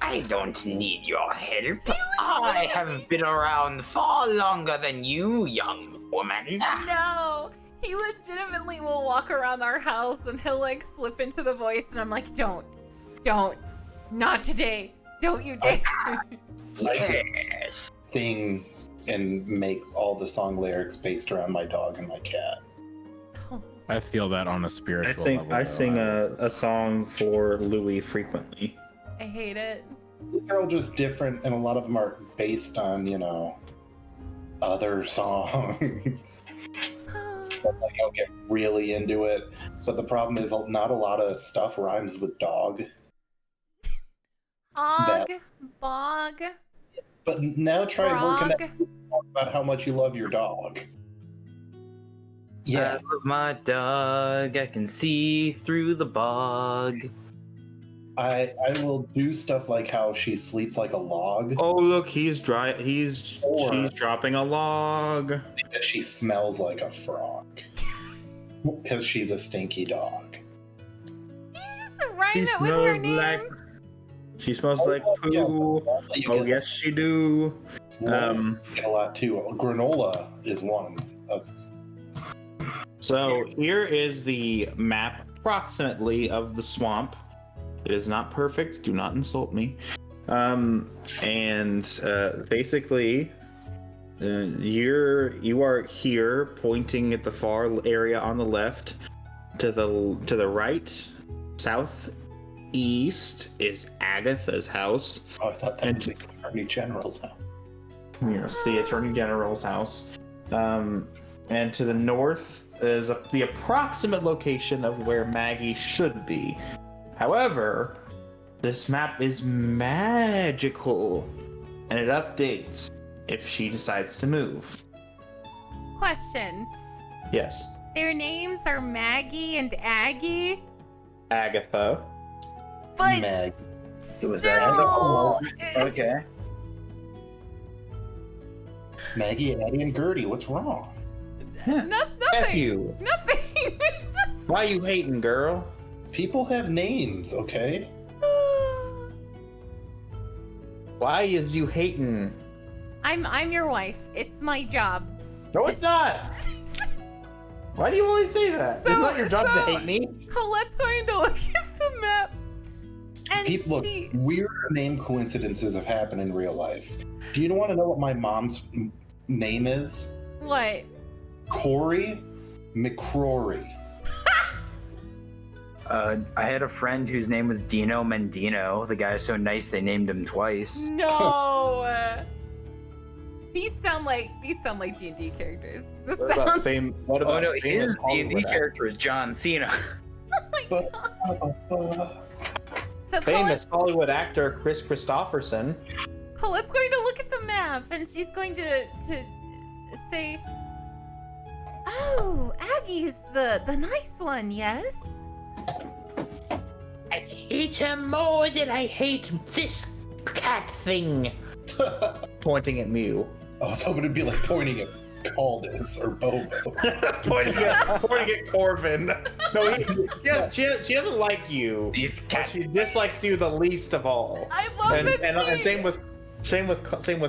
I don't need your help. I have been around far longer than you, young woman.
No, he legitimately will walk around our house and he'll like slip into the voice, and I'm like, don't, not today, don't you dare.
Yes.
Sing and make all the song lyrics based around my dog and my cat.
I feel that on a spiritual level.
I sing a song for Louis frequently.
I hate it.
These are all just different, and a lot of them are based on, other songs. But, like, I'll get really into it. But the problem is, not a lot of stuff rhymes with dog.
Hog, bog,
But now try working
frog.
that song about how much you love your dog. Yeah,
I love my dog. I can see through the bog.
I will do stuff like how she sleeps like a log.
Oh look, she's dropping a log.
That she smells like a frog. Because she's a stinky dog.
You just rhyme it with her name.
She smells like poo. Oh yes, she do.
You get a lot too. Granola is one of.
So here is the map approximately of the swamp. It is not perfect. Do not insult me. Basically, you are here, pointing at the far area on the left. To the right, southeast is Agatha's house.
Oh, I thought that was the Attorney General's house.
Yes, the Attorney General's house. And to the north is the approximate location of where Maggie should be. However, this map is magical, and it updates if she decides to move.
Question.
Yes.
Their names are Maggie and Aggie,
Agatha.
but
Meg.
It was
still,
Okay.
Maggie, Addie, and Gertie. What's wrong?
F
nothing.
you.
Nothing. Just.
Why you hating, girl?
People have names, okay?
Why is you hating?
I'm your wife. It's my job.
No, it's not. Why do you always say that? It's not your job to hate me.
Colette's going to look at the map, and
Look,
she.
weird name coincidences have happened in real life. Do you want to know what my mom's name is?
What?
Corey McCrory.
I had a friend whose name was Dino Mendino. The guy is so nice they named him twice.
No. These sound like D&D characters. This
What about
sounds.
fame? What
Oh
about
no,
famous
his D&D
Hollywood
character is John Cena.
Oh my god. So
Famous
Colette's
Hollywood actor Chris Christopherson.
going to look at the map, and she's going to say, "Oh, Aggie's the nice one, yes."
I hate her more than I hate this cat thing.
pointing at Mew.
I was hoping it'd be like pointing at Caldus or Bobo.
pointing at Corvin. No, she doesn't like you.
These
But
cats.
she dislikes you the least of all.
I love
And,
that
and,
she.
and same with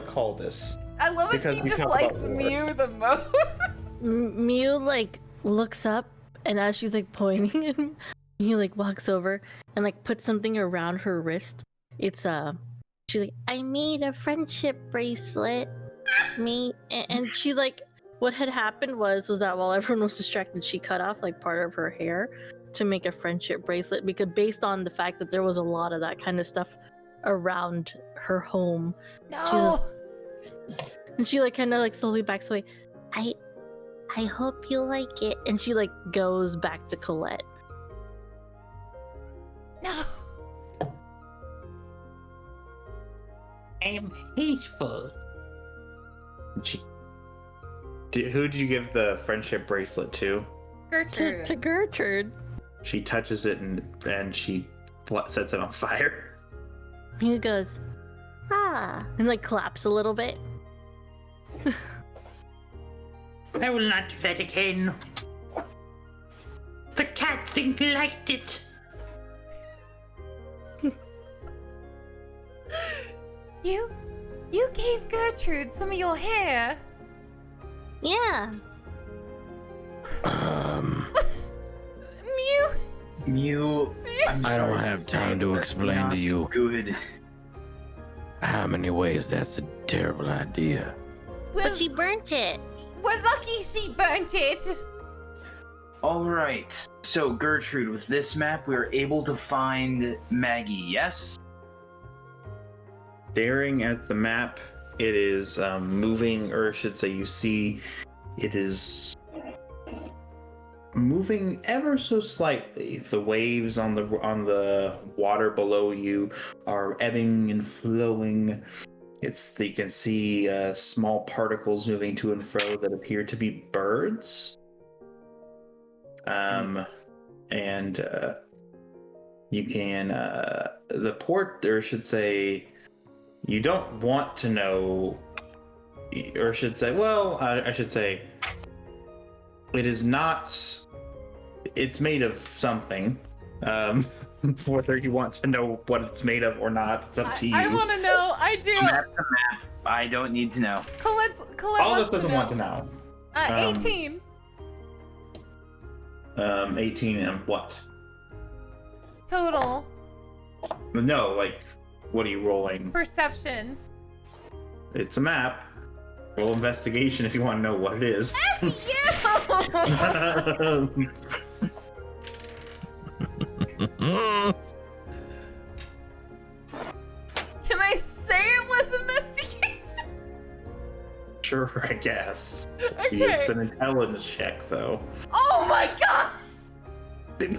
Caldus.
I love that
because
she
we talk
dislikes
about war.
Mew the most.
Mew like looks up, and as she's like pointing at him, he like walks over and like puts something around her wrist. It's she's like, I made a friendship bracelet. And she like, what had happened was that while everyone was distracted, she cut off like part of her hair to make a friendship bracelet, because based on the fact that there was a lot of that kind of stuff around her home.
No.
And she like kind of like slowly backs away.
I hope you like it.
And she like goes back to Colette.
No.
I am hateful.
Who did you give the friendship bracelet to?
Gertrude.
To Gertrude.
She touches it and she sets it on fire.
He goes,
Ah,
and like claps a little bit.
I will not do that again. The cat thing liked it.
You gave Gertrude some of your hair.
yeah.
Mew.
Mew, I'm
I don't
sorry
have
say,
time to
that's
explain
not
to you
Good.
how many ways that's a terrible idea.
But she burnt it.
We're lucky she burnt it.
All right. So Gertrude, with this map, we were able to find Maggie. Yes.
Staring at the map, it is moving, or I should say, you see, it is moving ever so slightly. The waves on the water below you are ebbing and flowing. You can see small particles moving to and fro that appear to be birds. And you can the port, or I should say, you don't want to know, or I should say, I should say, it is not. It's made of something. Whether you want to know what it's made of or not, it's up to you.
I want to know. I do.
A map's a map. I don't need to know.
Colette
All
wants
this doesn't
to know.
want to know.
18.
18 and what?
Total.
No, like, what are you rolling?
Perception.
It's a map. Roll investigation if you want to know what it is.
You! Can I say it was investigation?
Sure, I guess.
Okay.
It's an intelligence check, though.
Oh my god!
It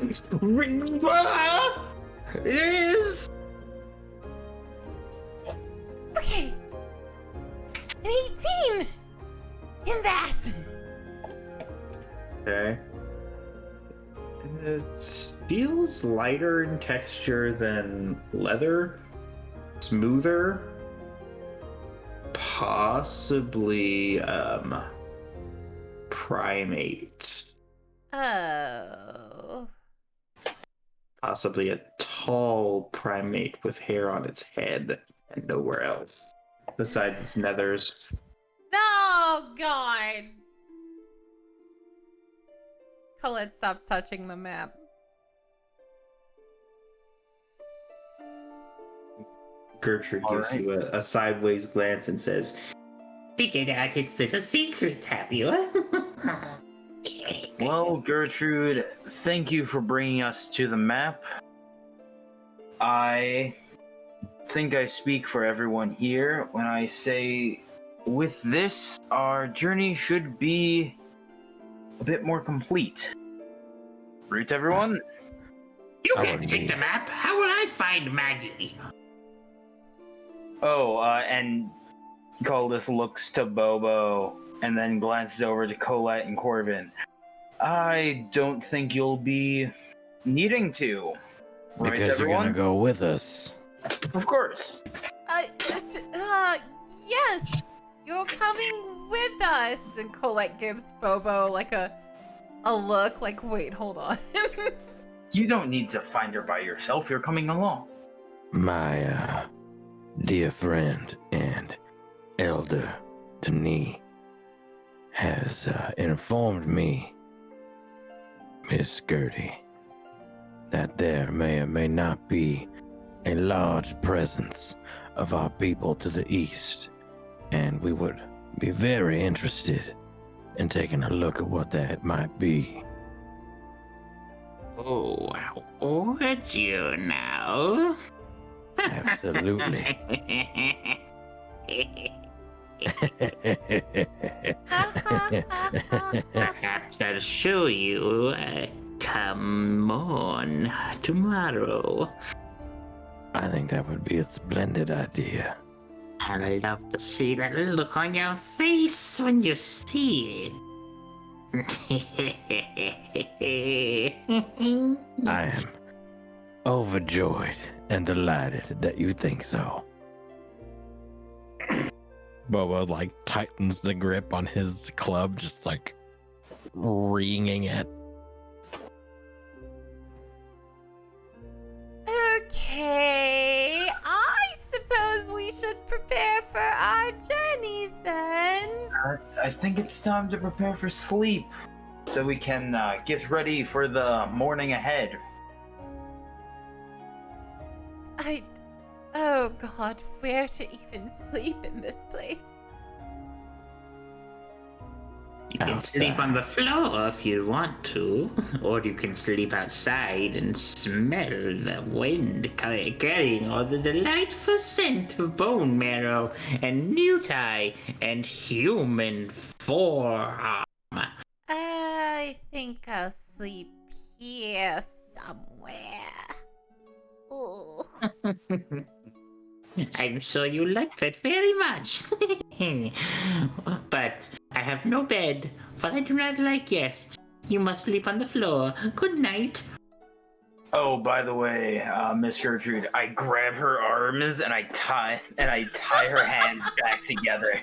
is.
Okay. An 18! In that!
Okay. It feels lighter in texture than leather. Smoother. Possibly, primate.
Oh.
Possibly a tall primate with hair on its head and nowhere else besides its nethers.
No, God! Colette stops touching the map.
Gertrude gives
Alright.
you a sideways glance and says,
Figured out it's a secret, have you?
Well, Gertrude, thank you for bringing us to the map. I think I speak for everyone here when I say, with this, our journey should be a bit more complete. Right, everyone?
You
I
can't
would
take
be.
the map. How will I find Maggie?
Oh, and Caldus looks to Bobo and then glances over to Colette and Corvin. I don't think you'll be needing to. Right,
Because you're
everyone?
gonna go with us.
Of course.
yes, you're coming with us. And Colette gives Bobo like a look like, wait, hold on.
You don't need to find her by yourself. You're coming along.
My dear friend and elder Denis has informed me, Miss Gertie, that there may or may not be a large presence of our people to the east, and we would be very interested in taking a look at what that might be.
Oh, would you now?
Absolutely.
Perhaps I'll show you. Come on, tomorrow.
I think that would be a splendid idea.
I'd love to see that look on your face when you see it.
I am overjoyed and delighted that you think so.
Bobo like tightens the grip on his club, just like ringing it.
Okay, I suppose we should prepare for our journey then.
I think it's time to prepare for sleep, so we can get ready for the morning ahead.
Oh God, where to even sleep in this place?
You can sleep on the floor if you want to, or you can sleep outside and smell the wind carrying all the delightful scent of bone marrow and newtie and human forearm.
I think I'll sleep here somewhere. Oh.
I'm sure you like that very much. But I have no bed, for I do not like guests. You must sleep on the floor. Good night.
Oh, by the way, Miss Gertrude, I grab her arms and I tie her hands back together.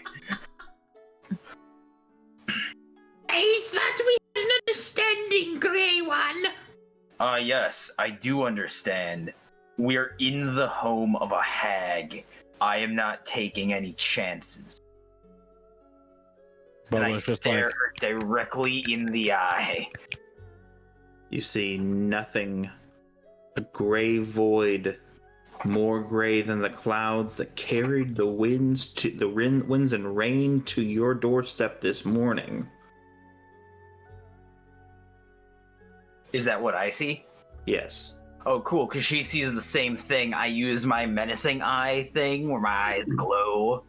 I thought we had an understanding, Grey One.
Yes, I do understand. We're in the home of a hag. I am not taking any chances. And I
Bobo's just
stare
like,
her directly in the eye.
You see nothing. A gray void, more gray than the clouds that carried the winds and rain to your doorstep this morning.
Is that what I see?
Yes.
Oh, cool, because she sees the same thing. I use my menacing eye thing where my eyes glow.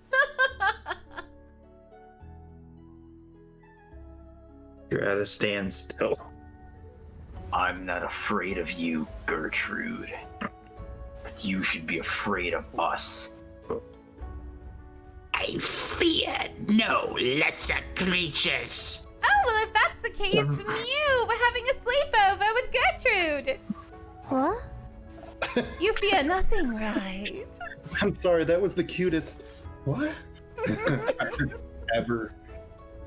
You're at a standstill.
I'm not afraid of you, Gertrude. But you should be afraid of us.
I fear no lesser creatures.
Oh, well, if that's the case, Mew, we're having a sleepover with Gertrude.
What?
You fear nothing, right?
I'm sorry, that was the cutest. What? Ever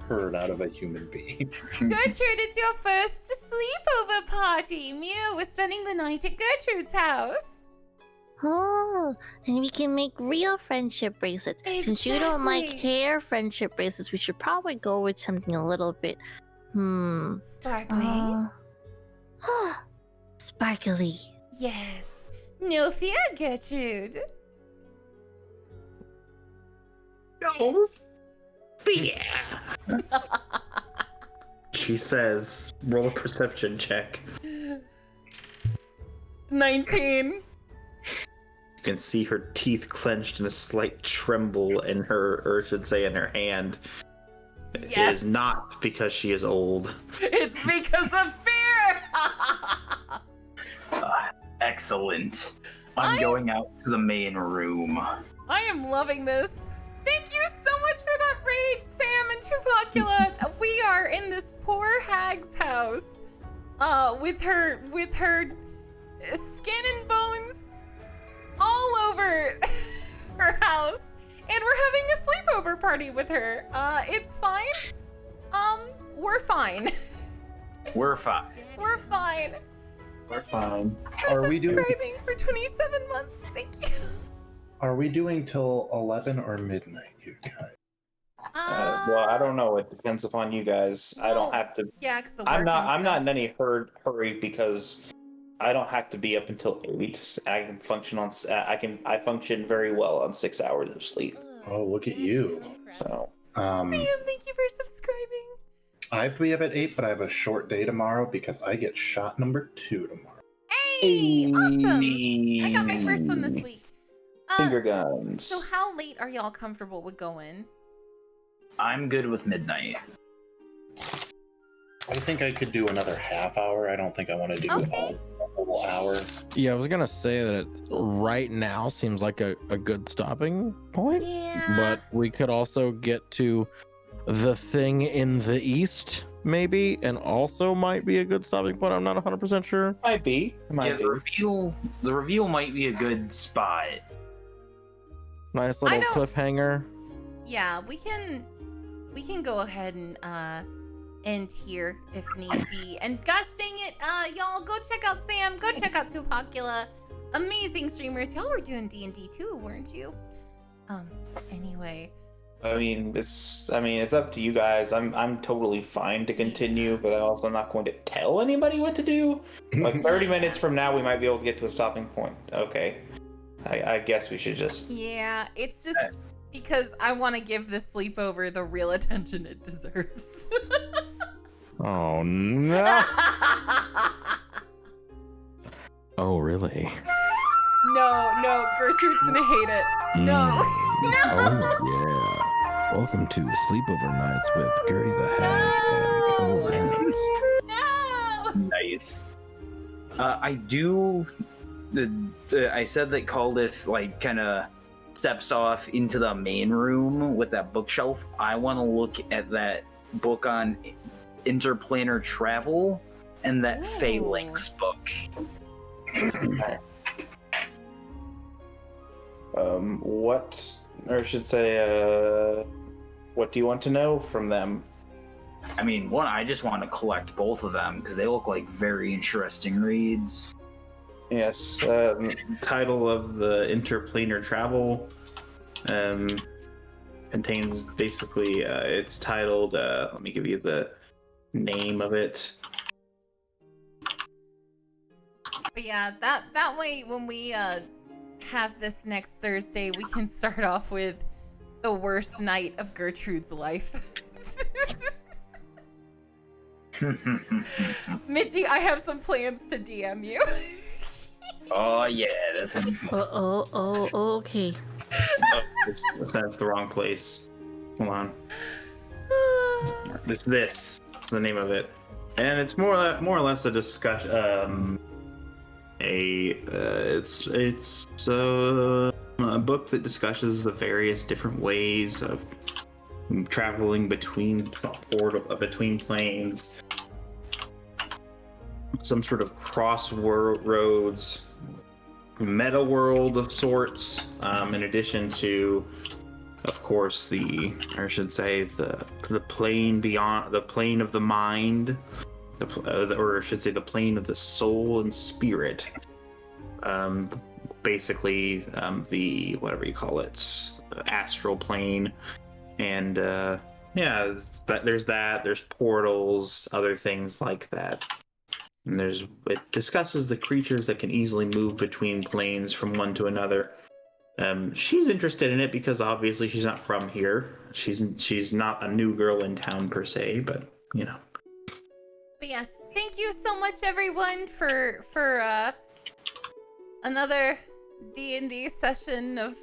heard out of a human being.
Gertrude, it's your first sleepover party. Mew, we're spending the night at Gertrude's house.
Oh, and we can make real friendship bracelets. Since you don't like
Exactly.
hair friendship bracelets, we should probably go with something a little bit,
Sparkly.
sparkly.
Yes. No fear, Gertrude.
No fear.
She says, roll a perception check.
19.
You can see her teeth clenched in a slight tremble in her, or I should say in her hand. It
Yes.
is not because she is old.
It's because of fear.
Excellent. I'm going out to the main room.
I am loving this. Thank you so much for that raid, Sam and Tupacula. We are in this poor hag's house, with her skin and bones all over her house, and we're having a sleepover party with her. It's fine. We're fine.
We're fine.
We're fine.
We're fine.
Are we doing?
Subscribing for 27 months. Thank you.
Are we doing till 11 or midnight, you guys?
Well, I don't know. It depends upon you guys. I
well,
don't have to.
Yeah, because
I'm not in any hurry because I don't have to be up until 8. I can function on. I function very well on 6 hours of sleep.
Oh, look at you.
So.
Sam, thank you for subscribing.
I have to be up at 8, but I have a short day tomorrow because I get shot number 2 tomorrow.
Hey, awesome! I got my first one this week.
Finger guns.
So how late are y'all comfortable with going?
I'm good with midnight.
I think I could do another half hour. I don't think I want to do
Okay.
a whole hour.
Yeah, I was gonna say that it right now seems like a good stopping point.
Yeah.
But we could also get to the thing in the east, maybe, and also might be a good stopping point. I'm not 100% sure.
Might be.
Yeah, the reveal might be a good spot.
Nice little
don't-
cliffhanger.
Yeah, we can go ahead and end here if need be. And gosh dang it, y'all go check out Sam, go check out Tupacula. Amazing streamers. Y'all were doing D&D too, weren't you? Anyway.
I mean, it's up to you guys. I'm totally fine to continue, but I'm also not going to tell anybody what to do. Like 30 minutes from now, we might be able to get to a stopping point. Okay. I guess we should just.
Yeah, it's just because I want to give the sleepover the real attention it deserves.
Oh no! Oh really?
No, Gertrude's gonna hate it. No.
Oh yeah. Welcome to Sleepover Nights with Gertie the Hag and Cole Evans.
No.
Nice. I said that Caldus like kind of steps off into the main room with that bookshelf. I want to look at that book on interplanar travel and that
Ooh.
Phalanx book.
What do you want to know from them?
I mean, one, I just want to collect both of them because they look like very interesting reads.
Yes, title of the interplanar travel contains basically, it's titled, let me give you the name of it.
But yeah, that way when we have this next Thursday, we can start off with the worst night of Gertrude's life. Mitchie, I have some plans to DM you.
Oh yeah, that's
Okay.
That's the wrong place. Hold on. This is the name of it, and it's more or less a discussion. It's a book that discusses the various different ways of traveling between planes, some sort of crossroads, meta world of sorts. In addition to, of course, the plane beyond the plane of the mind. Or I should say the plane of the soul and spirit. Basically, the whatever you call it, astral plane, and there's portals, other things like that. And it discusses the creatures that can easily move between planes from one to another. She's interested in it because obviously she's not from here. She's not a new girl in town per se, but you know.
But yes, thank you so much everyone for another D&D session of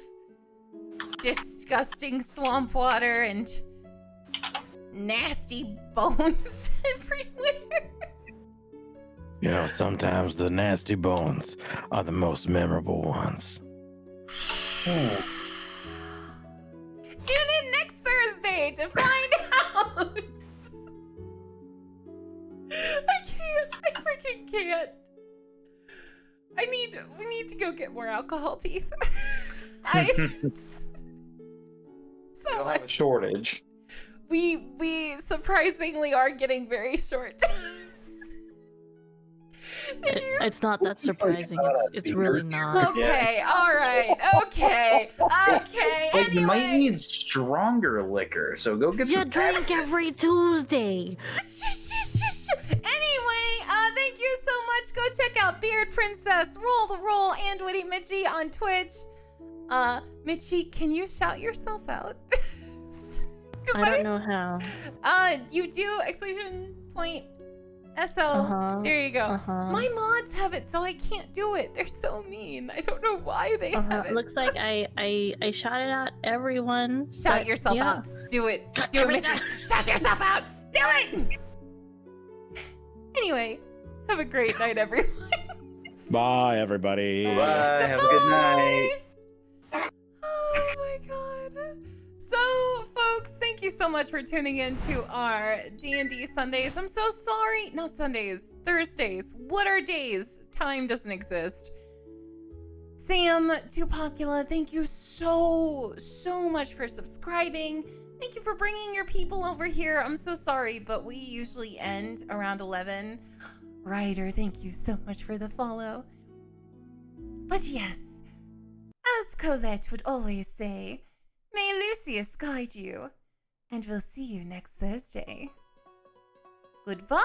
disgusting swamp water and nasty bones everywhere.
You know, sometimes the nasty bones are the most memorable ones.
Tune in next Thursday to find out. I freaking can't. We need to go get more alcohol, Teeth. so
We don't
much.
have a shortage.
We surprisingly are getting very short.
It's not that surprising. It's really not.
Okay, all right, okay.
But you might
Anyway,
need stronger liquor, so go get
You
some.
drink every Tuesday.
Anyway, thank you so much. Go check out Beard Princess, Roll the Roll, and Witty Mitchie on Twitch. Mitchie, can you shout yourself out?
I don't know how.
You do exclamation point SL.
Uh-huh.
There you go.
Uh-huh.
My mods have it, so I can't do it. They're so mean. I don't know why they have it.
Looks like I shouted out everyone.
Shout
but
yourself
yeah.
out. Do it. Do it, Mitchie. Shout yourself out. Do it. Anyway, have a great night, everyone.
Bye, everybody.
Bye. Have a good night.
Oh my god. So, folks, thank you so much for tuning in to our D&D Sundays. I'm so sorry. Not Sundays. Thursdays. What are days? Time doesn't exist. Sam, Tupacula, thank you so much for subscribing. Thank you for bringing your people over here. I'm so sorry, but we usually end around 11. Ryder, thank you so much for the follow. But yes, as Colette would always say, may Lucius guide you, and we'll see you next Thursday. Goodbye!